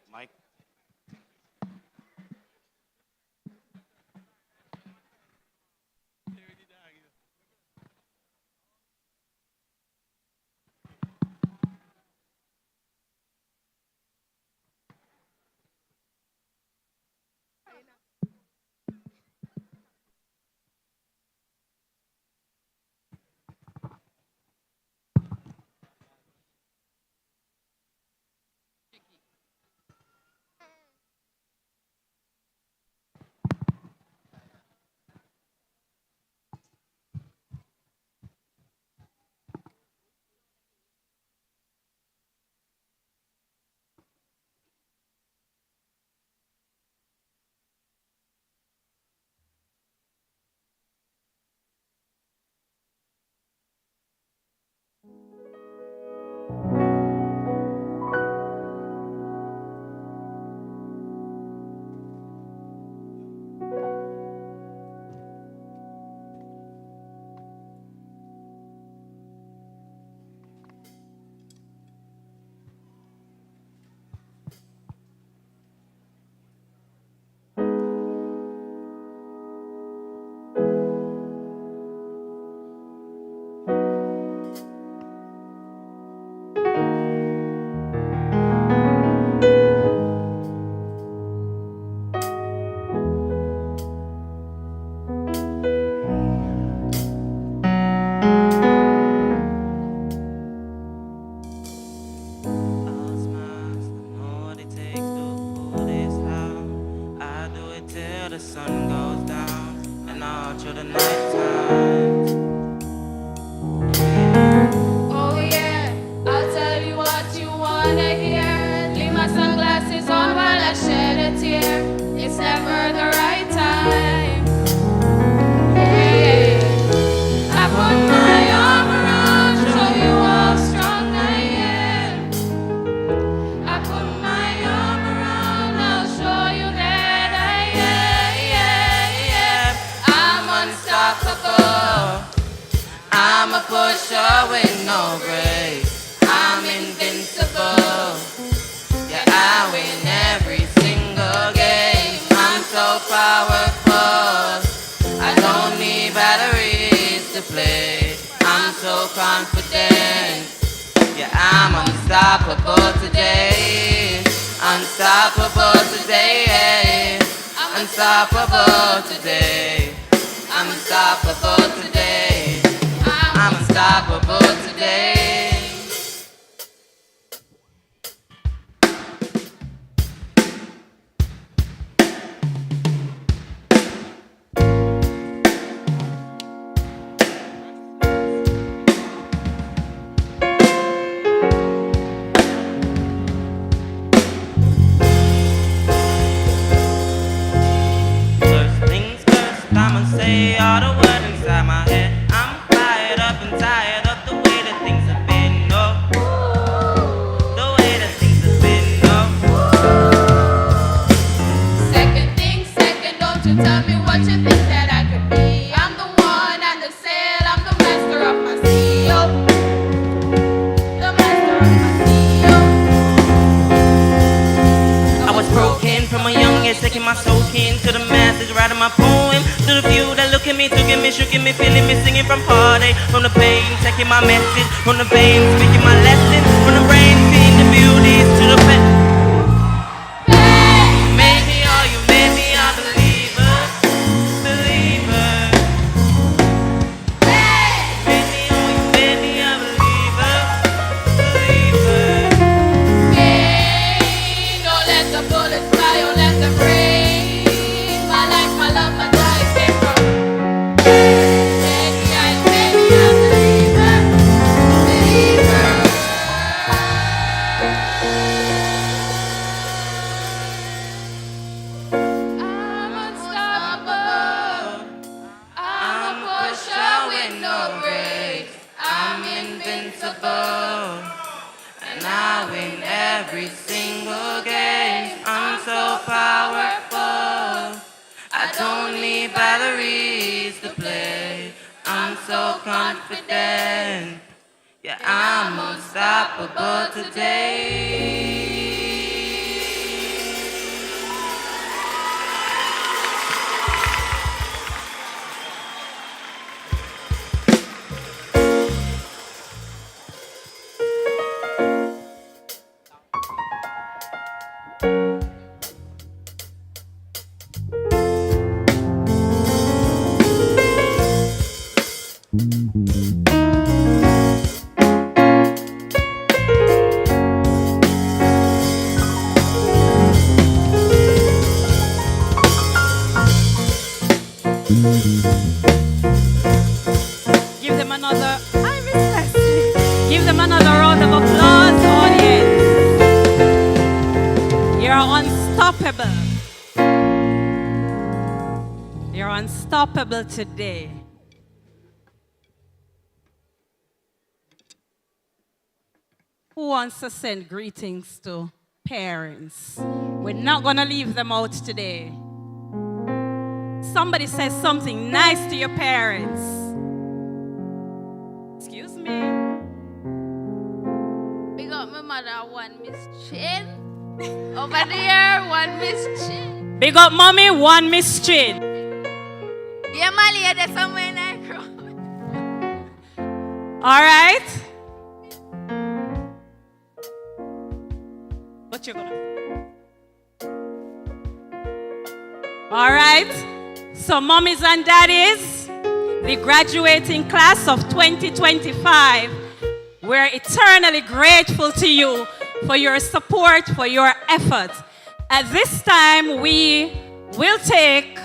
the sun goes down and all through the night time. Oh yeah, I'll tell you what you wanna hear. Leave my sunglasses on while I shed a tear. It's never the right time. Hey, I put my arm around, show you how strong I am. I put my arm around, I'll show you that I am. I'm unstoppable. I'm a pusher with no brakes. I'm invincible. Yeah, I win every single game. I'm so powerful. I don't need batteries to play. I'm so confident. Yeah, I'm unstoppable today. Unstoppable today. Unstoppable today. I'm unstoppable today. I'm unstoppable today. First things first, I'ma say all the words inside my head. I'm fired up and tired of the way that things have been, no. The way that things have been, no. Second thing, second, don't you tell me what you think that I could be. I'm the one at the sail, I'm the master of my CEO. The master of my CEO. I was broken from a young age, taking my soul kin to the masses, writing my poem to the few that look at me, took at me, shook at me, feeling me, singing from heartache, from the pain, taking my message, from the veins, speaking my lesson, from the brain, seeing the beauties to the pet. You made me all, you made me a believer, believer. You made me all, you made me a believer, believer. Hey, don't let the bullets fly, don't let them rain. My life, my love, my joy came from. Baby, I'm a believer, believer. I'm unstoppable. I'm a pusher with no brakes. I'm invincible. And I win every single game. I'm so powerful. I don't need batteries to play. I'm so confident. Yeah, I'm unstoppable today. Give them another. I miss Leslie. Give them another round of applause, audience. You're unstoppable. You're unstoppable today. Who wants to send greetings to parents? We're not going to leave them out today. Somebody says something nice to your parents. Excuse me. Big up my mother, one Miss Chin. Over there, one Miss Chin. Big up mommy, one Miss Chin. Yeah, my lady, somewhere in I grow. All right. What you gonna do? All right. So mommies and daddies, the graduating class of 2025, we're eternally grateful to you for your support, for your efforts. At this time, we will take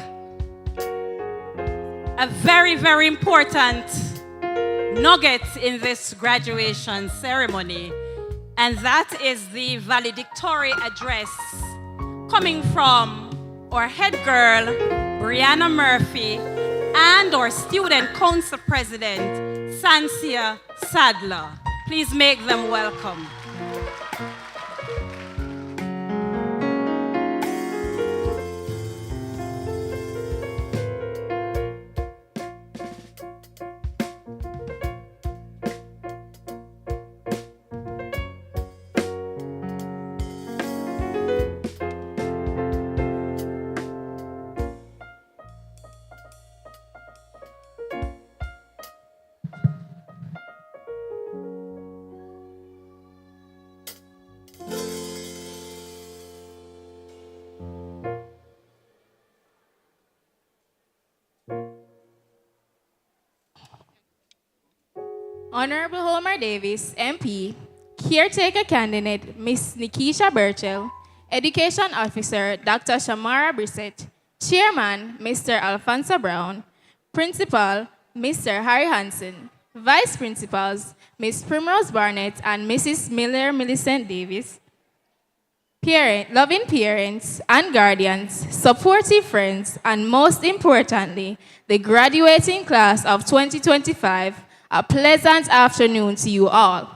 a very, very important nugget in this graduation ceremony, and that is the valedictory address coming from our head girl, Brianna Murphy, and our student council president, Sansia Sadler. Please make them welcome. Honorable Homer Davis, MP, caretaker candidate Ms. Nikisha Burchell, Education Officer Dr. Shamara Brissett, Chairman Mr. Alfonso Brown, Principal Mr. Harry Hansen, Vice Principals Ms. Primrose Barnett and Mrs. Miller Millicent Davis, loving parents and guardians, supportive friends, and most importantly, the graduating class of 2025, a pleasant afternoon to you all.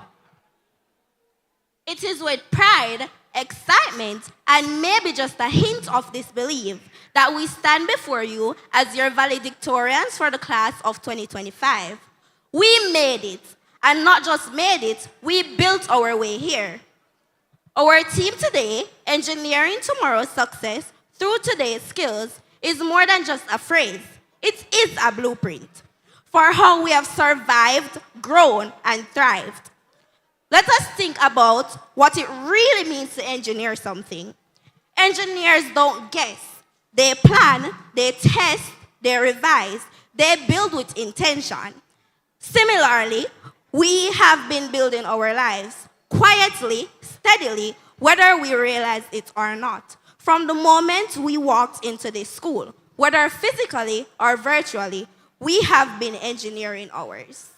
It is with pride, excitement, and maybe just a hint of disbelief that we stand before you as your valedictorians for the class of 2025. We made it, and not just made it, we built our way here. Our team today, engineering tomorrow's success through today's skills, is more than just a phrase. It is a blueprint for how we have survived, grown, and thrived. Let us think about what it really means to engineer something. Engineers don't guess. They plan, they test, they revise, they build with intention. Similarly, we have been building our lives quietly, steadily, whether we realize it or not. From the moment we walked into this school, whether physically or virtually, we have been engineering ours.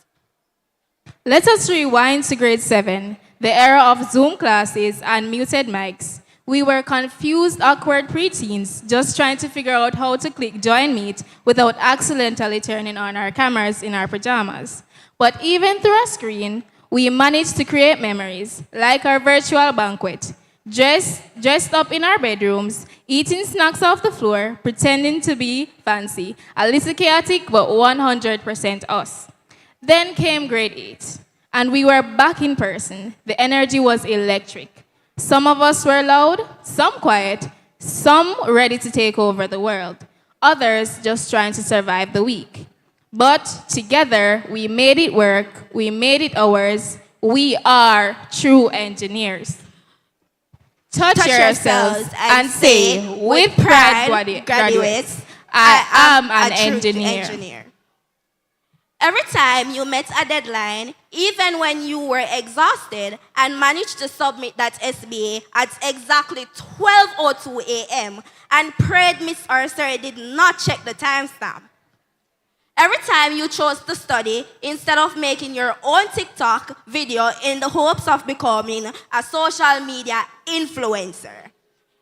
Let us rewind to grade 7, the era of Zoom classes and muted mics. We were confused, awkward preteens just trying to figure out how to click join meet without accidentally turning on our cameras in our pajamas. But even through a screen, we managed to create memories, like our virtual banquet. Dressed up in our bedrooms, eating snacks off the floor, pretending to be fancy. A little chaotic, but 100% us. Then came grade 8, and we were back in person. The energy was electric. Some of us were loud, some quiet, some ready to take over the world. Others just trying to survive the week. But together, we made it work, we made it ours. We are true engineers. Touch yourselves and say, with pride, graduates, I am an engineer. Every time you met a deadline, even when you were exhausted and managed to submit that SBA at exactly 12:02 a.m. and prayed Miss Arthur did not check the timestamp. Every time you chose to study instead of making your own TikTok video in the hopes of becoming a social media influencer.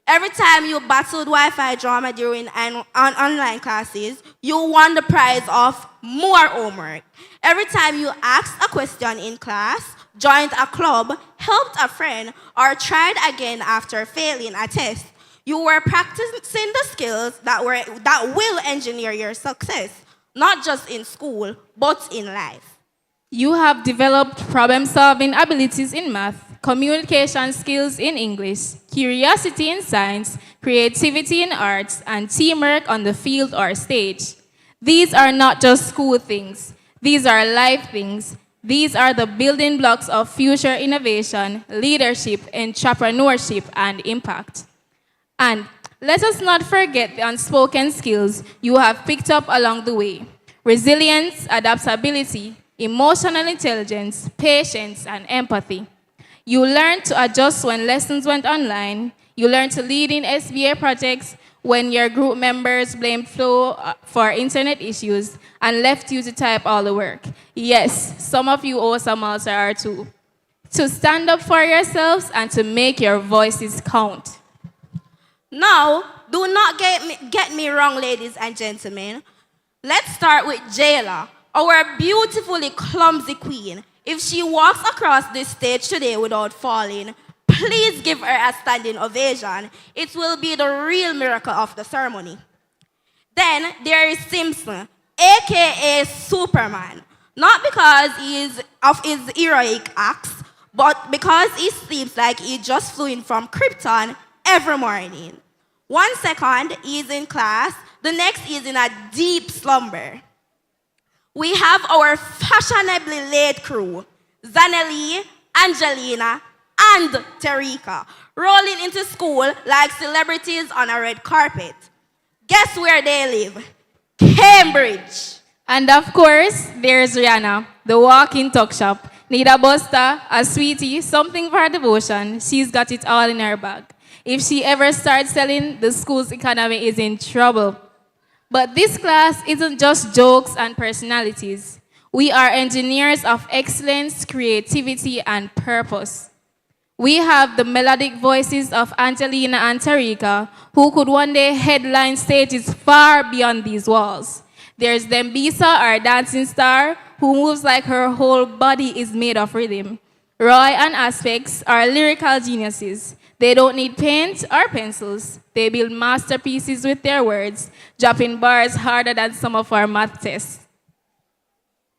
Every time you battled Wi-Fi drama during online classes, you won the prize of more homework. Every time you asked a question in class, joined a club, helped a friend, or tried again after failing a test, you were practicing the skills that will engineer your success. Not just in school, but in life. You have developed problem-solving abilities in math, communication skills in English, curiosity in science, creativity in arts, and teamwork on the field or stage. These are not just school things. These are life things. These are the building blocks of future innovation, leadership, entrepreneurship, and impact. And let us not forget the unspoken skills you have picked up along the way. Resilience, adaptability, emotional intelligence, patience, and empathy. You learned to adjust when lessons went online. You learn to lead in SBA projects when your group members blamed Flo for internet issues and left you to type all the work. Yes, some of you owe some also are too. To stand up for yourselves and to make your voices count. Now, do not get me wrong, ladies and gentlemen. Let's start with Jayla, our beautifully clumsy queen. If she walks across this stage today without falling, please give her a standing ovation. It will be the real miracle of the ceremony. Then there is Simpson, aka Superman. Not because of his heroic acts, but because he sleeps like he just flew in from Krypton every morning. 1 second he is in class, the next he is in a deep slumber. We have our fashionably late crew, Zanelli, Angelina, and Terika, rolling into school like celebrities on a red carpet. Guess where they live? Cambridge. And of course, there's Rihanna, the walking talk shop. Need a buster, a sweetie, something for her devotion. She's got it all in her bag. If she ever starts selling, the school's economy is in trouble. But this class isn't just jokes and personalities. We are engineers of excellence, creativity, and purpose. We have the melodic voices of Angelina and Tarika, who could one day headline stages far beyond these walls. There's Dembisa, our dancing star, who moves like her whole body is made of rhythm. Roy and Aspects are lyrical geniuses. They don't need paint or pencils. They build masterpieces with their words, dropping bars harder than some of our math tests.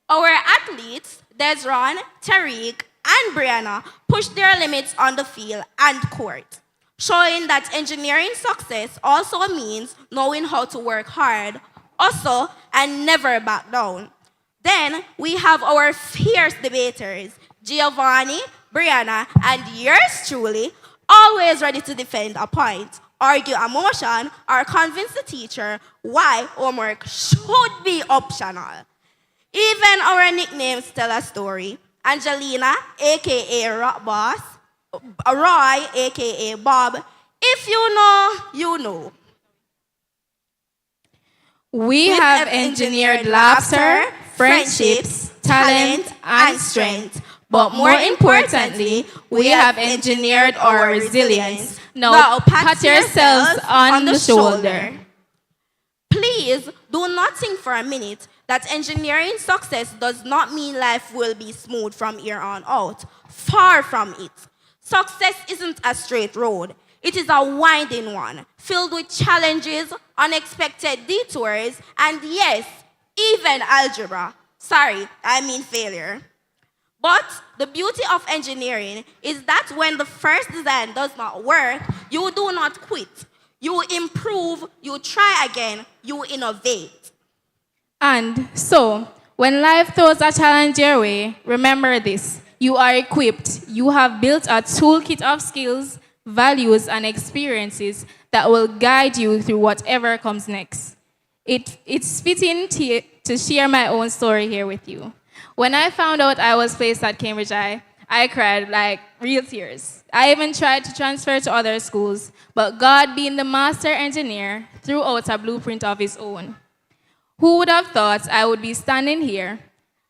Our athletes, Desron, Tariq, and Brianna, push their limits on the field and court, showing that engineering success also means knowing how to work hard, also, and never back down. Then we have our fierce debaters, Giovanni, Brianna, and yours truly, always ready to defend a point, argue a motion, or convince the teacher why homework should be optional. Even our nicknames tell a story. Angelina, aka Rock Boss, Roy, aka Bob. If you know, you know. We have engineered laughter, friendships, talent, and strength. But more importantly, we have engineered our resilience. Now pat yourselves on the shoulder. Please do not think for a minute that engineering success does not mean life will be smooth from here on out. Far from it. Success isn't a straight road. It is a winding one, filled with challenges, unexpected detours, and yes, even algebra. Sorry, I mean failure. But the beauty of engineering is that when the first design does not work, you do not quit. You improve, you try again, you innovate. And so, when life throws a challenge your way, remember this. You are equipped. You have built a toolkit of skills, values, and experiences that will guide you through whatever comes next. It's fitting to share my own story here with you. When I found out I was placed at Cambridge I cried like real tears. I even tried to transfer to other schools, but God, being the master engineer, threw out a blueprint of his own. Who would have thought I would be standing here,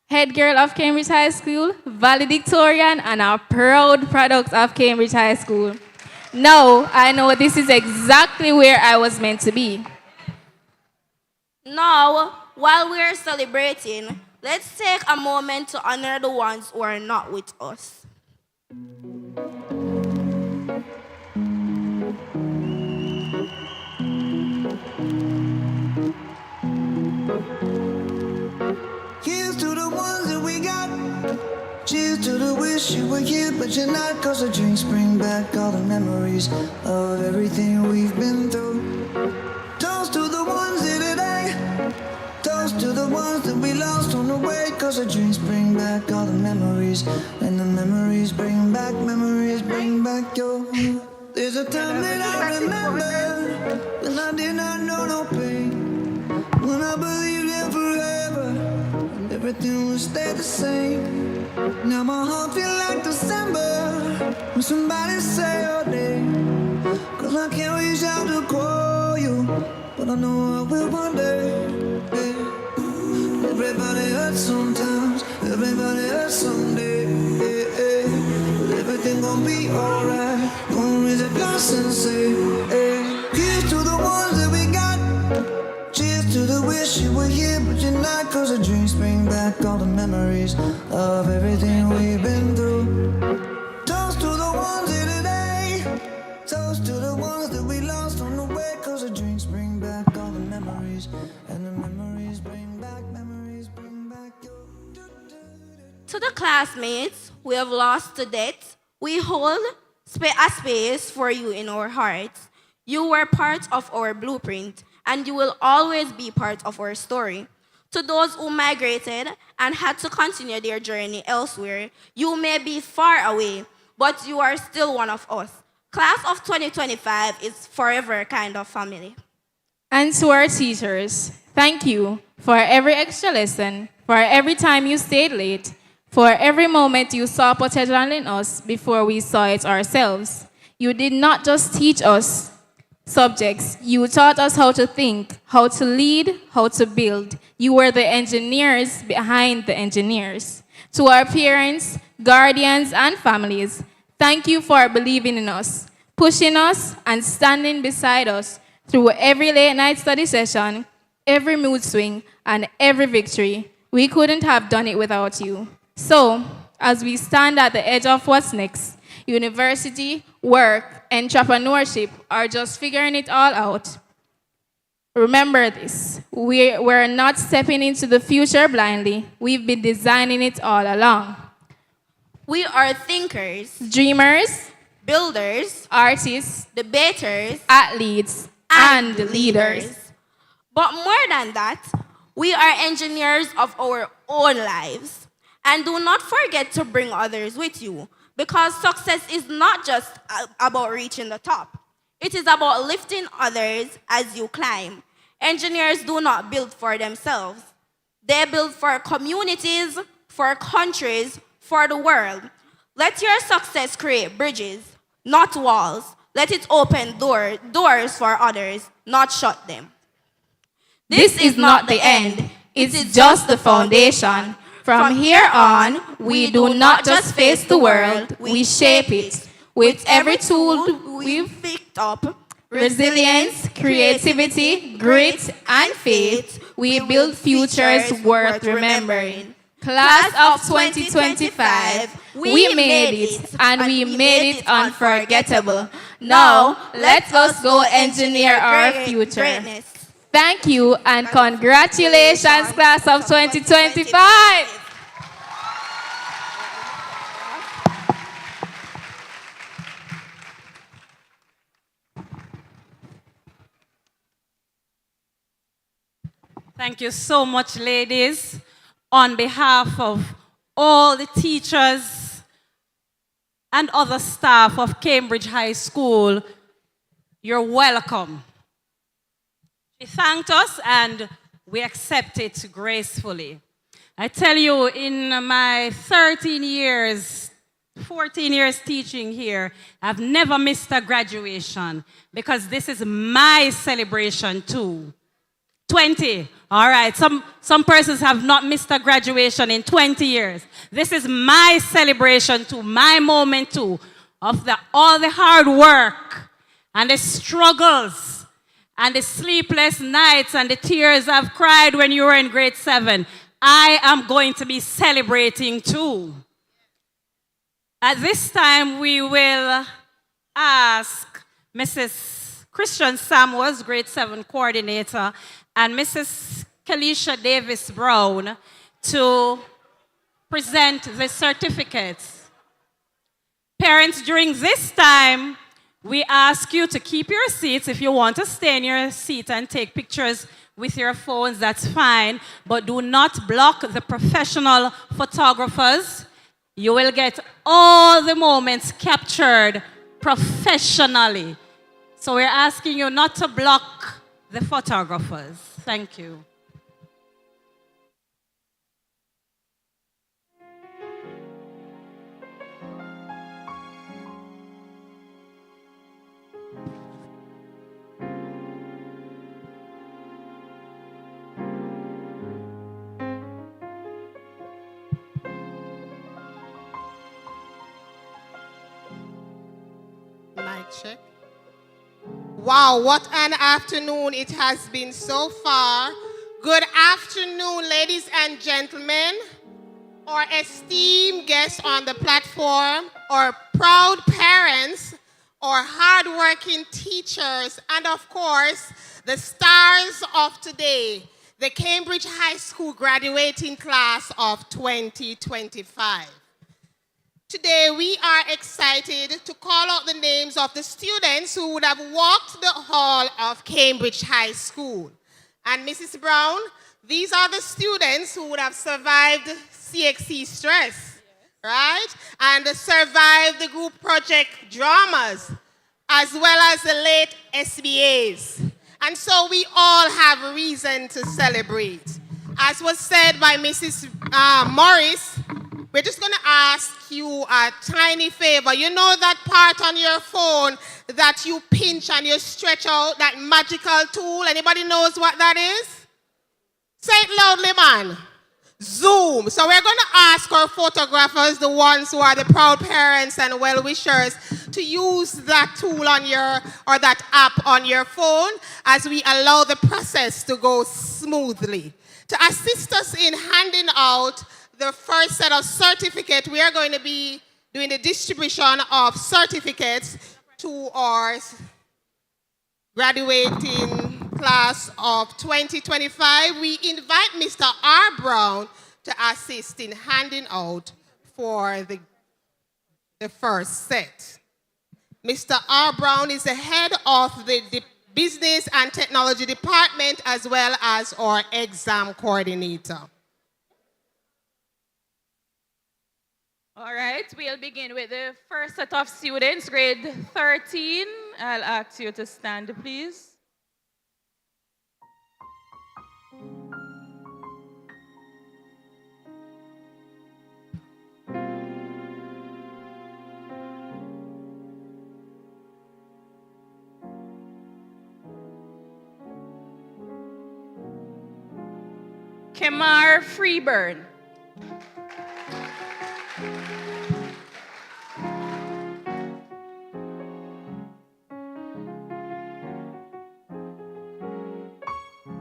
head girl of Cambridge High School, valedictorian, and a proud product of Cambridge High School. Now I know this is exactly where I was meant to be. Now, while we're celebrating, let's take a moment to honor the ones who are not with us. Here's to the ones that we got. Cheers to the wish you were here, but you're not. Cause the drinks bring back all the memories of everything we've been through. Toast to the ones here today. Toast to the ones that we lost on the way. Cause the drinks bring back all the memories. And the memories bring back your. There's a time that I remember when I did not know no pain. When I believed in forever and everything would stay the same. Now my heart feel like December when somebody say your name. I can't reach out to call you, but I know I will one day. Yeah. Everybody hurts sometimes, everybody hurts someday. Yeah, yeah. But everything gon' be alright. Gonna raise a glass and say, hey. Here's to the ones that we got. Cheers to the wish you were here, but you're not. Cause the drinks bring back all the memories of everything we've been through. Toast to the ones here today. Toast to the ones that we lost on the way. Cause the drinks bring back all the memories. And the memories bring back your... To the classmates we have lost to death, we hold a space for you in our hearts. You were part of our blueprint, and you will always be part of our story. To those who migrated and had to continue their journey elsewhere, you may be far away, but you are still one of us. Class of 2025 is forever kind of family. And to our teachers, thank you for every extra lesson, for every time you stayed late, for every moment you saw potential in us before we saw it ourselves. You did not just teach us subjects, you taught us how to think, how to lead, how to build. You were the engineers behind the engineers. To our parents, guardians, and families, thank you for believing in us, pushing us, and standing beside us through every late night study session, every mood swing, and every victory. We couldn't have done it without you. So, as we stand at the edge of what's next, university, work, entrepreneurship, or just figuring it all out, remember this. We're not stepping into the future blindly. We've been designing it all along. We are thinkers, Dreamers, builders, artists, debaters, athletes, and leaders. But more than that, we are engineers of our own lives. And do not forget to bring others with you, because success is not just about reaching the top. It is about lifting others as you climb. Engineers do not build for themselves. They build for communities, for countries, for the world. Let your success create bridges, not walls. Let it open doors for others, not shut them. This is not the end. It's just the foundation. From here on, we do not just face the world, we shape it. With every tool we've picked up, resilience, creativity, grit, and faith, we build futures worth remembering. Class of 2025, we made it, and we made it unforgettable. Now, let us go engineer our future. Thank you, and congratulations, class of 2025. Thank you so much, ladies. On behalf of all the teachers and other staff of Cambridge High School, you're welcome. She thanked us and we accept it gracefully. I tell you, in my 14 years teaching here, I've never missed a graduation because this is my celebration too. 20. All right. Some persons have not missed a graduation in 20 years. This is my celebration too, my moment too, of all the hard work and the struggles and the sleepless nights and the tears I've cried when you were in grade 7. I am going to be celebrating too. At this time, we will ask Mrs. Christian Samuels, grade 7 coordinator, and Mrs. Kalisha Davis Brown to present the certificates. Parents, during this time, we ask you to keep your seats. If you want to stay in your seat and take pictures with your phones, that's fine, but do not block the professional photographers. You will get all the moments captured professionally. So we're asking you not to block the photographers. Thank you. check. Wow, what an afternoon it has been so far. Good afternoon, ladies and gentlemen, our esteemed guests on the platform, our proud parents, our hardworking teachers, and of course, the stars of today, the Cambridge High School graduating class of 2025. Today, we are excited to call out the names of the students who would have walked the hall of Cambridge High School. And Mrs. Brown, these are the students who would have survived CXC stress, right? And survived the group project dramas, as well as the late SBAs. And so we all have reason to celebrate. As was said by Mrs. Morris, we're just going to ask you a tiny favor. You know that part on your phone that you pinch and you stretch out, that magical tool? Anybody knows what that is? Say it loudly, man. Zoom. So we're going to ask our photographers, the ones who are the proud parents and well-wishers, to use that tool on your, or that app on your phone as we allow the process to go smoothly. To assist us in handing out the first set of certificates, we are going to be doing the distribution of certificates to our graduating class of 2025. We invite Mr. R. Brown to assist in handing out for the first set. Mr. R. Brown is the head of the Business and Technology Department as well as our exam coordinator. All right, we'll begin with the first set of students, grade 13. I'll ask you to stand, please. Kemar Freeburn.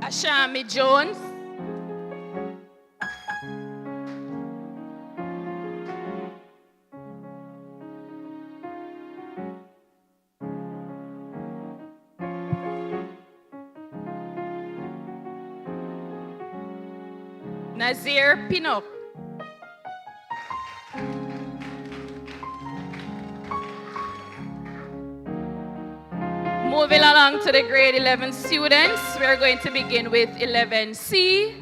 Ashami Jones. Nazir Pinnock. Moving along to the grade 11 students, we're going to begin with 11C.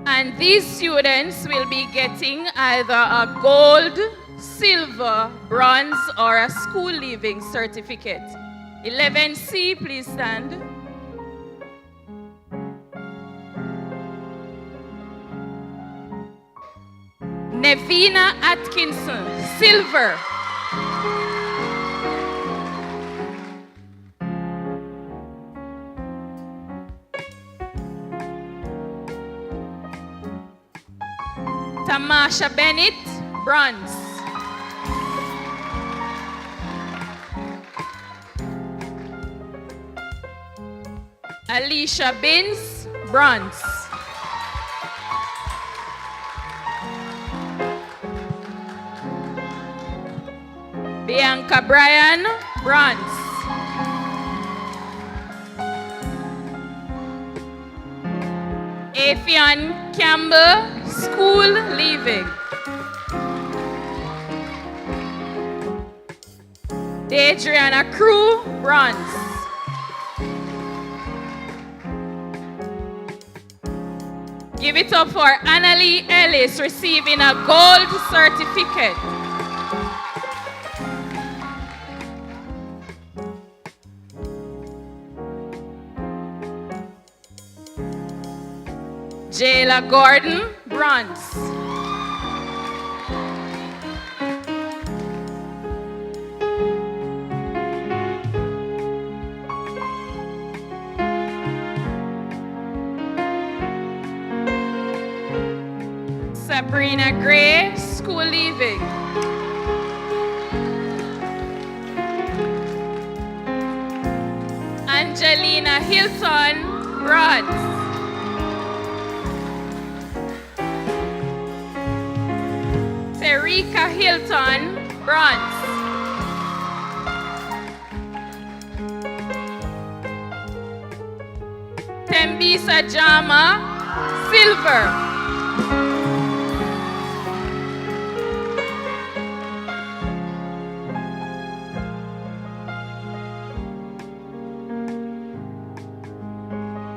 And these students will be getting either a gold, silver, bronze, or a school leaving certificate. 11C, please stand. Nevina Atkinson, silver. Tamasha Bennett, bronze. Alicia Binns, bronze. Bianca Bryan, bronze. Afian Campbell, school leaving. Adriana Crew, bronze. Give it up for Annalie Ellis receiving a gold certificate. Jayla Gordon, bronze. Sabrina Gray, school leaving. Angelina Hilton, bronze. Terika Hilton, bronze. Tembisa Jama, silver.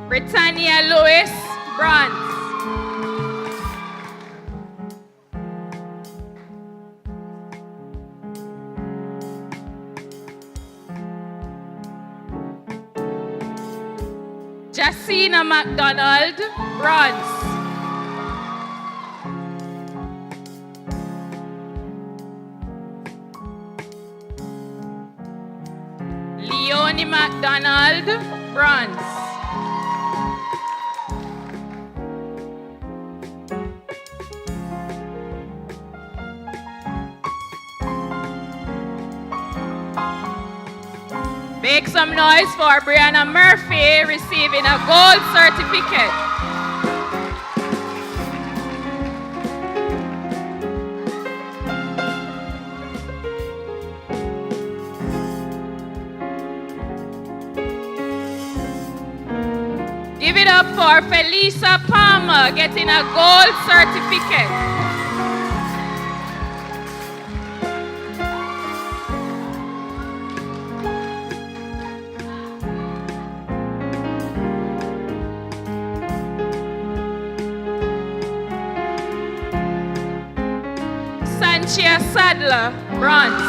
Britannia Lewis, bronze. Jacina McDonald, bronze. Leonie McDonald, bronze. Make some noise for Brianna Murphy receiving a gold certificate. Give it up for Felisa Palmer getting a gold certificate. Sanchia Sadler, bronze.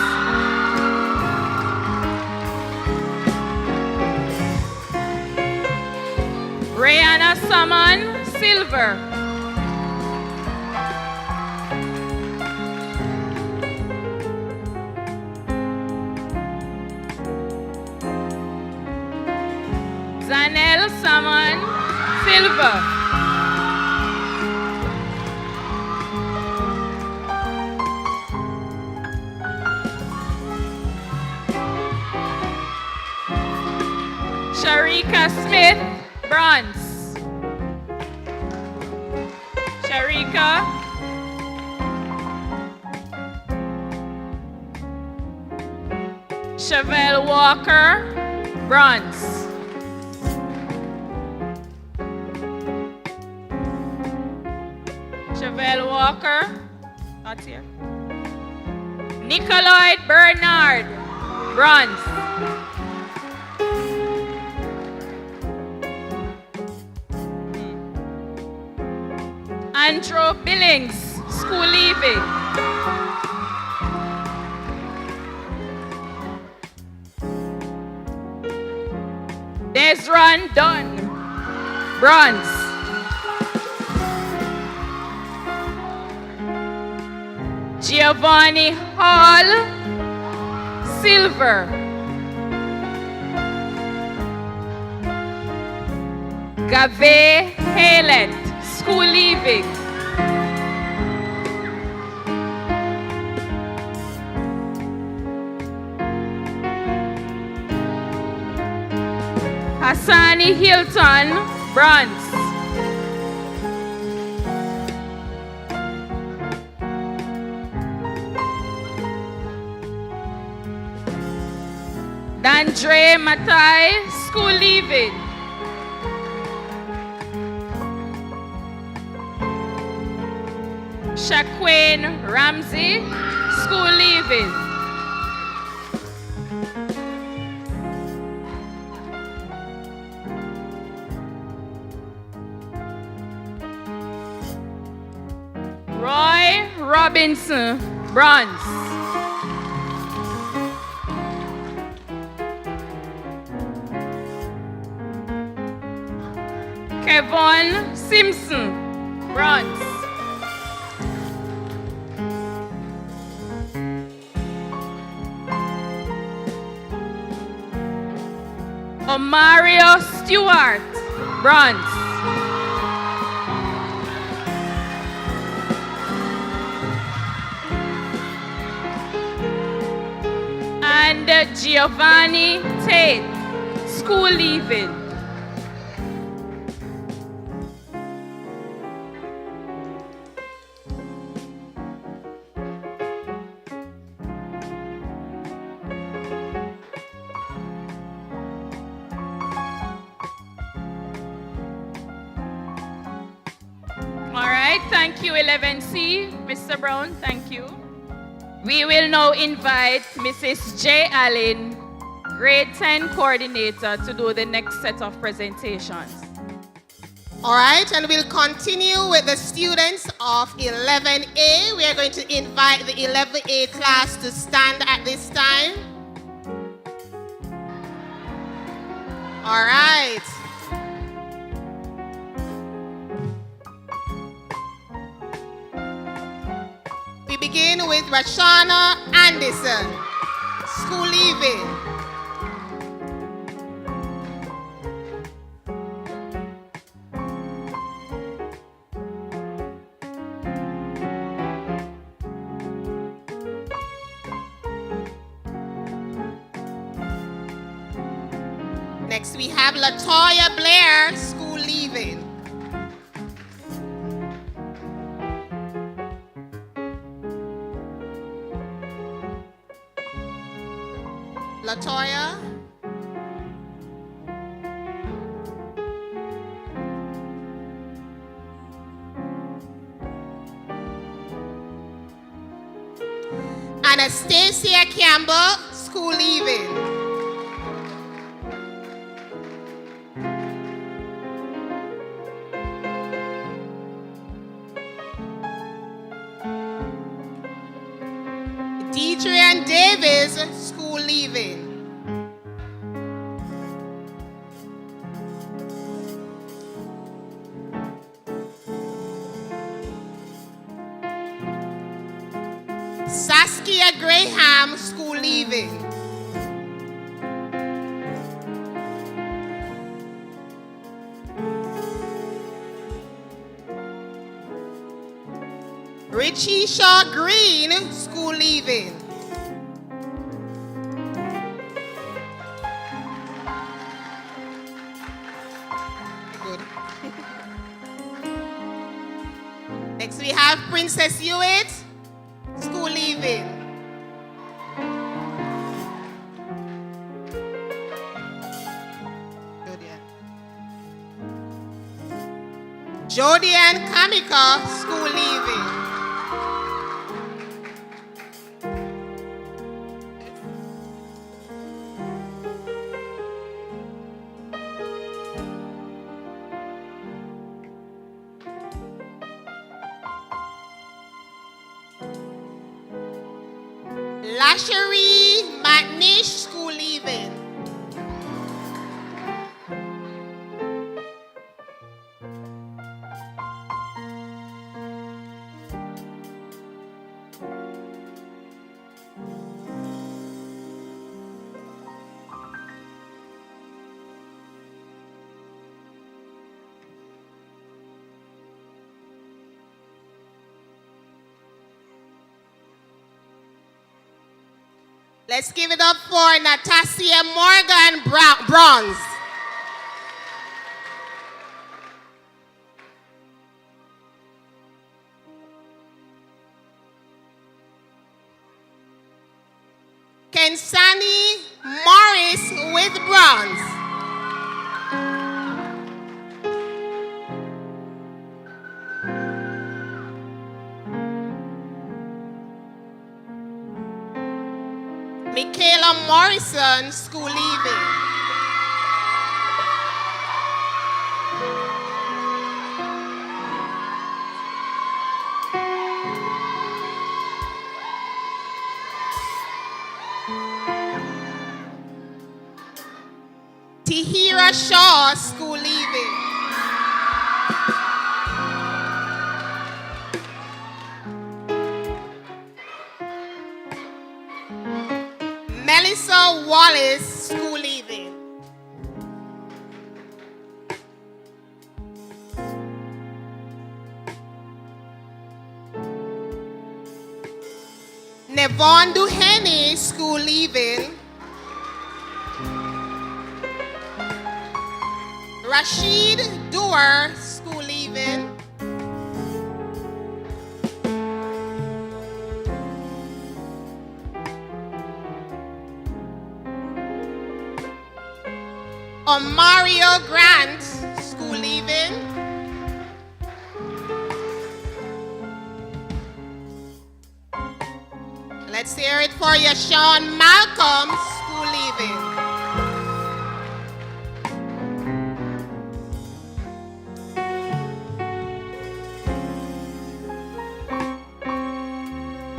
Rihanna Salmon, silver. Zanel Salmon, silver. Sharika Smith, bronze. Sharika. Chevelle Walker, bronze. Chevelle Walker, that's here. Nicolloid Bernard, bronze. Andrew Billings, school leaving. Desron Dunn, bronze. Giovanni Hall, silver. Gave Halet, school leaving. Hassani Hilton, bronze. Dandre Matai, school leaving. Shaquane Ramsey, school leaving. Roy Robinson, bronze. Kevon Simpson, bronze. Omario Stewart, bronze. And Giovanni Tate, school leaving. All right, thank you, 11C. Mr. Brown, thank you. We will now invite Mrs. J. Allen, grade 10 coordinator, to do the next set of presentations. All right, and we'll continue with the students of 11A. We are going to invite the 11A class to stand at this time. All right. We begin with Rashana Anderson, school leaving. Next we have Latoya Blair, school leaving. Latoya. Anastasia Campbell, school leaving. Deidrean Davis, school leaving. Saskia Graham, school leaving. Richie Shaw Green, school leaving. Good. Next we have Princess Hewitt, school leaving. Jody and Kamika, school leaving. Lashery McNish, school leaving. Let's give it up for Natasha Morgan Bronze. Kensani Morris with bronze. Michaela Morrison, school leaving. Tahira Shaw, school leaving. Melissa Wallace, school leaving. Nevon Duheny, school leaving. Rashid Doer, school leaving. Mario Grant, school leaving. Let's hear it for you, Sean Malcolm, school leaving.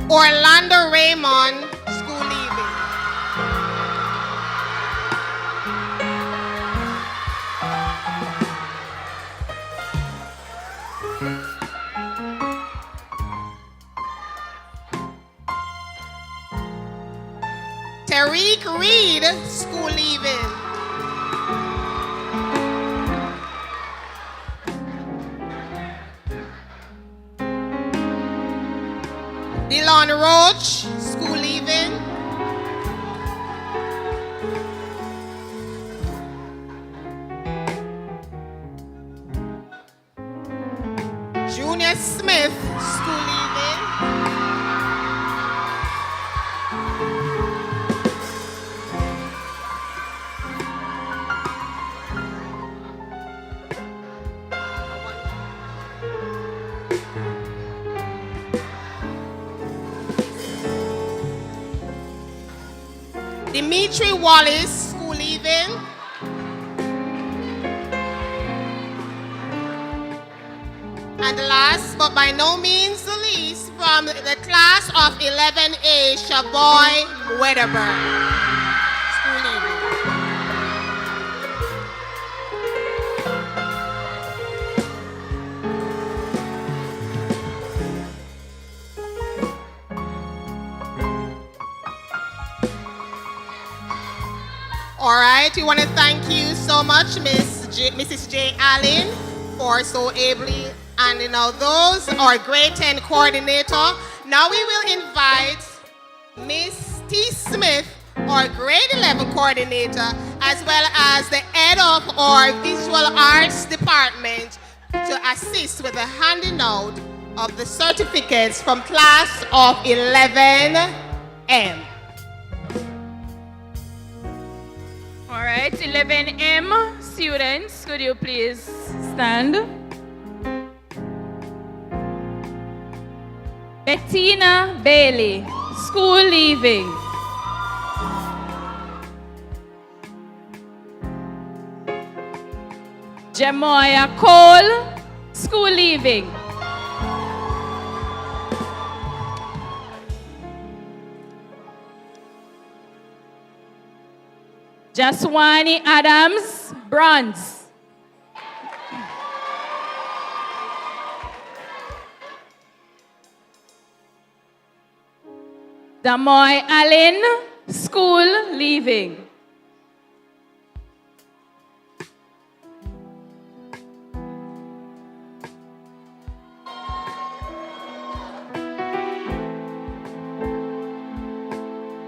Orlando Raymond, school leaving. Tariq Reed, school leaving. Dylan Roach, school leaving. Junior Smith, school leaving. Dimitri Wallace, school leaving. And last but by no means the least, from the class of 11A, Shavoy Wedderburn, school leaving. All right, we want to thank you so much, Mrs. J. Allen, for so ably handing out those, our grade 10 coordinator. Now we will invite Miss T. Smith, our grade 11 coordinator, as well as the head of our visual arts department to assist with the handing out of the certificates from class of 11M. All right, 11M students, could you please stand? Bettina Bailey, school leaving. Jamoya Cole, school leaving. Jaswani Adams, bronze. Damoy Allen, school leaving.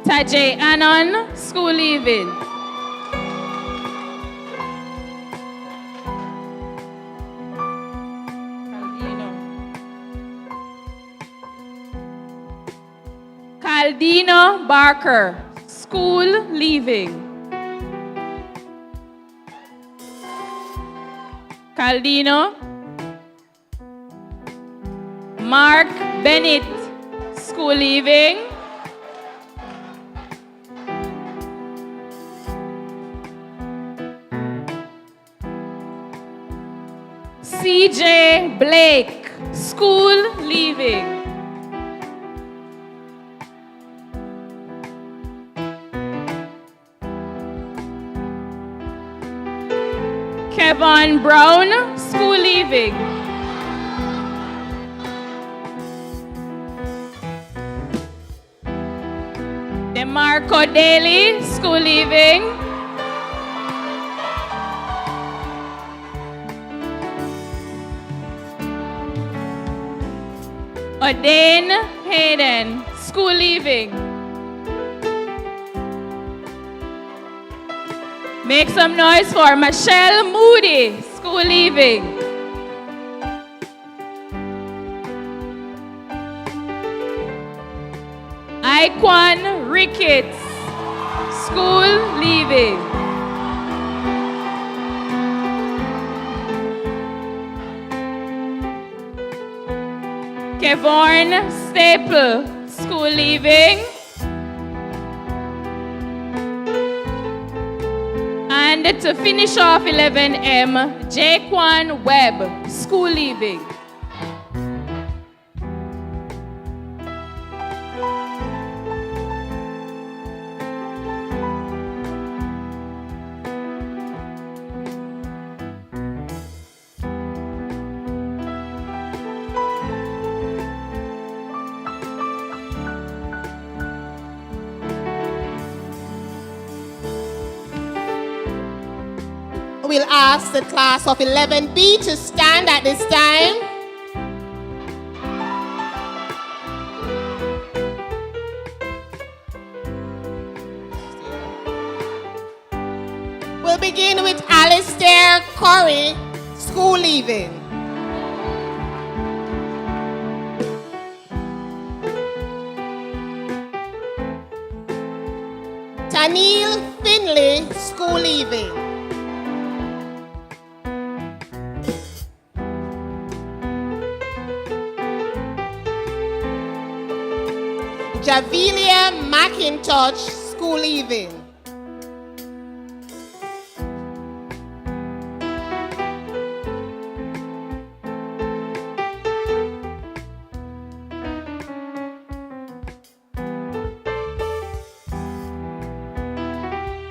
Tajay Anon, school leaving. Caldino Barker, school leaving. Caldino. Mark Bennett, school leaving. CJ Blake, school leaving. Kevin Brown, school leaving. DeMarco Daly, school leaving. Odane Hayden, school leaving. Make some noise for Michelle Moody, school leaving. Iquan Ricketts, school leaving. Kevon Staple, school leaving. And to finish off 11M, Jaquan Webb, school leaving. We'll ask the class of 11B to stand at this time. We'll begin with Alistair Corey, school leaving. Tanil Finley, school leaving. Javilia McIntosh, school leaving.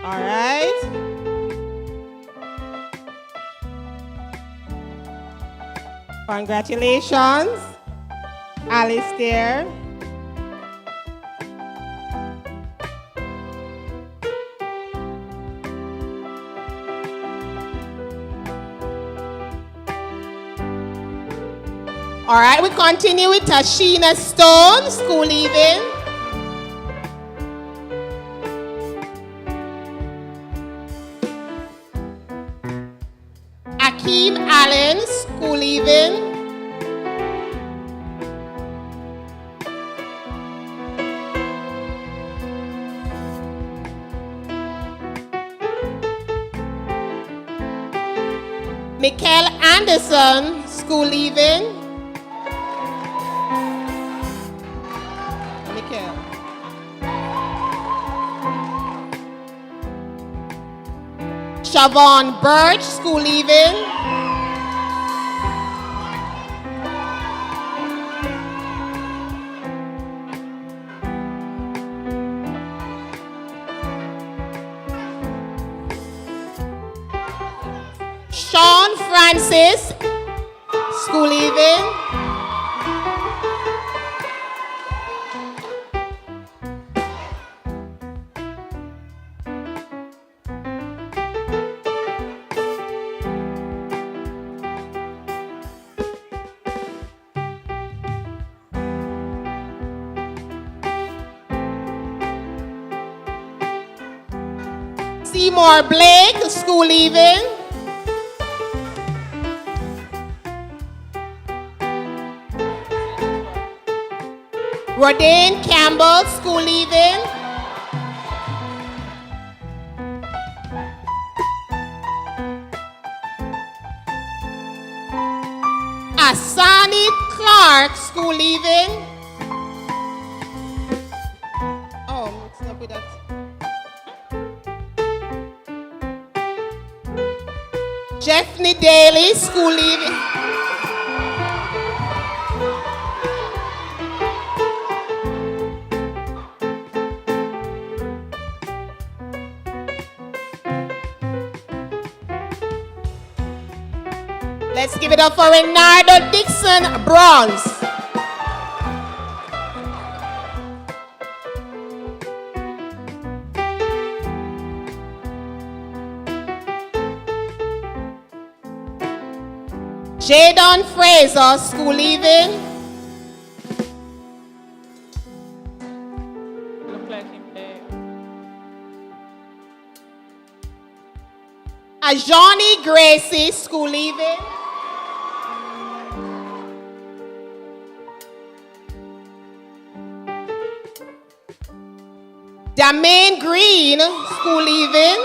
All right. Congratulations, Alistair. All right, we continue with Tashina Stone, school leaving. Akeem Allen, school leaving. Mikael Anderson, school leaving. Siobhan Birch, school leaving. Sean Francis, school leaving. Seymour Blake, school leaving. Rodane Campbell, school leaving. Asani Clark, school leaving. Oh, mixed up with that. Jeffney Daly, school leaving. Let's give it up for Renardo Dixon, bronze. Jadon Fraser, school leaving. Look like him there. Ajani Gracie, school leaving. Damaine Green, school leaving.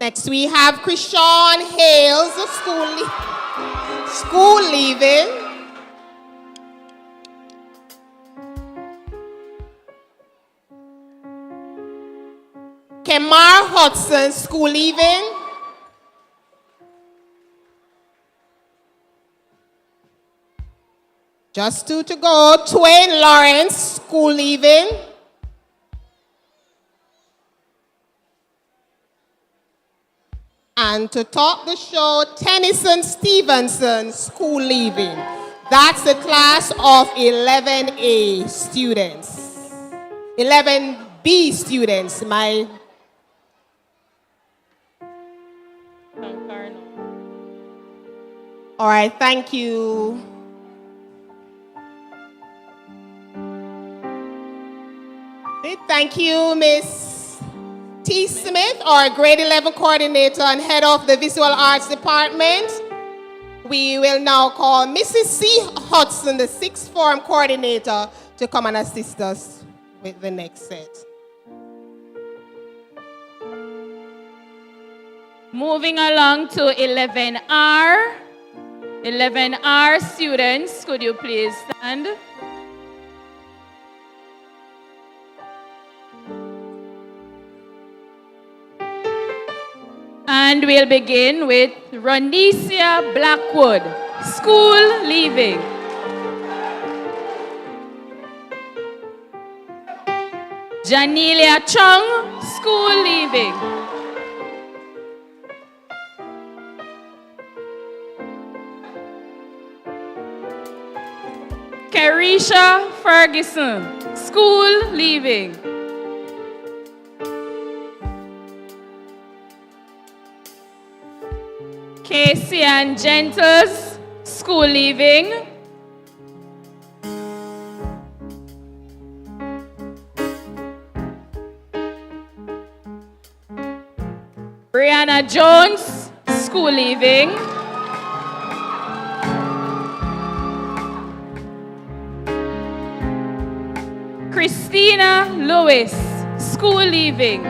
Next we have Krishawn Hales, school leaving. Kemar Hudson, school leaving. Just two to go. Twain Lawrence, school leaving. And to top the show, Tennyson Stevenson, school leaving. That's the class of 11A students. 11B students, All right, thank you. Thank you, Miss T. Smith, our grade 11 coordinator and head of the Visual Arts Department. We will now call Mrs. C. Hudson, the sixth form coordinator, to come and assist us with the next set. Moving along to 11R. 11R students, could you please stand? And we'll begin with Ronicia Blackwood, school leaving. Janelia Chung, school leaving. Carisha Ferguson, school leaving. Casey and Gentles, school leaving. Brianna Jones, school leaving. Christina Lewis, school leaving.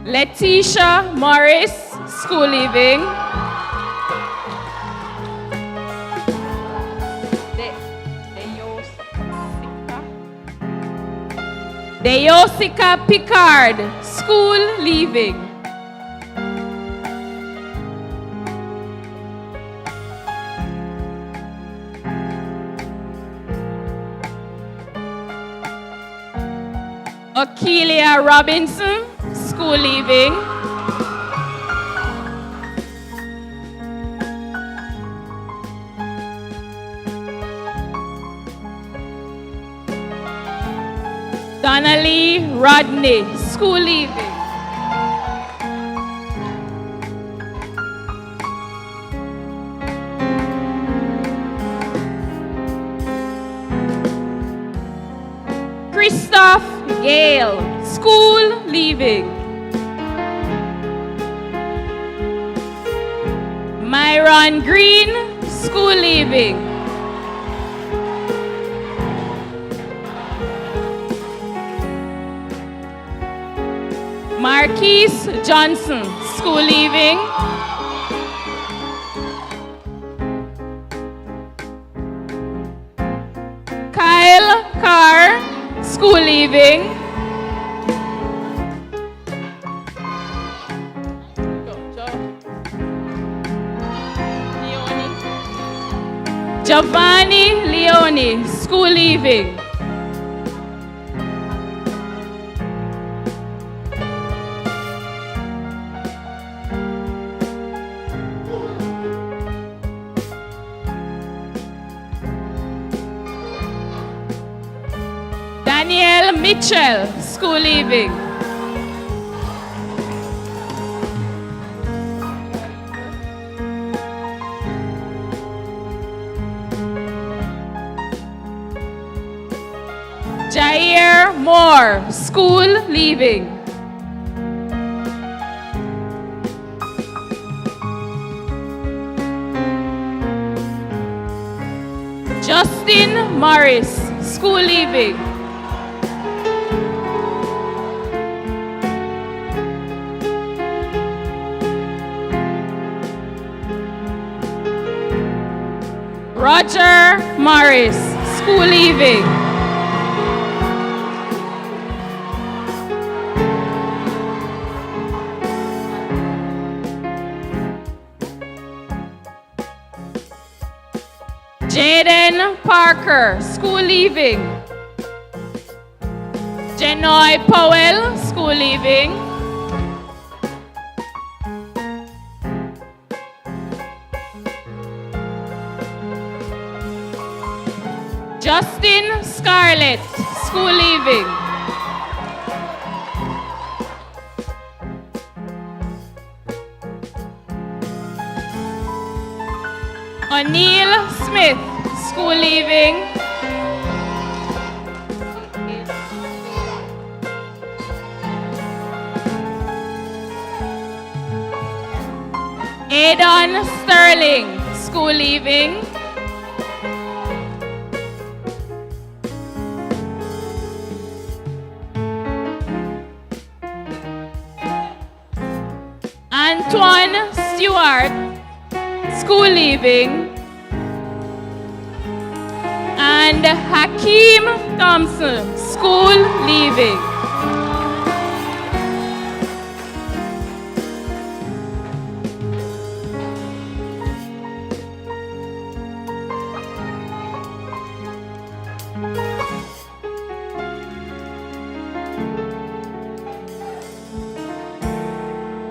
Letitia Morris, school leaving. Deosika Picard, school leaving. Akeelia Robinson, school leaving. Donnelly Rodney, school leaving. Christoph Gale, school leaving. Myron Green, school leaving. Marquise Johnson, school leaving. Kyle Carr, school leaving. Giovanni Leone, school leaving. Daniel Mitchell, school leaving. Moore, school leaving. Justin Morris, school leaving. Roger Morris, school leaving. Jaden Parker, school leaving. Jenoy Powell, school leaving. Justin Scarlett, school leaving. O'Neill Smith, school leaving. Adon Sterling, school leaving. Antoine Stewart, school leaving. And Hakeem Thompson, school leaving.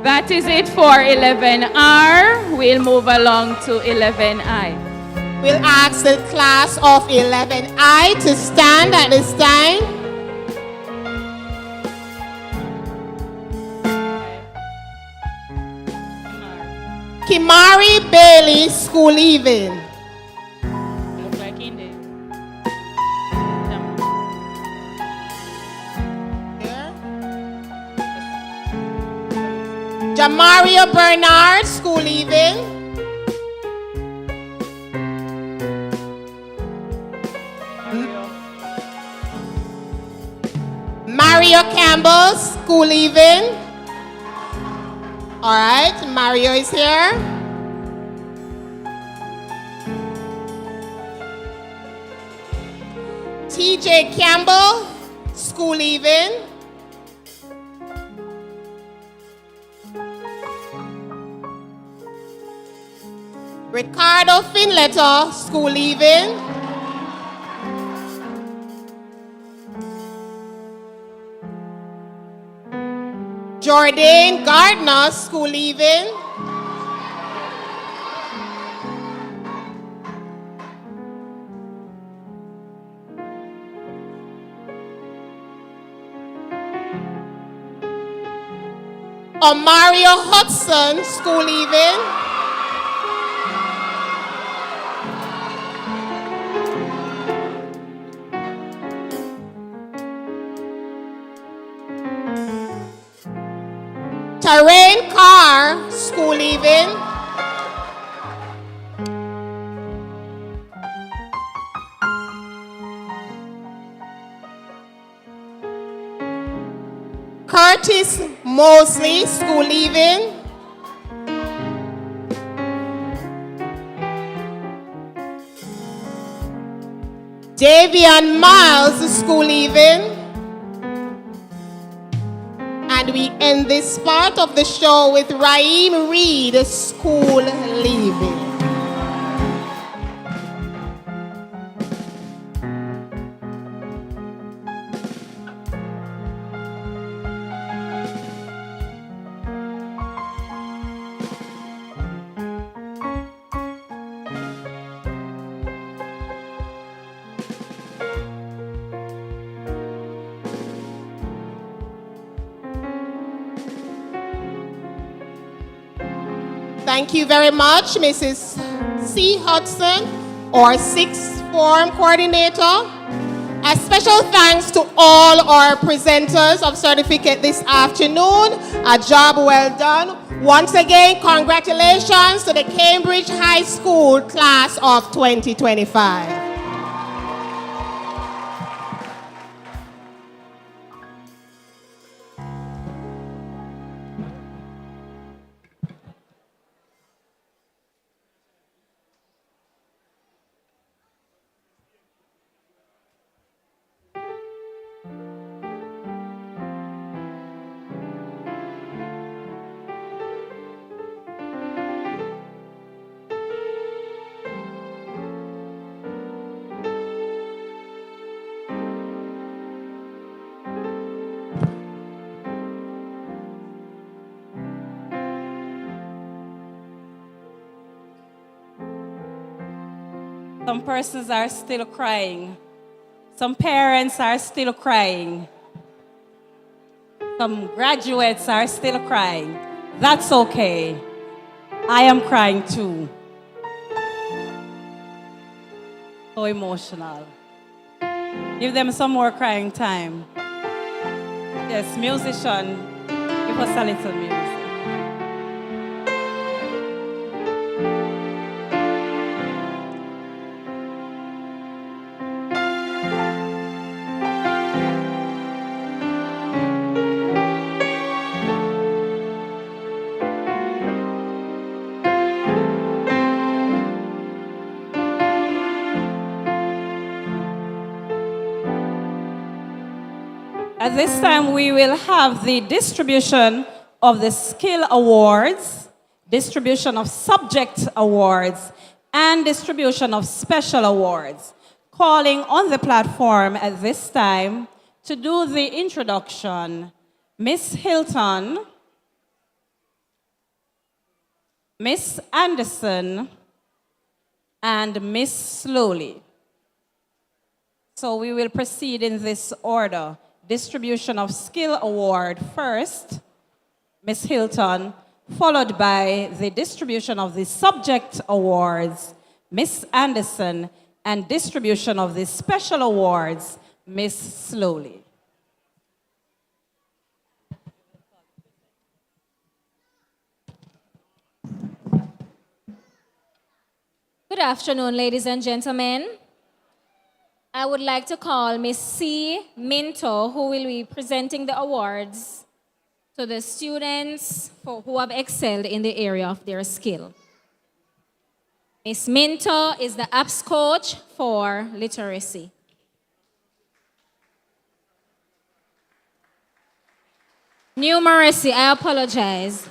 That is it for 11R. We'll move along to 11I. We'll ask the class of 11I to stand at this time. Kimari Bailey, school leaving. Jamaria Bernard, school leaving. Mario Campbell, school leaving. All right, Mario is here. TJ Campbell, school leaving. Ricardo Finletter, school leaving. Jordan Gardner, school leaving. Omario Hudson, school leaving. Terrain Carr, school leaving. Curtis Mosley, school leaving. Davian Miles, school leaving. And we end this part of the show with Raheem Reed, school leaving. Thank you very much, Mrs. C. Hudson, our sixth form coordinator. A special thanks to all our presenters of certificate this afternoon. A job well done. Once again, congratulations to the Cambridge High School class of 2025. Some persons are still crying. Some parents are still crying. Some graduates are still crying. That's okay. I am crying too. So emotional. Give them some more crying time. Yes, musician, give us a little music. At this time, we will have the distribution of the skill awards, distribution of subject awards, and distribution of special awards. Calling on the platform at this time to do the introduction, Miss Hilton, Miss Anderson, and Miss Slowly. So we will proceed in this order. Distribution of skill award first, Miss Hilton, followed by the distribution of the subject awards, Miss Anderson, and distribution of the special awards, Miss Slowly. Good afternoon, ladies and gentlemen. I would like to call Miss C. Minto, who will be presenting the awards to the students who have excelled in the area of their skill. Miss Minto is the APS coach for literacy. Numeracy, I apologize.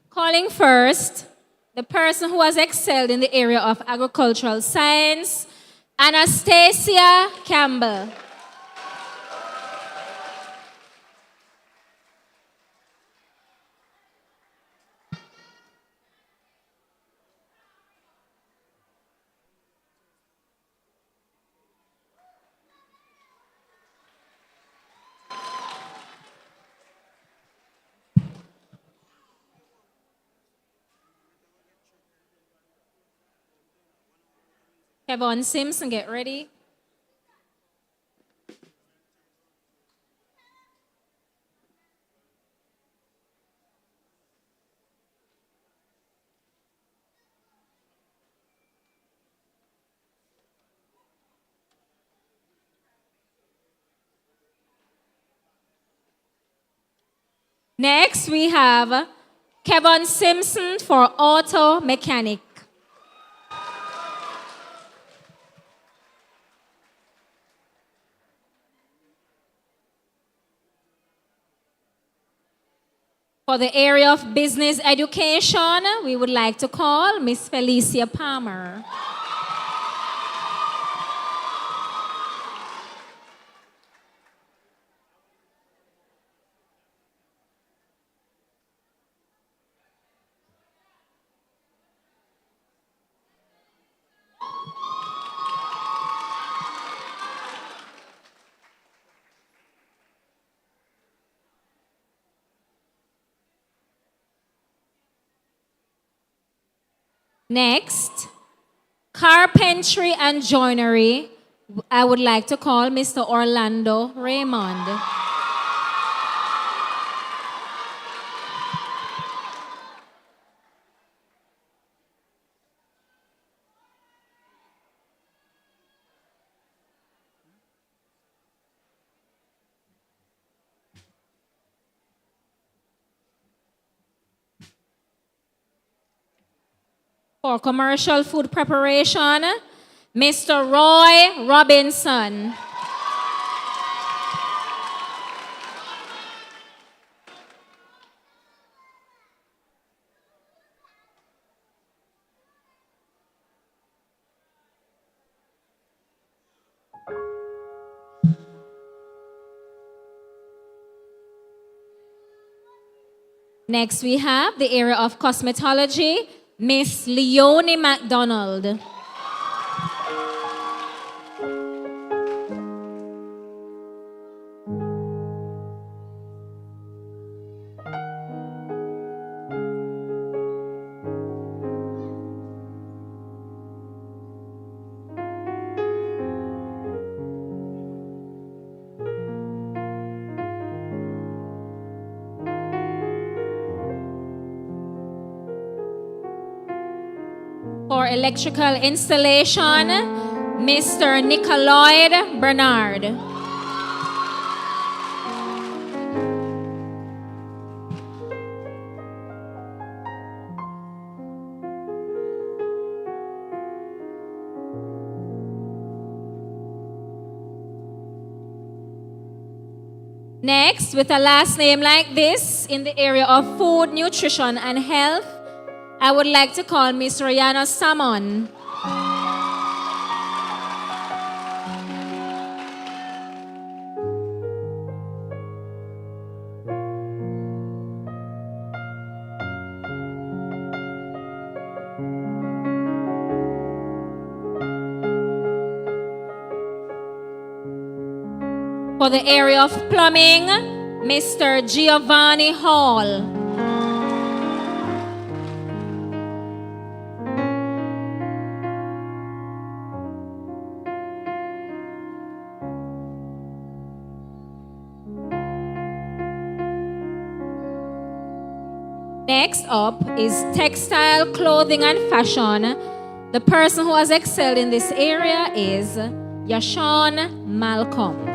Calling first, the person who has excelled in the area of agricultural science, Anastasia Campbell. Kevon Simpson, get ready. Next, we have Kevon Simpson for auto mechanic. For the area of business education, we would like to call Miss Felicia Palmer. Next, carpentry Carpentry and Joinery, I would like to call Mr. Orlando Raymond. For commercial food preparation, Mr. Roy Robinson. Next, we have the area of cosmetology, Miss Leonie MacDonald. For electrical installation, Mr. Nicoloid Bernard. Next, with a last name like this, in the area of food, nutrition, and health, I would like to call Miss Rihanna Salmon. For the area of plumbing, Mr. Giovanni Hall. Next up is textile, clothing, and fashion. The person who has excelled in this area is Yashawn Malcolm.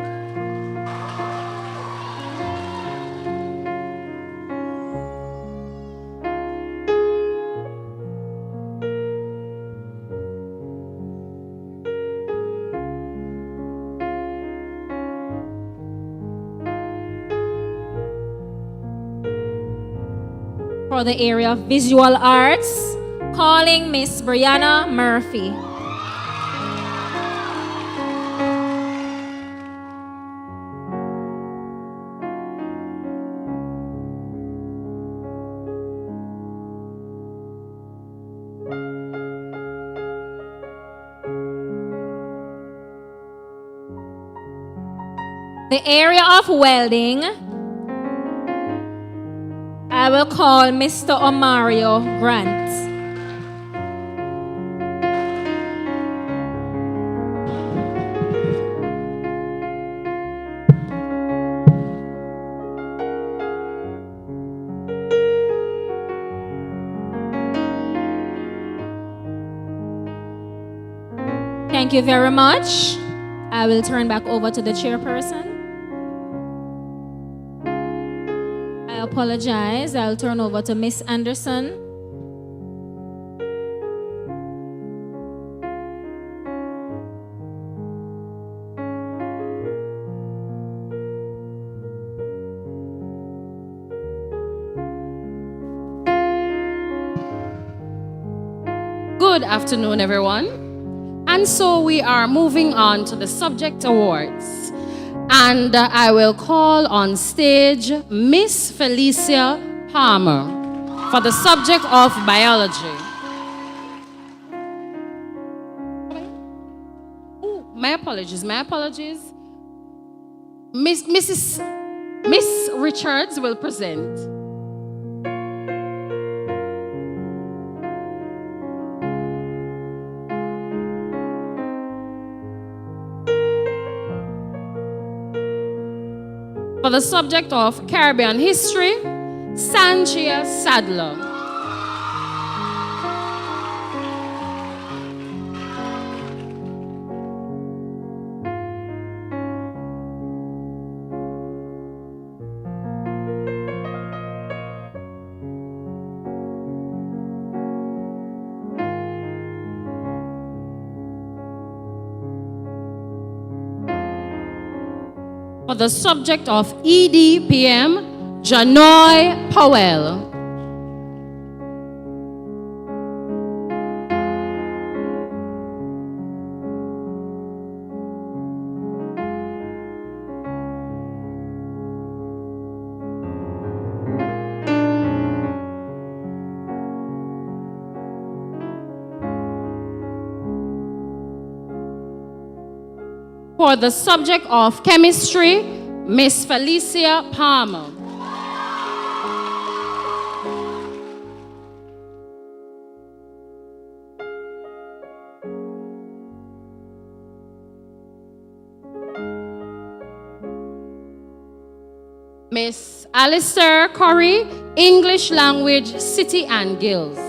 For the area of visual arts, calling Miss Brianna Murphy. The area of welding, I will call Mr. Omario Grant. Thank you very much. I will turn back over to the chairperson. I apologize. I'll turn over to Miss Anderson. Good afternoon, everyone. And so we are moving on to the subject awards. And I will call on stage Miss Felicia Palmer for the subject of biology. Oh, my apologies. Miss Richards will present. For the subject of Caribbean history, Sanchia Sadler. For the subject of EDPM, Janoy Powell. For the subject of chemistry, Miss Felicia Palmer. Miss Alistair Curry, English Language, City and Guilds.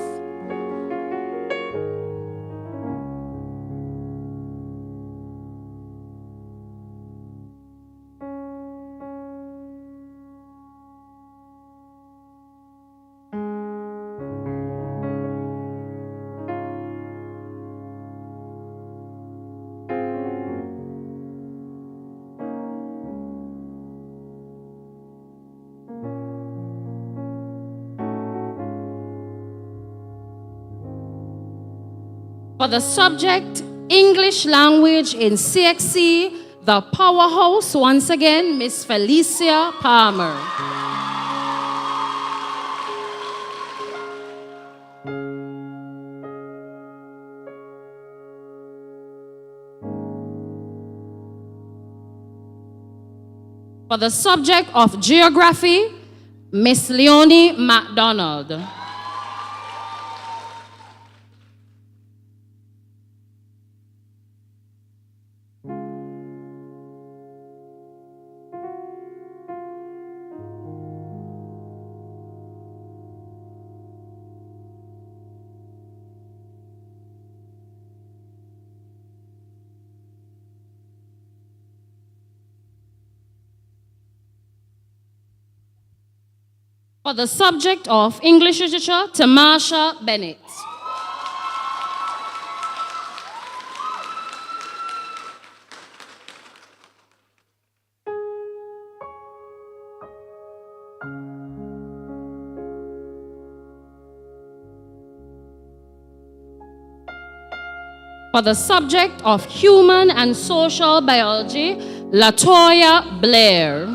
For the subject, English Language in CXC, the powerhouse, once again, Miss Felicia Palmer. For the subject of Geography, Miss Leonie MacDonald. For the subject of English Literature, Tamasha Bennett. For the subject of Human and Social Biology, Latoya Blair.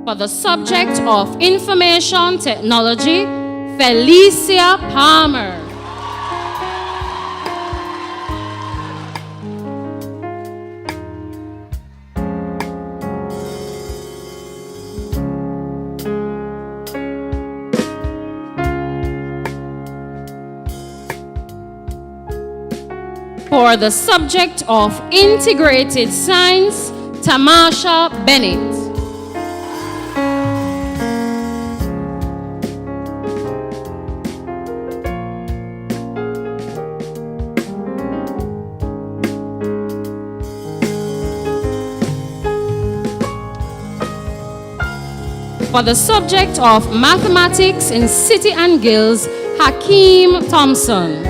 For the subject of Information Technology, Felicia Palmer. For the subject of Integrated Science, Tamasha Bennett. For the subject of Mathematics in City and Guilds, Hakeem Thompson.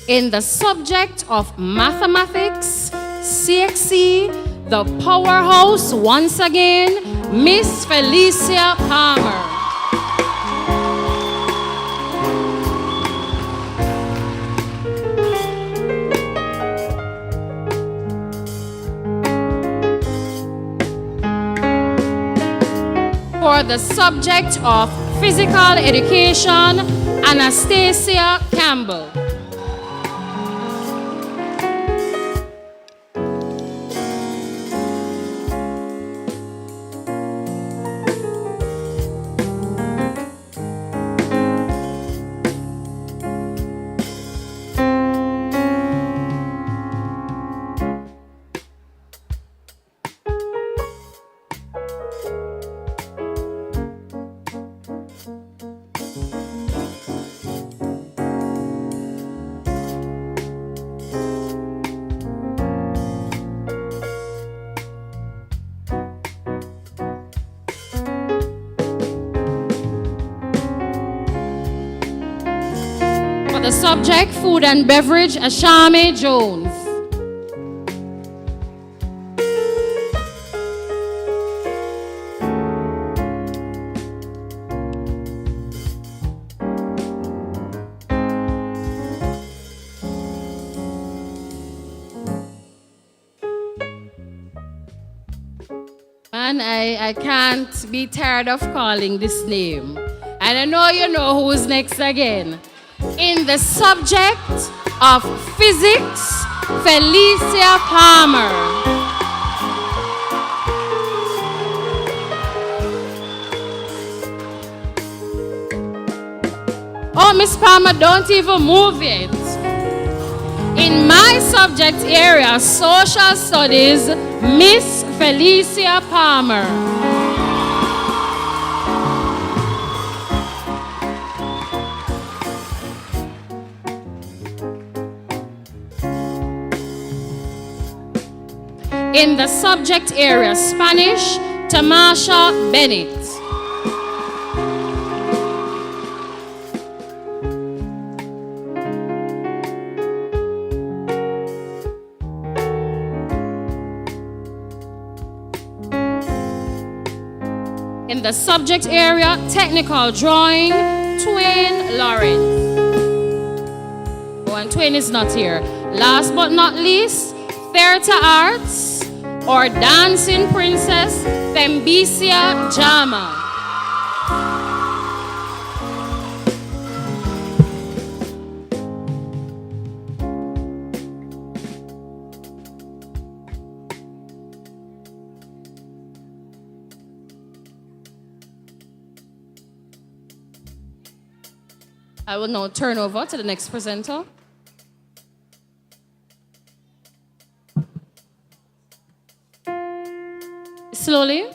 In the subject of Mathematics, CXC, the powerhouse once again, Miss Felicia Palmer. For the subject of physical education, Anastasia Campbell. For the subject, food and beverage, Ashame Jones. Man, I can't be tired of calling this name. And I know you know who's next again. In the subject of physics, Felicia Palmer. Oh, Miss Palmer, don't even move yet. In my subject area, social studies, Miss Felicia Palmer. In the subject area, Spanish, Tamasha Bennett. In the subject area, technical drawing, Twain Lawrence. Oh, and Twain is not here. Last but not least, theater arts or dancing princess, Thembesia Jama. I will now turn over to the next presenter. Slowly.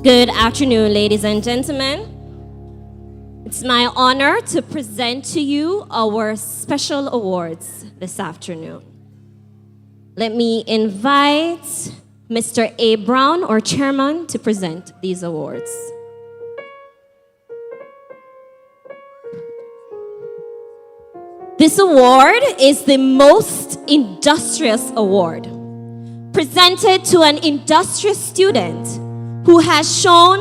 Good afternoon, ladies and gentlemen. It's my honor to present to you our special awards this afternoon. Let me invite Mr. A. Brown, our chairman, to present these awards. This award is the most industrious award, presented to an industrious student who has shown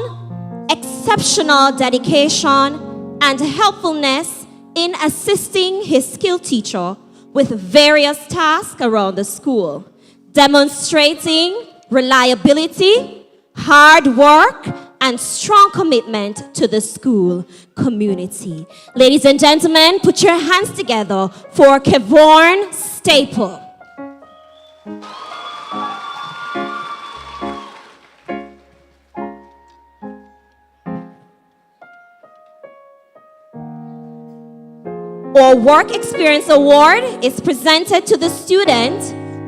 exceptional dedication and helpfulness in assisting his skilled teacher with various tasks around the school, demonstrating reliability, hard work, and strong commitment to the school community. Ladies and gentlemen, put your hands together for Kevon Staple. Our Work Experience Award is presented to the student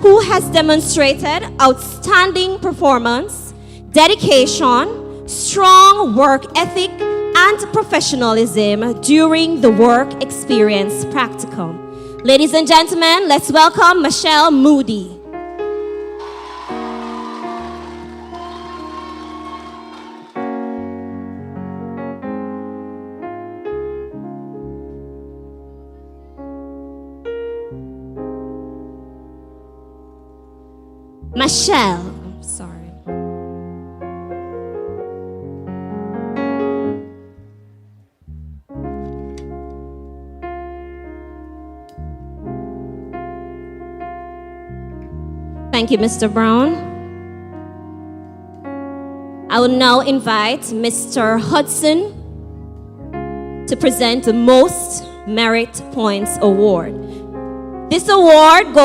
who has demonstrated outstanding performance, dedication, strong work ethic, and professionalism during the work experience practicum. Ladies and gentlemen, let's welcome Michelle Moody. Michelle, sorry. Thank you, Mr. Brown. I will now invite Mr. Hudson to present the Most Merit Points Award. This award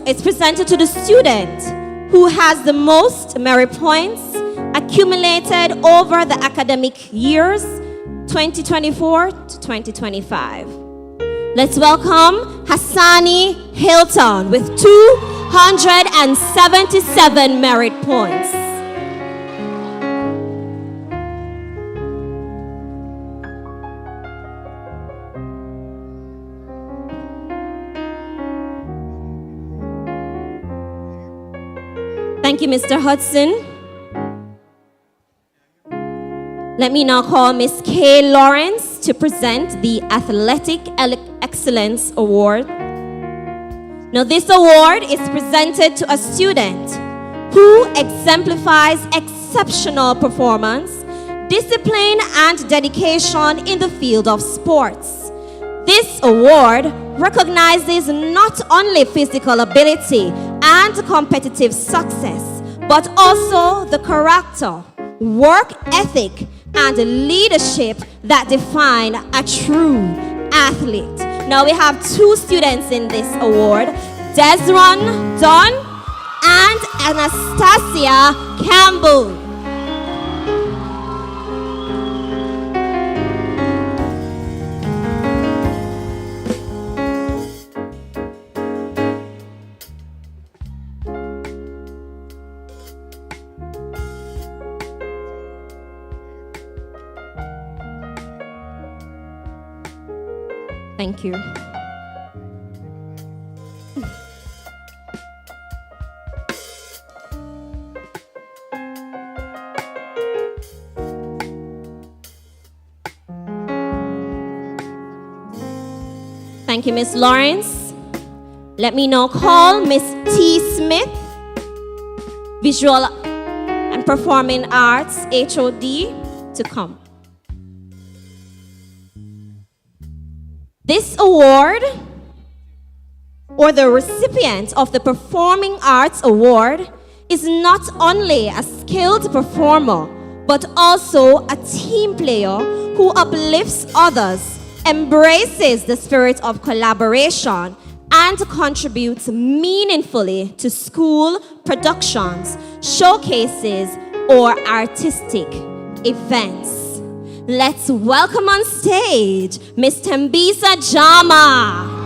is presented to the student who has the most merit points accumulated over the academic years 2024 to 2025. Let's welcome Hassani Hilton with 277 merit points. Thank you, Mr. Hudson. Let me now call Ms. Kay Lawrence to present the Athletic Excellence Award. Now, this award is presented to a student who exemplifies exceptional performance, discipline, and dedication in the field of sports. This award recognizes not only physical ability and competitive success, but also the character, work ethic, and leadership that define a true athlete. Now we have two students in this award, Desron Dunn and Anastasia Campbell. Thank you. Thank you, Ms. Lawrence. Let me now call Ms. T. Smith, Visual and Performing Arts HOD, to come. This award, or the recipient of the Performing Arts Award, is not only a skilled performer, but also a team player who uplifts others, embraces the spirit of collaboration, and contributes meaningfully to school productions, showcases, or artistic events. Let's welcome on stage Miss Tembisa Jama.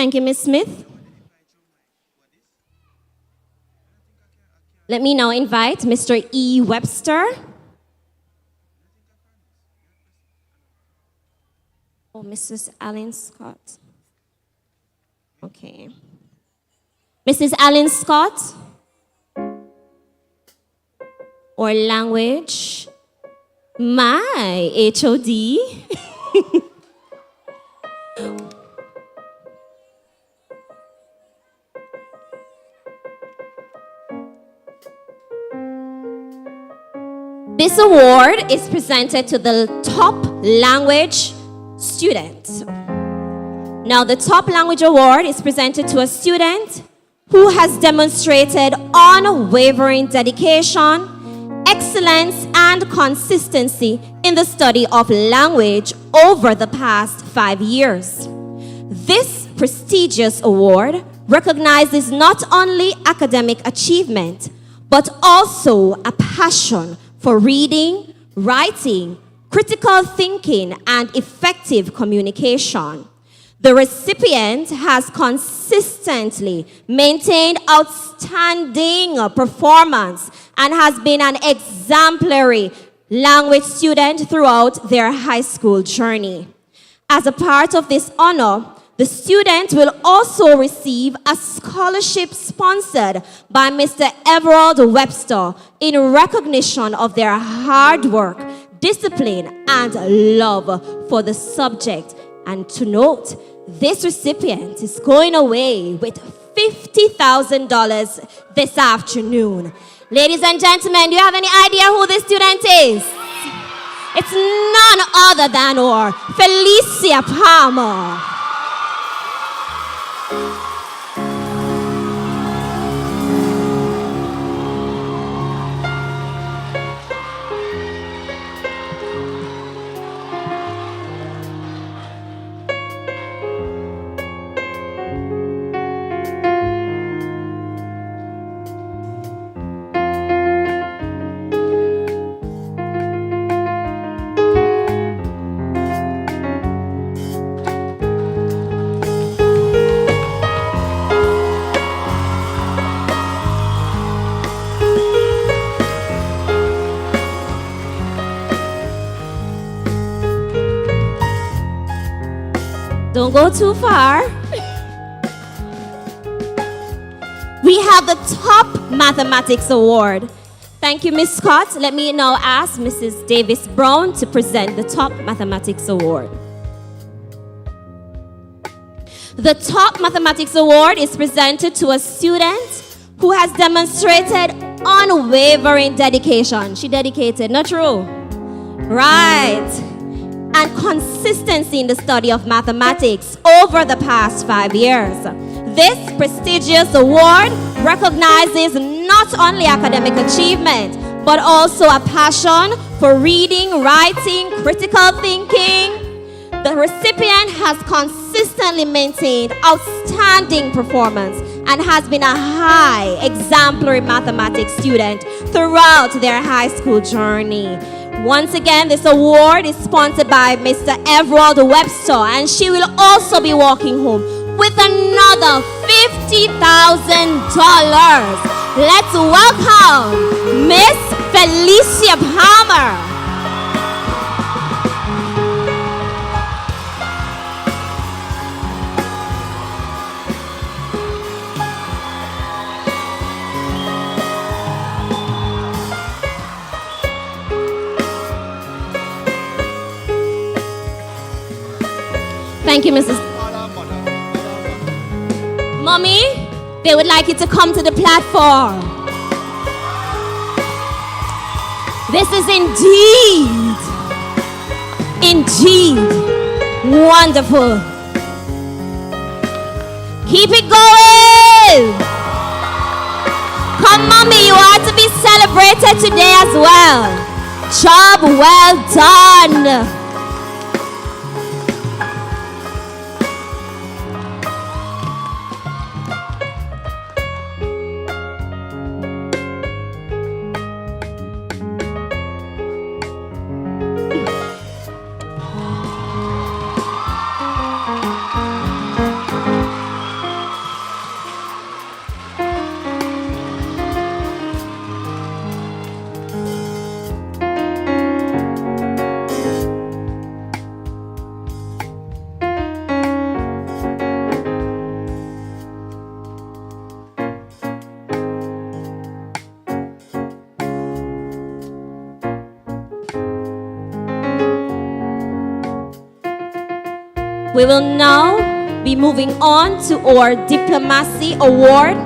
Thank you, Ms. Smith. Let me now invite Mr. E. Webster. Oh, Mrs. Allen Scott. Okay. Mrs. Allen Scott, or language, my HOD. This award is presented to the top language student. Now, the top language award is presented to a student who has demonstrated unwavering dedication, excellence, and consistency in the study of language over the past 5 years. This prestigious award recognizes not only academic achievement, but also a passion for reading, writing, critical thinking, and effective communication. The recipient has consistently maintained outstanding performance and has been an exemplary language student throughout their high school journey. As a part of this honor, the student will also receive a scholarship sponsored by Mr. Everald Webster in recognition of their hard work, discipline, and love for the subject. And to note, this recipient is going away with $50,000 this afternoon. Ladies and gentlemen, do you have any idea who this student is? It's none other than our Felicia Palmer. Don't go too far. We have the top mathematics award. Thank you, Ms. Scott. Let me now ask Mrs. Davis Brown to present the top mathematics award. The top mathematics award is presented to a student who has demonstrated unwavering dedication. She dedicated, not true? Right. And consistency in the study of mathematics over the past 5 years. This prestigious award recognizes not only academic achievement, but also a passion for reading, writing, critical thinking. The recipient has consistently maintained outstanding performance and has been a high exemplary mathematics student throughout their high school journey. Once again, this award is sponsored by Mr. Everald Webster, and she will also be walking home with another $50,000. Let's welcome Miss Felicia Palmer. Thank you, Mrs. Mommy, they would like you to come to the platform. This is indeed wonderful. Keep it going. Come, Mommy, you are to be celebrated today as well. Job well done. We will now be moving on to our Diplomacy Award.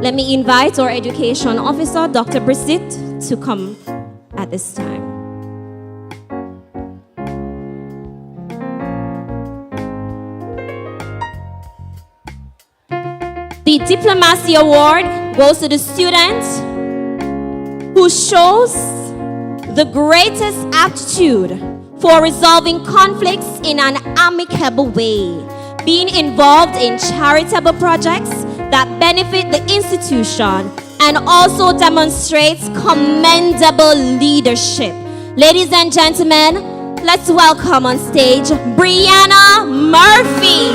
Let me invite our Education Officer, Dr. Brisit, to come at this time. The Diplomacy Award goes to the student who shows the greatest aptitude for resolving conflicts in an amicable way, being involved in charitable projects that benefit the institution and also demonstrates commendable leadership. Ladies and gentlemen, let's welcome on stage Brianna Murphy.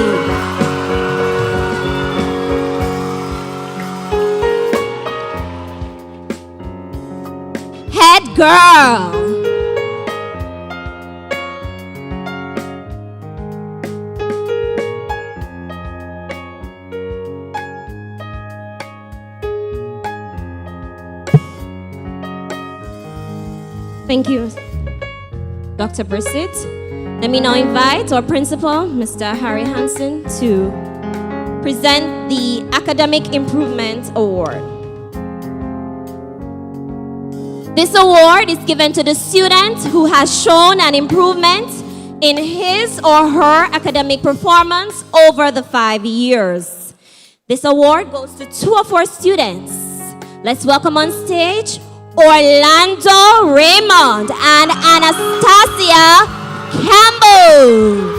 Head girl. Thank you, Dr. Brisit. Let me now invite our principal, Mr. Harry Hansen, to present the Academic Improvement Award. This award is given to the student who has shown an improvement in his or her academic performance over the 5 years. This award goes to 2 of our students. Let's welcome on stage Orlando Raymond and Anastasia Campbell.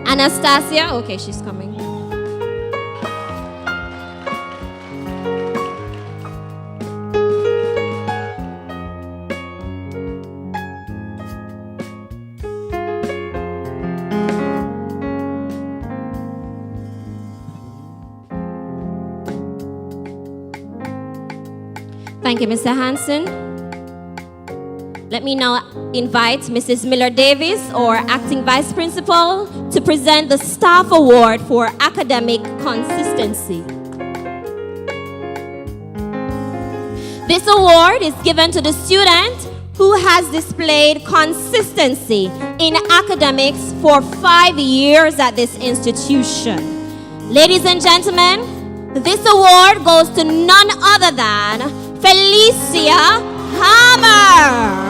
Anastasia, okay, she's coming. Thank you, Mr. Hansen. Let me now invite Mrs. Miller Davis, our acting vice principal, to present the Staff Award for Academic Consistency. This award is given to the student who has displayed consistency in academics for 5 years at this institution. Ladies and gentlemen, this award goes to none other than Felicia Hammer.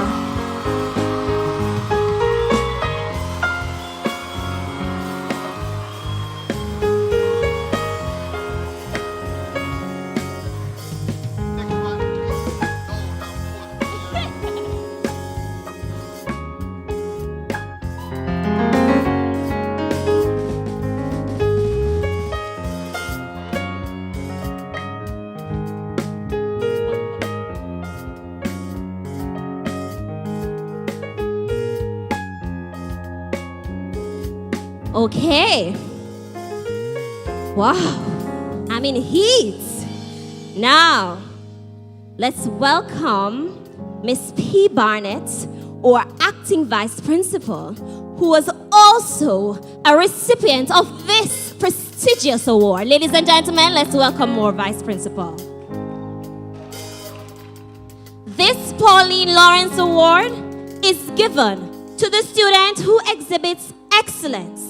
Okay. Wow. I'm in heat. Now, let's welcome Miss P. Barnett, our acting vice principal, who was also a recipient of this prestigious award. Ladies and gentlemen, let's welcome our vice principal. This Pauline Lawrence Award is given to the student who exhibits excellence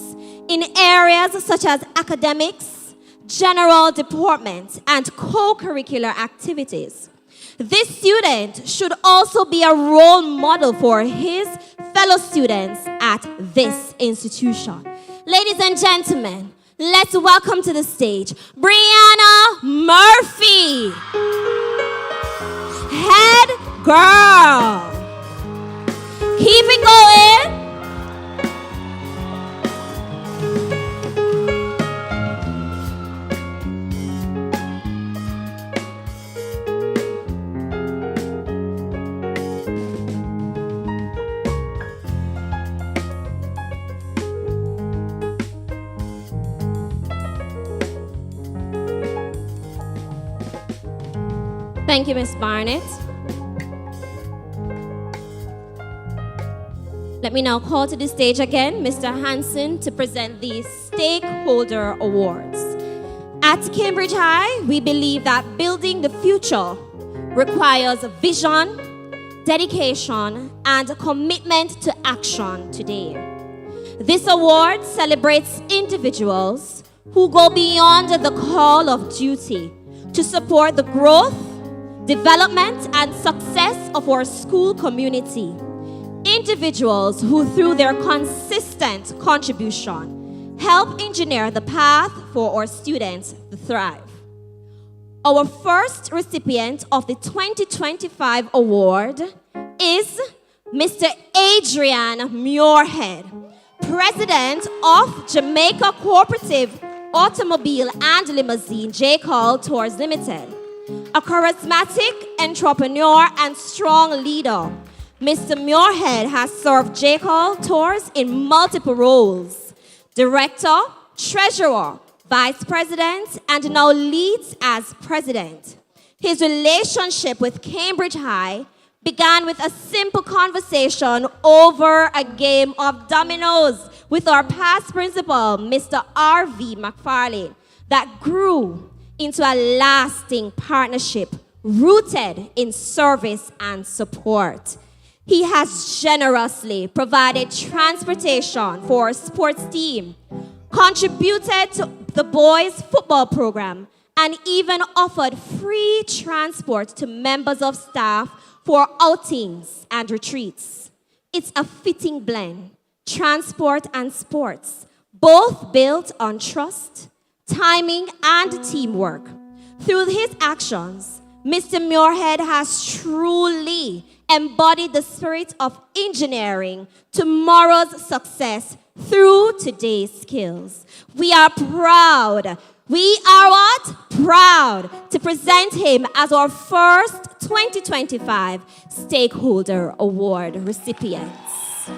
in areas such as academics, general department, and co-curricular activities. This student should also be a role model for his fellow students at this institution. Ladies and gentlemen, let's welcome to the stage Brianna Murphy. Head girl. Keep it going. Thank you, Ms. Barnett. Let me now call to the stage again Mr. Hansen to present the Stakeholder Awards. At Cambridge High, we believe that building the future requires vision, dedication, and a commitment to action today. This award celebrates individuals who go beyond the call of duty to support the growth, development, and success of our school community. Individuals who, through their consistent contribution, help engineer the path for our students to thrive. Our first recipient of the 2025 award is Mr. Adrian Muirhead, President of Jamaica Cooperative Automobile and Limousine J-Call Tours Limited. A charismatic entrepreneur and strong leader, Mr. Muirhead has served J-Call Tours in multiple roles: director, treasurer, vice president, and now leads as president. His relationship with Cambridge High began with a simple conversation over a game of dominoes with our past principal, Mr. R.V. McFarlane, that grew into a lasting partnership rooted in service and support. He has generously provided transportation for our sports team, contributed to the boys' football program, and even offered free transport to members of staff for outings and retreats. It's a fitting blend, transport and sports, both built on trust, timing, and teamwork. Through his actions, Mr. Muirhead has truly embodied the spirit of engineering tomorrow's success through today's skills. We are what? Proud to present him as our first 2025 Stakeholder Award recipients.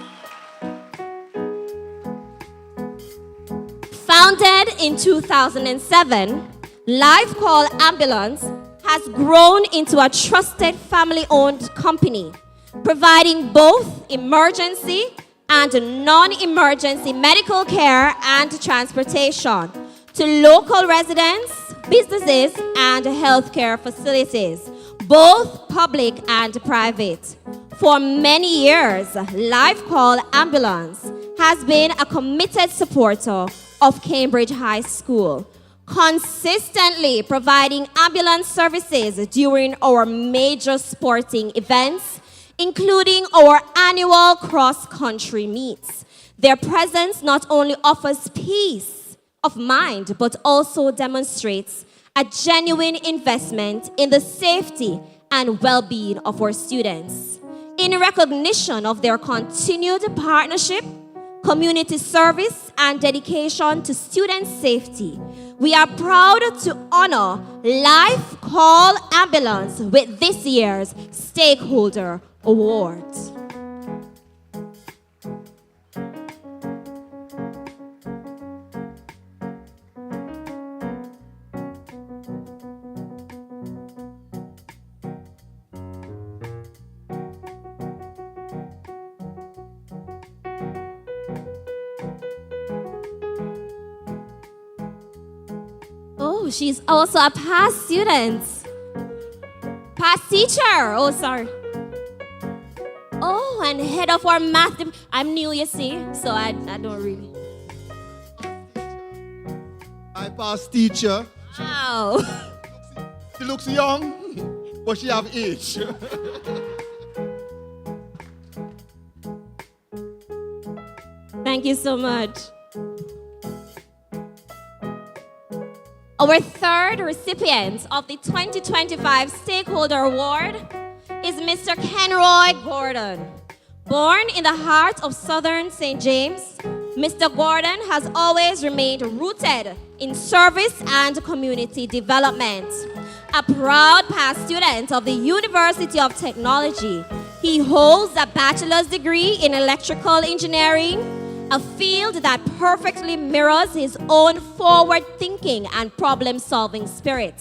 Founded in 2007, Life Call Ambulance has grown into a trusted family-owned company, providing both emergency and non-emergency medical care and transportation to local residents, businesses, and healthcare facilities, both public and private. For many years, Life Call Ambulance has been a committed supporter of Cambridge High School, consistently providing ambulance services during our major sporting events, including our annual cross-country meets. Their presence not only offers peace of mind, but also demonstrates a genuine investment in the safety and well-being of our students. In recognition of their continued partnership, community service, and dedication to student safety, we are proud to honor Life Call Ambulance with this year's Stakeholder Award. Oh, she's also a past student. Past teacher. Oh, sorry. Oh, and head of our math. I'm new, you see, so I don't really. I past teacher. Wow. She looks young, but she have age. Thank you so much. Our third recipient of the 2025 Stakeholder Award is Mr. Kenroy Gordon. Born in the heart of southern St. James, Mr. Gordon has always remained rooted in service and community development. A proud past student of the University of Technology, he holds a bachelor's degree in electrical engineering, a field that perfectly mirrors his own forward-thinking and problem-solving spirit.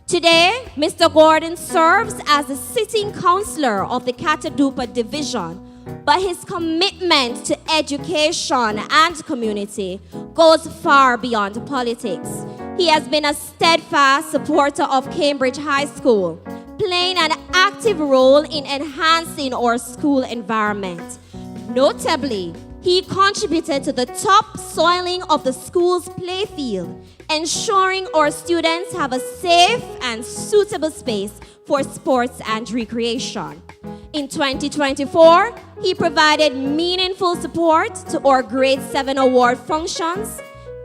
Today, Mr. Gordon serves as the sitting counselor of the Catadupa Division but his commitment to education and community goes far beyond politics. He has been a steadfast supporter of Cambridge High School, playing an active role in enhancing our school environment. Notably, he contributed to the topsoiling of the school's playfield, ensuring our students have a safe and suitable space for sports and recreation. In 2024, he provided meaningful support to our Grade 7 award functions,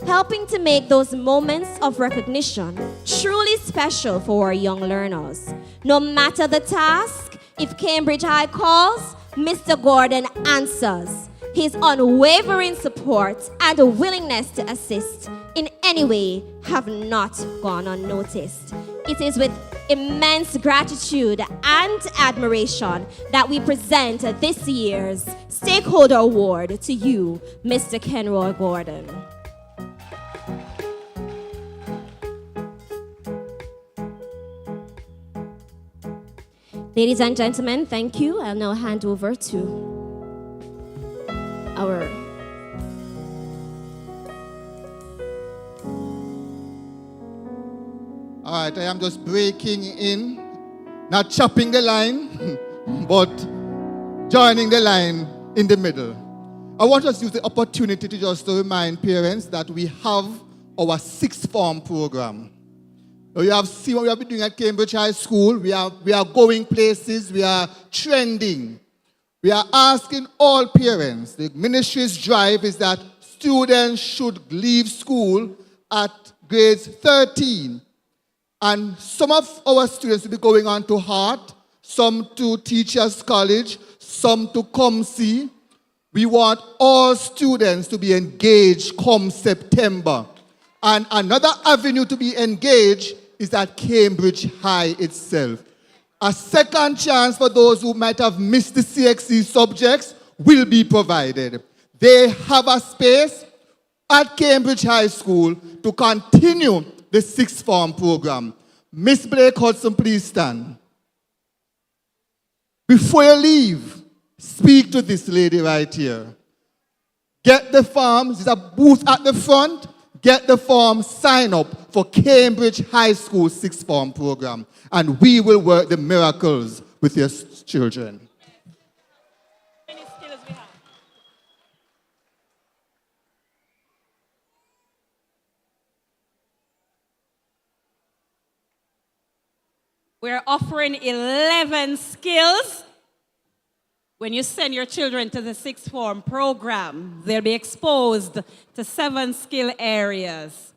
helping to make those moments of recognition truly special for our young learners. No matter the task, if Cambridge High calls, Mr. Gordon answers. His unwavering support and willingness to assist in any way have not gone unnoticed. It is with immense gratitude and admiration that we present this year's Stakeholder Award to you, Mr. Kenroy Gordon. Ladies and gentlemen, thank you. I'll now hand over to our All right, I am just breaking in, not chopping the line, but joining the line in the middle. I want us to use the opportunity to just to remind parents that we have our sixth form program. You have seen what we have been doing at Cambridge High School. We are going places. We are trending. We are asking all parents. The ministry's drive is that students should leave school at grades 13. And some of our students will be going on to Hart, some to Teachers College, some to COMC. We want all students to be engaged come September. And another avenue to be engaged is at Cambridge High itself. A second chance for those who might have missed the CXC subjects will be provided. They have a space at Cambridge High School to continue the sixth form program. Miss Blake Hudson, please stand. Before you leave, speak to this lady right here. Get the forms. There's a booth at the front. Get the form, sign up for Cambridge High School sixth form program, and we will work the miracles with your children. We're offering 11 skills. When you send your children to the sixth form program, they'll be exposed to 7 skill areas.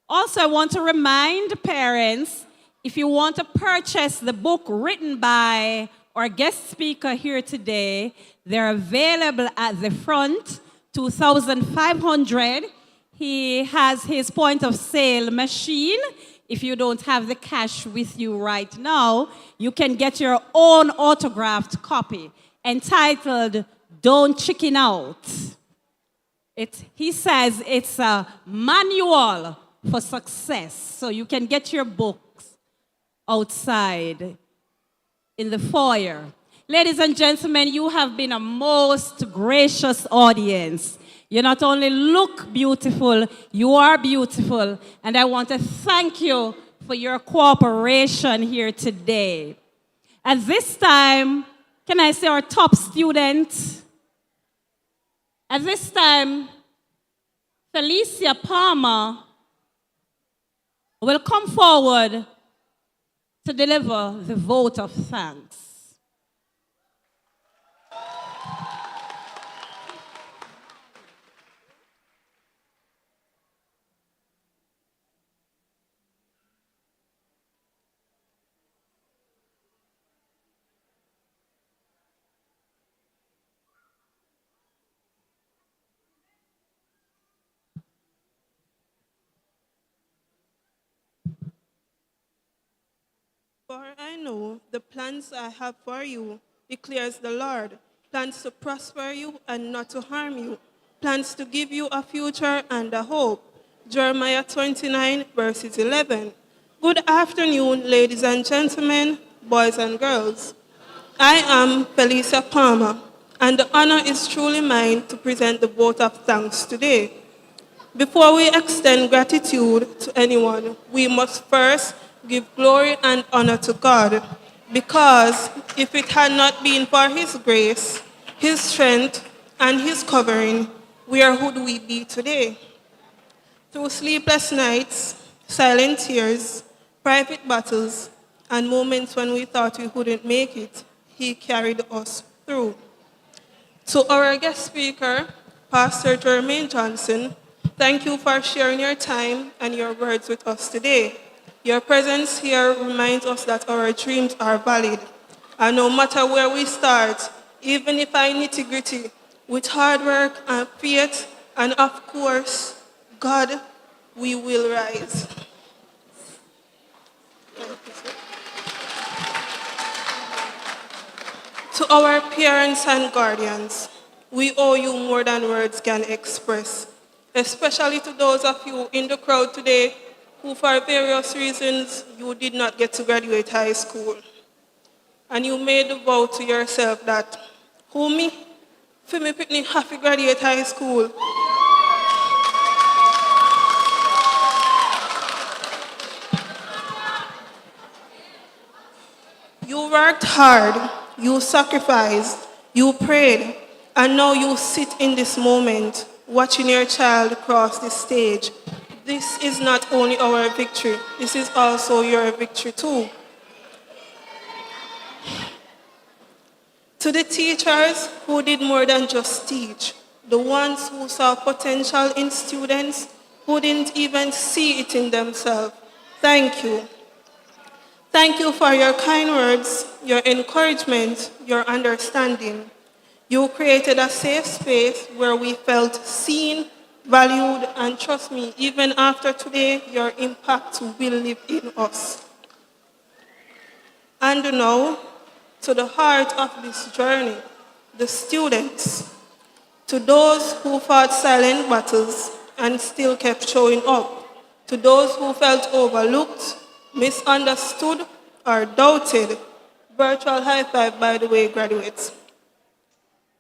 Also, I want to remind parents, if you want to purchase the book written by our guest speaker here today, they're available at the front, $2,500. He has his point of sale machine. If you don't have the cash with you right now, you can get your own autographed copy entitled Don't Chicken Out. He says it's a manual for success. So you can get your books outside in the foyer. Ladies and gentlemen, you have been a most gracious audience. You not only look beautiful, you are beautiful. And I want to thank you for your cooperation here today. At this time, can I say our top student? At this time, Felicia Palmer will come forward to deliver the vote of thanks. For I know the plans I have for you, declares the Lord, plans to prosper you and not to harm you, plans to give you a future and a hope. Jeremiah 29, verses 11. Good afternoon, ladies and gentlemen, boys and girls. I am Felicia Palmer. and the honor is truly mine to present the vote of thanks today. Before we extend gratitude to anyone, we must first give glory and honor to God, because if it had not been for His grace, His strength, and His covering, where would we be today? Through sleepless nights, silent tears, private battles, and moments when we thought we wouldn't make it, He carried us through. To our guest speaker, Pastor Jermaine Johnson, thank you for sharing your time and your words with us today. Your presence here reminds us that our dreams are valid. And no matter where we start, even if I nitty-gritty, with hard work and faith, and of course, God, we will rise. To our parents and guardians, we owe you more than words can express, especially to those of you in the crowd today who, for various reasons, you did not get to graduate high school. And you made the vow to yourself that, who me? For me, Pitney, have to graduate high school. You worked hard, you sacrificed, you prayed, and now you sit in this moment watching your child cross this stage. This is not only our victory, this is also your victory too. To the teachers who did more than just teach, the ones who saw potential in students who didn't even see it in themselves, thank you. Thank you for your kind words, your encouragement, your understanding. You created a safe space where we felt seen, valued, and trust me, even after today, your impact will live in us. And now, to the heart of this journey, the students, to those who fought silent battles and still kept showing up, to those who felt overlooked, misunderstood, or doubted. Virtual high five, by the way, graduates.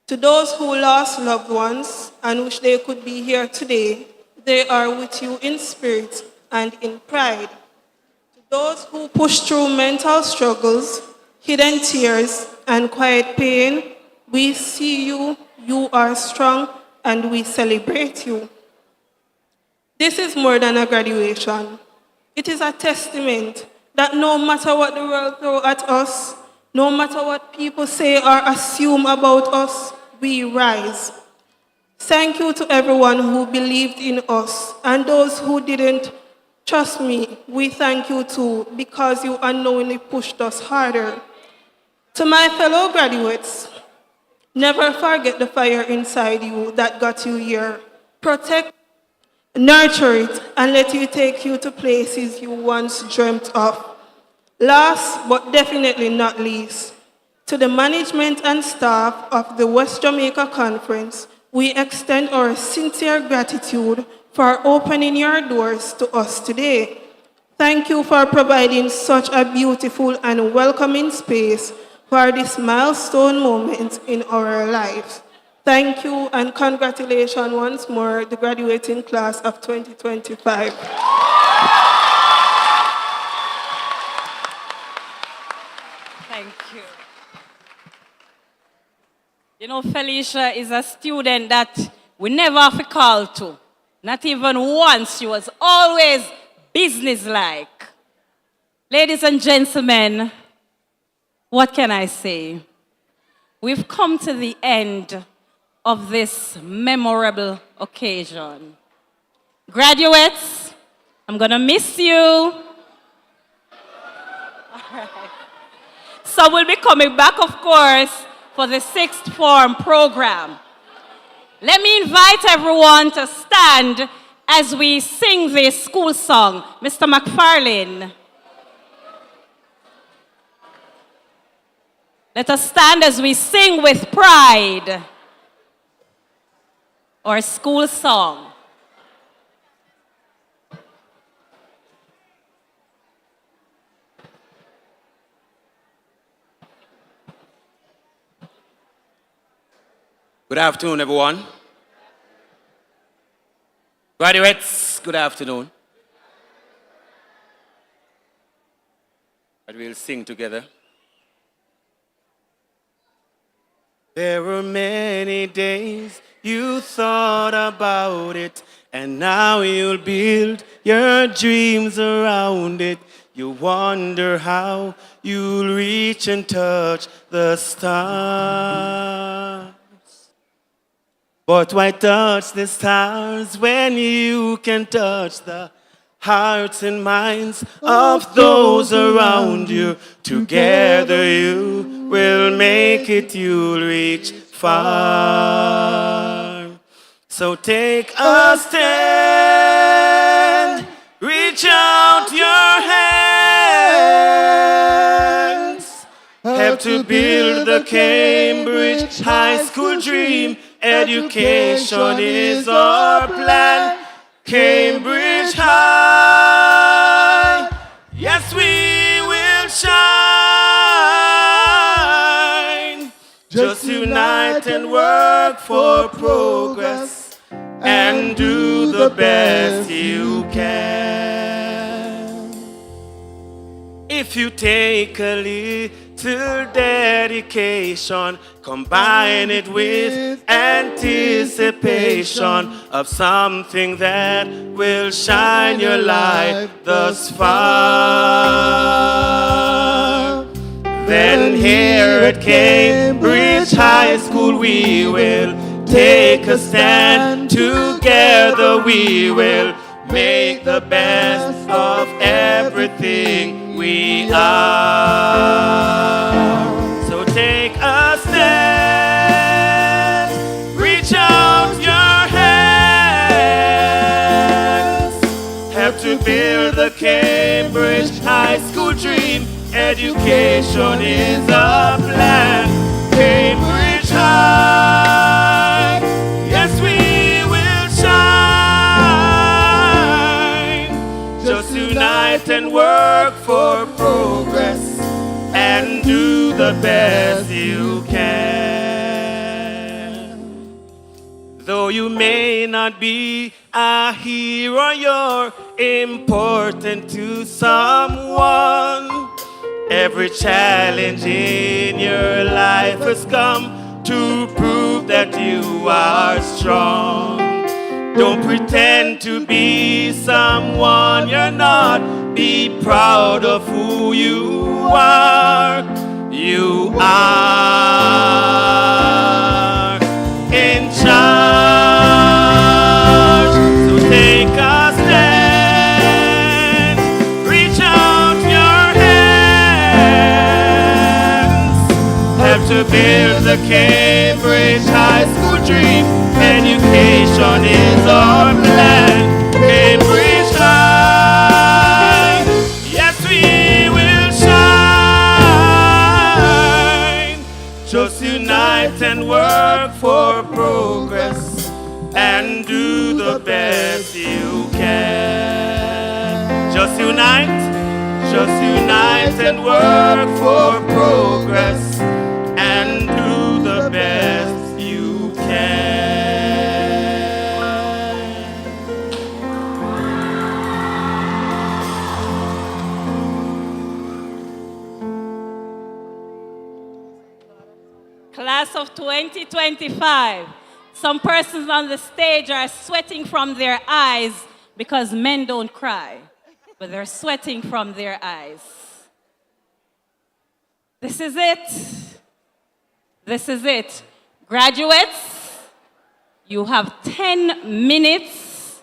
To those who lost loved ones and wish they could be here today, they are with you in spirit and in pride. To those who pushed through mental struggles, hidden tears, and quiet pain, we see you, you are strong, and we celebrate you. This is more than a graduation. It is a testament that no matter what the world throws at us, no matter what people say or assume about us, we rise. Thank you to everyone who believed in us and those who didn't. Trust me, we thank you too, because you unknowingly pushed us harder. To my fellow graduates, never forget the fire inside you that got you here. Protect, nurture it, and let it take you to places you once dreamt of. Last, but definitely not least, to the management and staff of the West Jamaica Conference, we extend our sincere gratitude for opening your doors to us today. Thank you for providing such a beautiful and welcoming space for this milestone moment in our lives. Thank you and congratulations once more, the graduating class of 2025. Thank you. You know, Felicia is a student that we never have to call to. Not even once. She was always businesslike. Ladies and gentlemen, what can I say? We've come to the end of this memorable occasion. Graduates, I'm going to miss you. All right. So we'll be coming back, of course, for the sixth form program. Let me invite everyone to stand as we sing this school song. Mr. McFarlane. Let us stand as we sing with pride our school song. Good afternoon, everyone. Graduates, good afternoon. And we'll sing together. There were many days you thought about it, and now you'll build your dreams around it. You wonder how you'll reach and touch the stars. But why touch the stars when you can touch the hearts and minds of those around you? Together you will make it, you'll reach far. So take a stand, reach out your hands. Help to build the Cambridge High School dream. Education is our plan. Cambridge High, yes, we will shine. Just unite and work for progress and do the best you can. If you take a little dedication, combine it with anticipation of something that will shine your light thus far. Then here at Cambridge High School we will take a stand. Together we will make the best of everything we are. So take a stand, reach out your hands, help to build the Cambridge High School dream. Education is a plan. Cambridge High, yes, we will shine. Just unite and work for progress and do the best you can. Though you may not be a hero, you're important to someone. Every challenge in your life has come to prove that you are strong. Don't pretend to be someone you're not. Be proud of who you are. You are in charge. So take a stand, reach out your hands, help to build the Cambridge High School dream. Education is our plan. Cambridge High, yes, we will shine. Just unite and work for progress and do the best you can. Just unite and work for progress and do the best you can. Class of 2025. Some persons on the stage are sweating from their eyes because men don't cry, but they're sweating from their eyes. This is it. This is it. Graduates, you have 10 minutes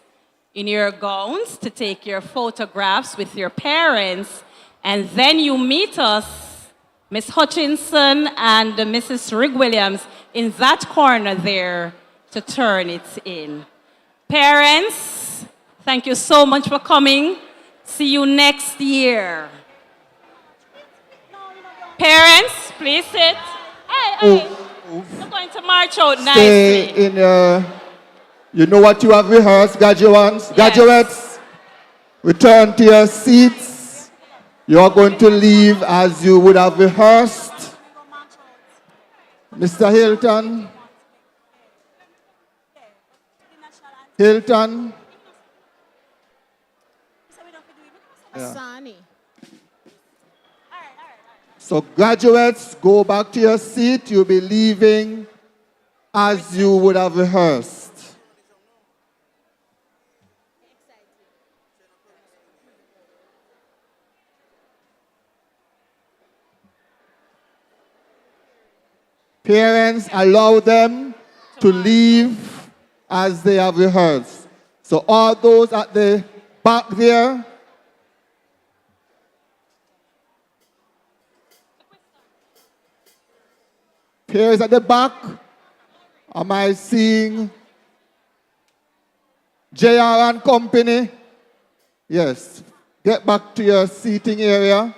in your gowns to take your photographs with your parents, and then you meet us, Miss Hutchinson and Mrs. Rigg-Williams, in that corner there to turn it in. Parents, thank you so much for coming. See you next year. Parents, please sit. Hey, we're going to march out nicely. Stay in you know what you have rehearsed, graduates? Yes. Graduates, return to your seats. You are going to leave as you would have rehearsed. Mr. Hilton, Hilton. Yeah. Asani. So graduates, go back to your seat. You'll be leaving as you would have rehearsed. Parents, allow them to leave as they have rehearsed. So all those at the back there, parents at the back, am I seeing JR and company? Yes, get back to your seating area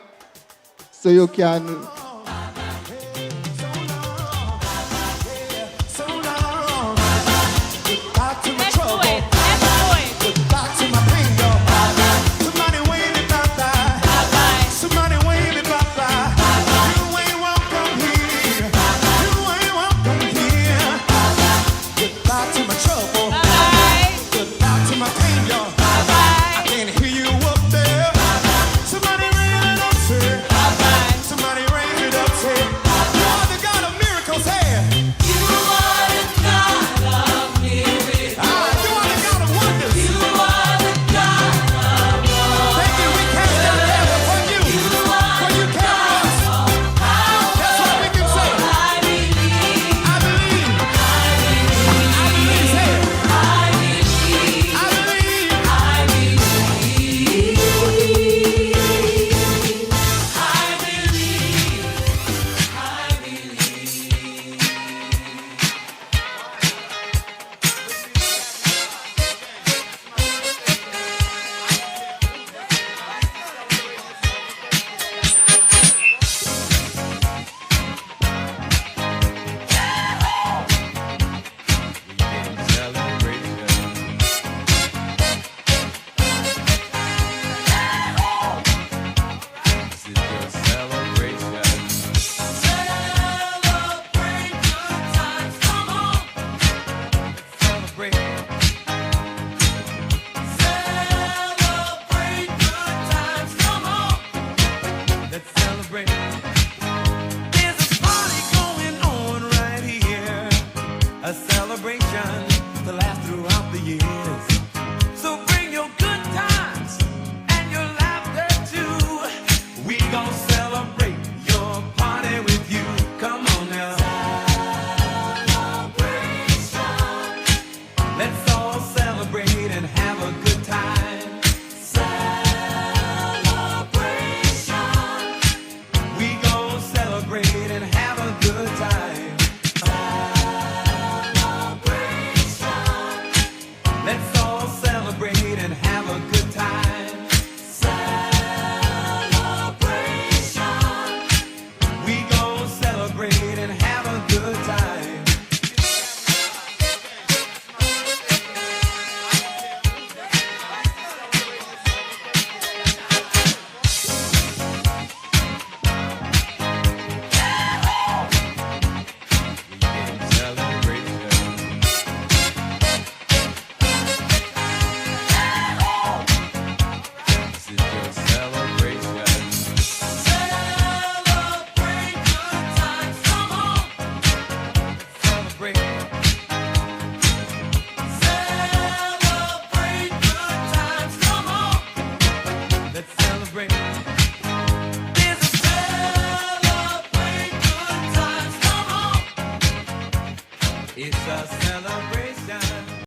so you can